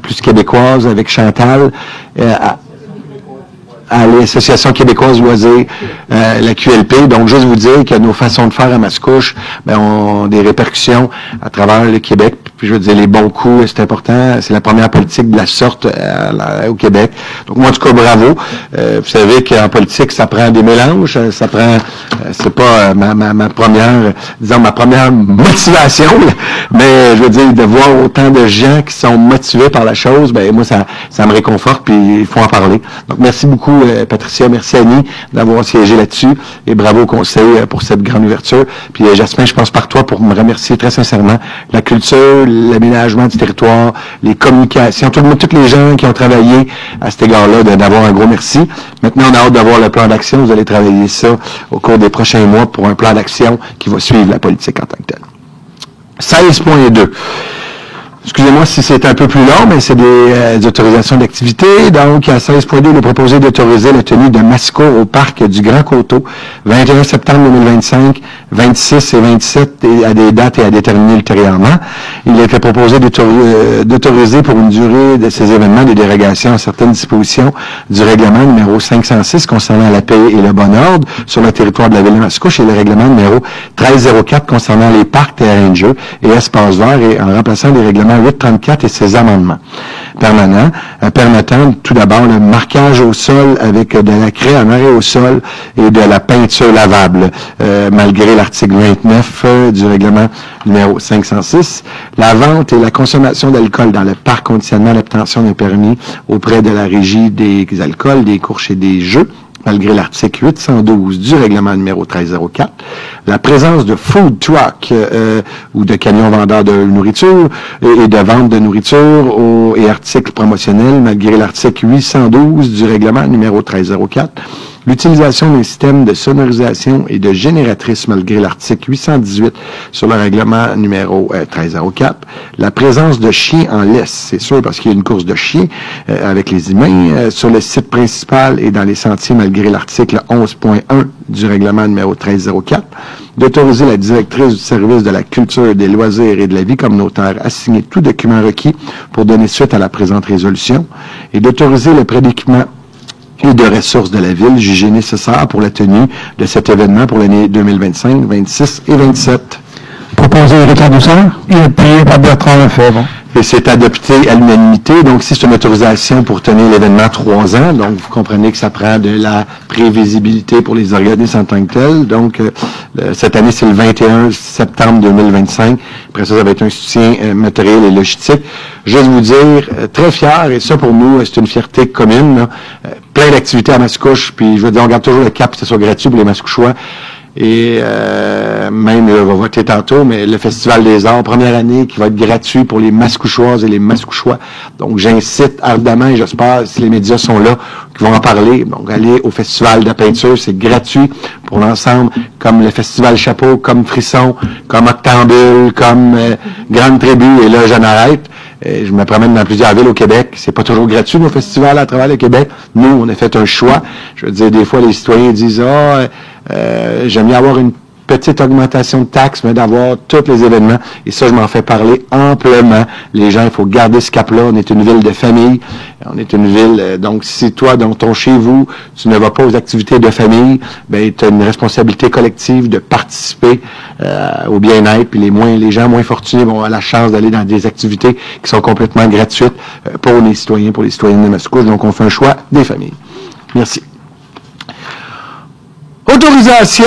plus québécoise avec Chantal à l'Association québécoise loisirs, la QLP. Donc, juste vous dire que nos façons de faire à Mascouche ont des répercussions à travers le Québec. Puis, je veux dire, les bons coups, c'est important. C'est la première politique de la sorte au Québec. Donc, moi, en tout cas, bravo. Vous savez qu'en politique, ça prend des mélanges. Ça prend, c'est pas ma première motivation, mais je veux dire, de voir autant de gens qui sont motivés par la chose, moi, ça me réconforte, puis il faut en parler. Donc, merci beaucoup, Patricia, merci Annie d'avoir siégé là-dessus et bravo au conseil pour cette grande ouverture. Puis Jasmin, je pense par toi pour me remercier très sincèrement. La culture, l'aménagement du territoire, les communications, tous les gens qui ont travaillé à cet égard-là, d'avoir un gros merci. Maintenant, on a hâte d'avoir le plan d'action. Vous allez travailler ça au cours des prochains mois pour un plan d'action qui va suivre la politique en tant que telle. 16.2. excusez-moi si c'est un peu plus long, mais c'est des autorisations d'activité. Donc, à 16.2, il est proposé d'autoriser la tenue de Masco au parc du Grand Coteau, 21 septembre 2025, 26 et 27, à des dates et à déterminer ultérieurement. Il a été proposé d'autoriser pour une durée de ces événements des dérogations à certaines dispositions du règlement numéro 506 concernant la paix et le bon ordre sur le territoire de la ville de Mascouche et le règlement numéro 1304 concernant les parcs, terrains de jeu et espaces verts et en remplaçant les règlements 834 et ses amendements permanents, permettant tout d'abord le marquage au sol avec de la craie en arrêt au sol et de la peinture lavable, malgré l'article 29 du règlement numéro 506. La vente et la consommation d'alcool dans le parc conditionnant l'obtention d'un permis auprès de la régie des alcools, des courses et des jeux, malgré l'article 812 du règlement numéro 1304, la présence de food truck ou de camions vendeurs de nourriture et de vente de nourriture et articles promotionnels, malgré l'article 812 du règlement numéro 1304, l'utilisation d'un système de sonorisation et de génératrice malgré l'article 818 sur le règlement numéro 1304, la présence de chiens en laisse, c'est sûr parce qu'il y a une course de chiens avec les humains sur le site principal et dans les sentiers malgré l'article 11.1 du règlement numéro 1304, d'autoriser la directrice du service de la culture, des loisirs et de la vie communautaire à signer tout document requis pour donner suite à la présente résolution et d'autoriser le prêt d'équipement et de ressources de la ville jugées nécessaires pour la tenue de cet événement pour l'année 2025, 26 et 27. Proposé Éric Ladouceur et appuyé par Bertrand Lefebvre. Et c'est adopté à l'unanimité. Donc, si c'est une autorisation pour tenir l'événement 3 ans, donc vous comprenez que ça prend de la prévisibilité pour les organismes en tant que tels. Donc, cette année, c'est le 21 septembre 2025. Après ça, ça va être un soutien matériel et logistique. Juste vous dire, très fier, et ça pour nous, c'est une fierté commune. Là. Plein d'activités à Mascouche, puis je veux dire, on garde toujours le cap que ce soit gratuit pour les Mascouchois. Et même, on va voter tantôt, mais le Festival des Arts, première année, qui va être gratuit pour les Mascouchoises et les Mascouchois. Donc, j'incite ardemment, et j'espère, si les médias sont là, qui vont en parler, donc allez au Festival de la peinture, c'est gratuit pour l'ensemble, comme le Festival Chapeau, comme Frisson, comme Octambule, comme Grande Tribu, et là, j'en arrête. Je me promène dans plusieurs villes au Québec. C'est pas toujours gratuit, nos festivals à travers le Québec. Nous, on a fait un choix. Je veux dire, des fois, les citoyens disent, j'aime bien avoir une petite augmentation de taxes, mais d'avoir tous les événements. Et ça, je m'en fais parler amplement. Les gens, il faut garder ce cap-là. On est une ville de famille. On est une ville, donc si toi, dans ton chez vous, tu ne vas pas aux activités de famille, ben tu as une responsabilité collective de participer au bien-être. Puis les gens moins fortunés vont avoir la chance d'aller dans des activités qui sont complètement gratuites pour les citoyens, pour les citoyennes de Mascouche. Donc, on fait un choix des familles. Merci. Autorisation,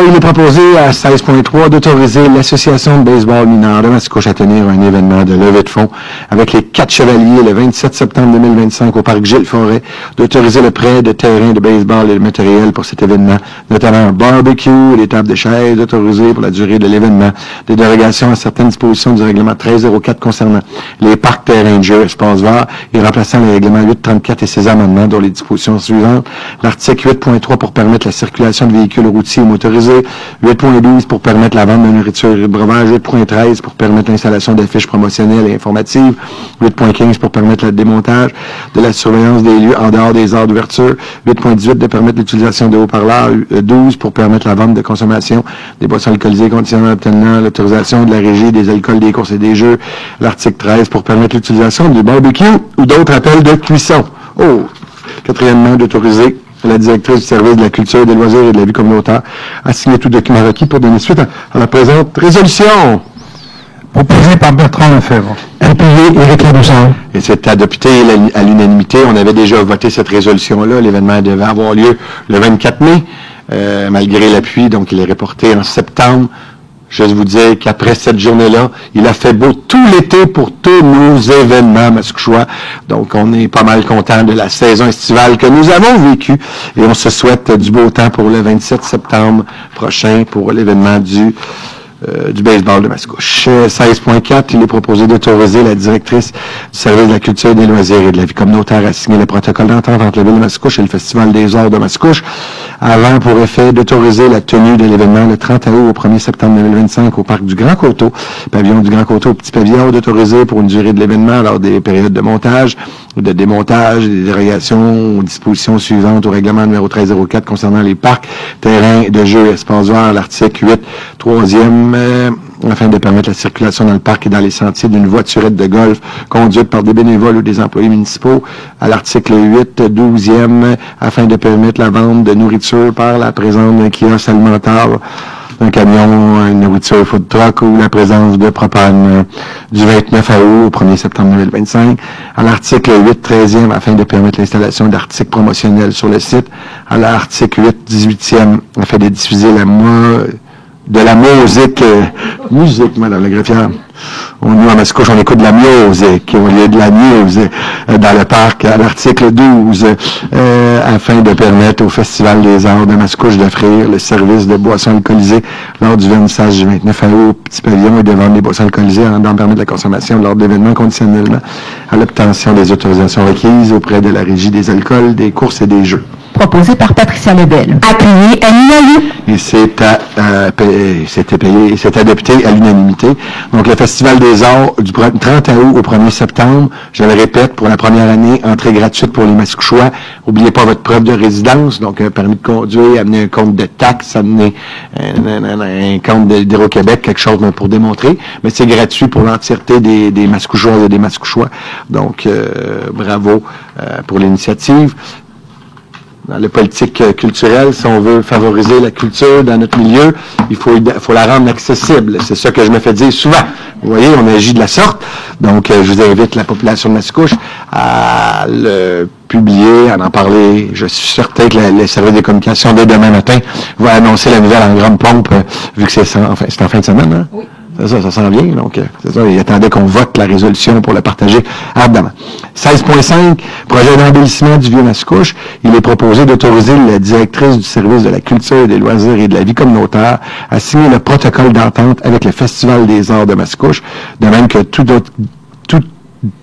il est proposé à 16.3 d'autoriser l'Association de baseball mineur de Mascouche à tenir un événement de levée de fonds avec les 4 chevaliers le 27 septembre 2025 au parc Gilles Forêt, d'autoriser le prêt de terrain de baseball et de matériel pour cet événement, notamment un barbecue et des tables de chaises, autorisées pour la durée de l'événement, des dérogations à certaines dispositions du règlement 1304 concernant les parcs, terrains de jeu, espaces verts et remplaçant le règlement 834 et ses amendements dont les dispositions suivantes. L'article 8.3 pour permettre la circulation de véhicules routiers motorisés, 8.12 pour permettre la vente de nourriture et de breuvage, 8.13 pour permettre l'installation d'affiches promotionnelles et informatives, 8.15 pour permettre le démontage de la surveillance des lieux en dehors des heures d'ouverture, 8.18 de permettre l'utilisation de haut-parleurs, 12 pour permettre la vente de consommation des boissons alcoolisées conditionnant obtenant l'autorisation de la régie des alcools, des courses et des jeux, l'article 13 pour permettre l'utilisation du barbecue ou d'autres appels de cuisson. Quatrièmement, d'autoriser la directrice du service de la culture, des loisirs et de la vie communautaire a signé tout document requis pour donner suite à la présente résolution. Proposé par Bertrand Lefebvre. Appuyé Éric Ladouceur. Et c'est adopté à l'unanimité. On avait déjà voté cette résolution-là. L'événement devait avoir lieu le 24 mai, malgré l'appui. Donc, il est reporté en septembre. Juste vous dire qu'après cette journée-là, il a fait beau tout l'été pour tous nos événements mascouchois. Donc, on est pas mal content de la saison estivale que nous avons vécue. Et on se souhaite du beau temps pour le 27 septembre prochain pour l'événement du baseball de Mascouche. 16.4, il est proposé d'autoriser la directrice du service de la culture, des loisirs et de la vie communautaire à signer le protocole d'entente entre la ville de Mascouche et le Festival des Arts de Mascouche avant pour effet d'autoriser la tenue de l'événement le 30 août au 1er septembre 2025 au parc du Grand Coteau, pavillon du Grand Coteau, petit pavillon, d'autoriser pour une durée de l'événement lors des périodes de montage ou de démontage et des dérogations aux dispositions suivantes au règlement numéro 1304 concernant les parcs, terrains de jeux et espaces verts, l'article 8, 3e, afin de permettre la circulation dans le parc et dans les sentiers d'une voiturette de golf conduite par des bénévoles ou des employés municipaux. À l'article 8, 12e, afin de permettre la vente de nourriture par la présence d'un kiosque alimentaire, un camion, une nourriture food truck ou la présence de propane du 29 août au 1er septembre 2025. À l'article 8, 13e, afin de permettre l'installation d'articles promotionnels sur le site. À l'article 8, 18e, afin de diffuser de la musique, madame la greffière. Nous, à Mascouche, on écoute de la musique au lieu de la news dans le parc. À l'article 12, afin de permettre au Festival des Arts de Mascouche d'offrir le service de boissons alcoolisées lors du vernissage du 29 août au petit pavillon et de vendre des boissons alcoolisées en permettre la consommation lors de l'événement conditionnellement à l'obtention des autorisations requises auprès de la Régie des alcools, des courses et des jeux. Proposé par Patricia Lebel. Appuyé à l'unanimité. Et c'est adopté à l'unanimité. Donc, le Festival des Arts du 30 août au 1er septembre, je le répète, pour la première année, entrée gratuite pour les Mascouchois. N'oubliez pas votre preuve de résidence, donc un permis de conduire, amener un compte de taxes, amener un compte d'Hydro-Québec, quelque chose pour démontrer. Mais c'est gratuit pour l'entièreté des Mascouchoises et des Mascouchois. Donc, bravo pour l'initiative. Dans la politique culturelle, si on veut favoriser la culture dans notre milieu, il faut la rendre accessible. C'est ça que je me fais dire souvent. Vous voyez, on agit de la sorte. Donc, je vous invite, la population de Mascouche, à le publier, à en parler. Je suis certain que le service des communications, dès demain matin, va annoncer la nouvelle en grande pompe, vu que c'est en fin de semaine, hein? Oui. Ça s'en vient. Donc, c'est ça. Il attendait qu'on vote la résolution pour le partager ardemment. 16.5, projet d'embellissement du Vieux-Mascouche. Il est proposé d'autoriser la directrice du service de la culture, des loisirs et de la vie communautaire à signer le protocole d'entente avec le Festival des Arts de Mascouche, de même que tout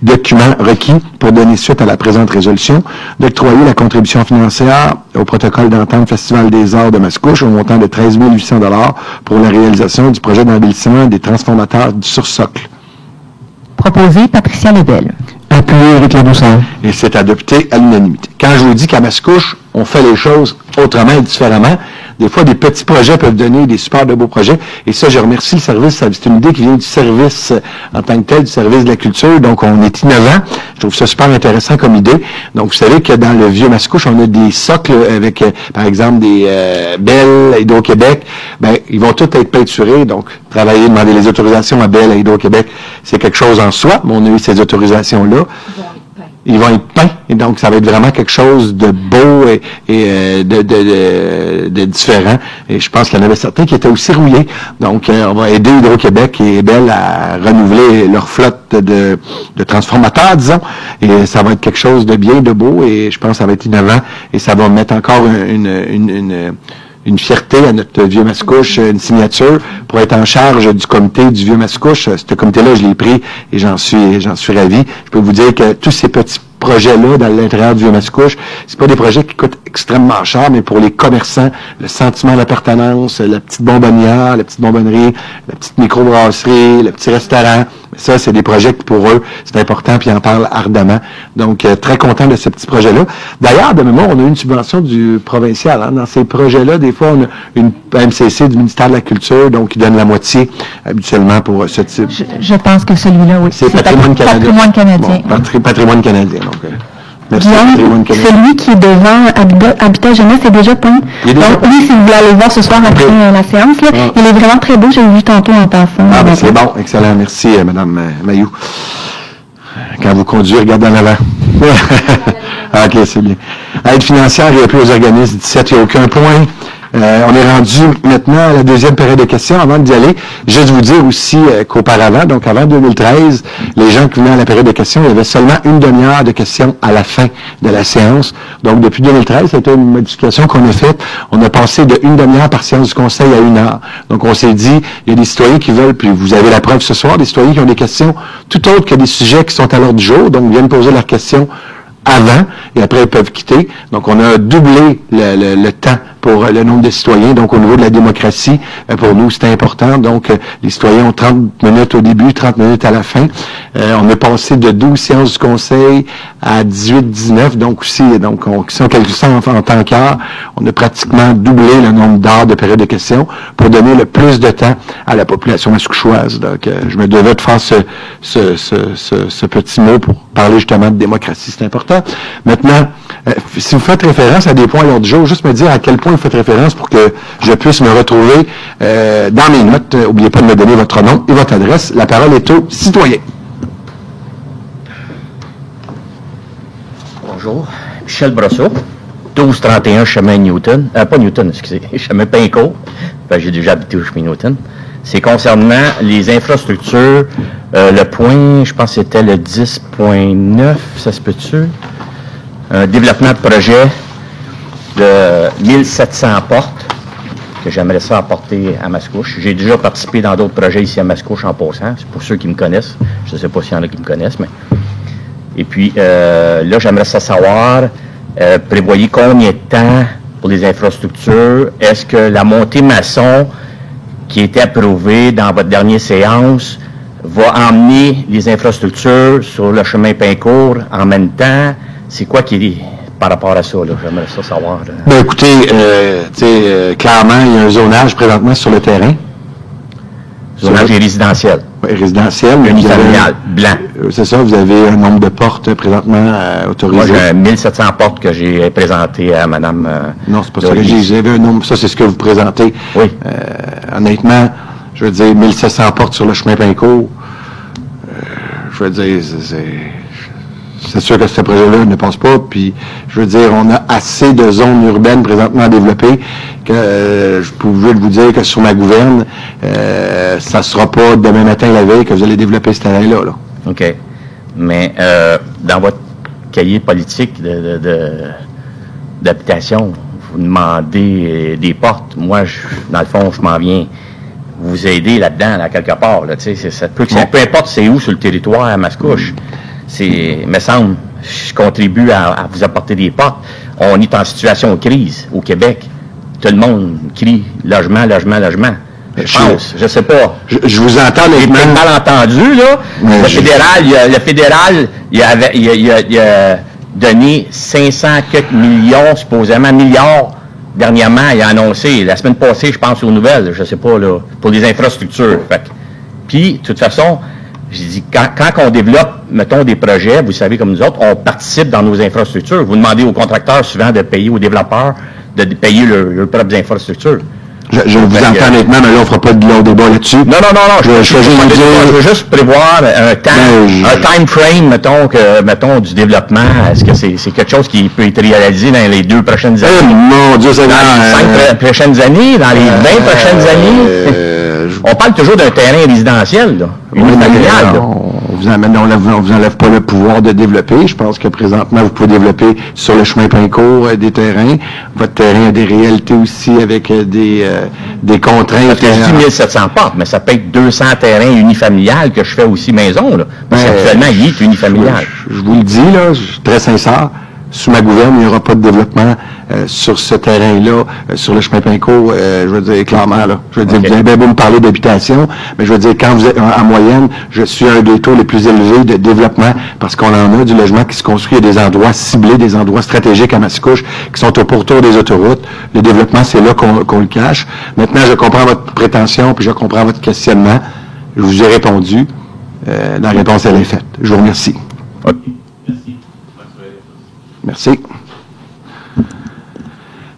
document requis pour donner suite à la présente résolution, d'octroyer la contribution financière au protocole d'entente Festival des Arts de Mascouche au montant de 13 800 $ pour la réalisation du projet d'embellissement des transformateurs du sursocle. Proposé Patricia Lebel. Appuyé avec la douceur. Et c'est adopté à l'unanimité. Quand je vous dis qu'à Mascouche, on fait les choses autrement et différemment, des fois, des petits projets peuvent donner des super de beaux projets. Et ça, je remercie le service. C'est une idée qui vient du service en tant que tel, du service de la culture. Donc, on est innovant. Je trouve ça super intéressant comme idée. Donc, vous savez que dans le Vieux-Mascouche, on a des socles avec, par exemple, des Bell, Hydro-Québec. Ben, ils vont tous être peinturés. Donc, travailler, demander les autorisations à Bell, à Hydro-Québec, c'est quelque chose en soi. Mais on a eu ces autorisations-là. Ils vont être peints, et donc ça va être vraiment quelque chose de beau et de différent. Et je pense qu'il y en avait certains qui étaient aussi rouillés. Donc, on va aider Hydro-Québec et Bell à renouveler leur flotte de transformateurs, disons. Et ça va être quelque chose de bien, de beau, et je pense que ça va être innovant. Et ça va mettre encore une fierté à notre Vieux-Mascouche, une signature pour être en charge du comité du Vieux-Mascouche. Ce comité-là, je l'ai pris et j'en suis ravi. Je peux vous dire que tous ces petits projets-là dans l'intérieur du Vieux-Mascouche, c'est pas des projets qui coûtent extrêmement cher, mais pour les commerçants, le sentiment d'appartenance, la petite bonbonnière, la petite bonbonnerie, la petite microbrasserie, le petit restaurant, ça, c'est des projets qui, pour eux, c'est important, puis ils en parlent ardemment. Donc, très content de ce petit projet-là. D'ailleurs, de mémoire, on a eu une subvention du provincial. Hein. Dans ces projets-là, des fois, on a une MCC du ministère de la Culture, donc qui donne la moitié habituellement pour ce type. Je pense que celui-là, oui. C'est Patrimoine canadien. Patrimoine canadien. Bon, Patrimoine canadien, donc. Merci. Guillaume, celui qui est devant Habitat Jeunesse est déjà peint. Donc, oui, si vous voulez aller le voir ce soir après la séance, là, il est vraiment très beau. Je l'ai vu tantôt en passant. Ah, ben c'est bon. Excellent. Merci, Mme Mailloux. Quand vous conduisez, regardez en avant. OK, c'est bien. Aide financière et appui aux organismes 17, il n'y a aucun point. On est rendu maintenant à la deuxième période de questions. Avant d'y aller, juste vous dire aussi qu'auparavant, donc avant 2013, les gens qui venaient à la période de questions, il y avait seulement une demi-heure de questions à la fin de la séance. Donc, depuis 2013, c'était une modification qu'on a faite. On a passé de une demi-heure par séance du conseil à 1 heure. Donc, on s'est dit, il y a des citoyens qui veulent, puis vous avez la preuve ce soir, des citoyens qui ont des questions tout autres que des sujets qui sont à l'ordre du jour, donc viennent poser leurs questions avant et après ils peuvent quitter. Donc on a doublé le temps pour le nombre de citoyens. Donc au niveau de la démocratie, pour nous c'est important. Donc les citoyens ont 30 minutes au début, 30 minutes à la fin. On est passé de 12 séances du conseil à 18-19. Donc aussi, si on calcule ça en temps qu'heure, on a pratiquement doublé le nombre d'heures de période de questions pour donner le plus de temps à la population mascouchoise. Donc je me devais de faire ce petit mot pour parler justement de démocratie. C'est important. Maintenant, si vous faites référence à des points à l'ordre du jour, juste me dire à quel point vous faites référence pour que je puisse me retrouver dans mes notes. N'oubliez pas de me donner votre nom et votre adresse. La parole est aux citoyens. Bonjour, Michel Brosseau, 1231 chemin Newton, pas Newton, excusez, chemin Pincourt. J'ai déjà habité au chemin Newton. C'est concernant les infrastructures. Le point, je pense que c'était le 10.9, ça se peut-tu? Un développement de projet de 1700 portes que j'aimerais ça apporter à Mascouche. J'ai déjà participé dans d'autres projets ici à Mascouche en passant. C'est pour ceux qui me connaissent. Je ne sais pas s'il y en a qui me connaissent, mais... Et puis, là, j'aimerais ça savoir, prévoyez combien de temps pour les infrastructures? Est-ce que la montée maçon qui a été approuvée dans votre dernière séance va emmener les infrastructures sur le chemin Pincourt en même temps? C'est quoi qui est par rapport à ça, là? J'aimerais ça savoir. Ben, écoutez, clairement, il y a un zonage présentement sur le terrain. Zonage résidentiel. Oui, résidentiel. Unifamilial, blanc. C'est ça, vous avez un nombre de portes présentement autorisées. Moi, j'ai 1700 portes que j'ai présentées à Mme... non, c'est pas ça que j'avais un nombre. Ça, c'est ce que vous présentez. Oui. Honnêtement, je veux dire, 1700 portes sur le chemin Pincourt. Je veux dire, c'est sûr que ce projet-là ne passe pas. Puis, je veux dire, on a assez de zones urbaines présentement à développer que je pouvais vous dire que sur ma gouverne, ça ne sera pas demain matin la veille que vous allez développer ce terrain-là. Là. OK. Mais dans votre cahier politique d'habitation, vous demandez des portes. Moi, dans le fond, je m'en viens vous aider là-dedans, là, quelque part. Là, peu importe c'est où sur le territoire à Mascouche. Me semble, je contribue à vous apporter des portes. On est en situation de crise au Québec. Tout le monde crie logement, logement, logement. Je pense, je sais pas. Je vous entends. J'ai peut-être mal entendu, là. Le fédéral, il a donné 500 quelques millions, supposément milliards. Dernièrement, il a annoncé, la semaine passée, je pense aux nouvelles, je sais pas, là, pour les infrastructures. Puis, de toute façon, j'ai dit, quand on développe, mettons, des projets, vous savez, comme nous autres, on participe dans nos infrastructures. Vous demandez aux contracteurs souvent de payer aux développeurs, de payer leurs propres infrastructures. Je vous entends honnêtement, mais là, on ne fera pas de long débat là-dessus. Non. Je veux juste prévoir un time frame, mettons, du développement. Est-ce que c'est quelque chose qui peut être réalisé dans les 2 prochaines années? Mon Dieu, c'est dans les 5 prochaines années, dans les 20 prochaines années? On parle toujours d'un terrain résidentiel, là. Unifamilial, on vous enlève pas le pouvoir de développer. Je pense que présentement, vous pouvez développer sur le chemin Pincourt des terrains. Votre terrain a des réalités aussi avec des contraintes. Parce que je dis 1700 portes, mais ça peut être 200 terrains unifamiliales que je fais aussi maison, là. Parce qu'actuellement, il est unifamilial. Je vous le dis, là, je suis très sincère. Sous ma gouverne, il n'y aura pas de développement sur ce terrain-là, sur le chemin Pincourt, je veux dire, clairement, là. Je veux dire, vous avez bien beau me parler d'habitation, mais je veux dire, quand vous êtes en moyenne, je suis un des taux les plus élevés de développement, parce qu'on en a du logement qui se construit à des endroits ciblés, des endroits stratégiques à Mascouche, qui sont au pourtour des autoroutes. Le développement, c'est là qu'on le cache. Maintenant, je comprends votre prétention, puis je comprends votre questionnement. Je vous ai répondu. La réponse, elle est faite. Je vous remercie. Okay. Merci.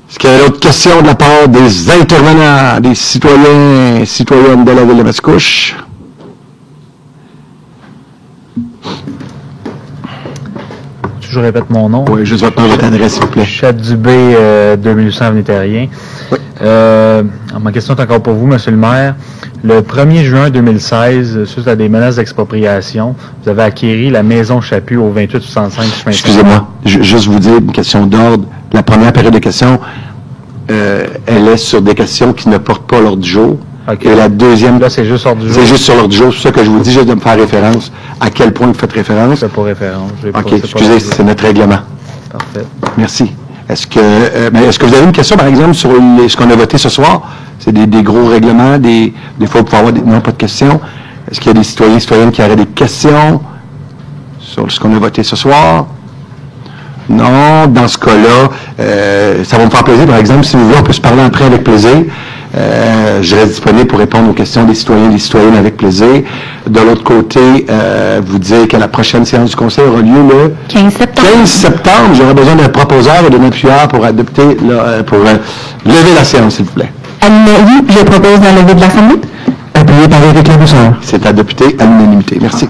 Est-ce qu'il y a d'autres questions de la part des intervenants, des citoyens et citoyennes de la ville de Mascouche? Je répète mon nom. Oui, juste votre nom, votre adresse, s'il vous plaît. Chad-Dubé, 2800 avenue Terrien. Oui. Ma question est encore pour vous, Monsieur le maire. Le 1er juin 2016, suite à des menaces d'expropriation, vous avez acquéri la maison Chaput au 2865 chemin. Excusez-moi, juste vous dire une question d'ordre. La première période de questions, elle est sur des questions qui ne portent pas l'ordre du jour. OK. Et la deuxième... Là, c'est juste ordre du jour. C'est juste sur l'ordre du jour. C'est ça que je vous dis, juste de me faire référence. À quel point vous faites référence? C'est pas référence. OK, excusez, c'est notre règlement. Parfait. Merci. Est-ce que vous avez une question, par exemple, sur ce qu'on a voté ce soir? C'est des gros règlements, des fois, vous pouvez avoir non, pas de questions. Est-ce qu'il y a des citoyens et citoyennes qui auraient des questions sur ce qu'on a voté ce soir? Non, dans ce cas-là, ça va me faire plaisir, par exemple, si vous voulez, on peut se parler après avec plaisir. Je reste disponible pour répondre aux questions des citoyens et des citoyennes avec plaisir. De l'autre côté, vous dire que la prochaine séance du Conseil aura lieu le 15 septembre. 15 septembre. J'aurai besoin d'un proposeur et d'un appuyeur pour adopter, pour lever la séance, s'il vous plaît. Oui, je propose la levée de l'Assemblée. Appuyé par Éric Labousseur. C'est adopté à l'unanimité. Merci.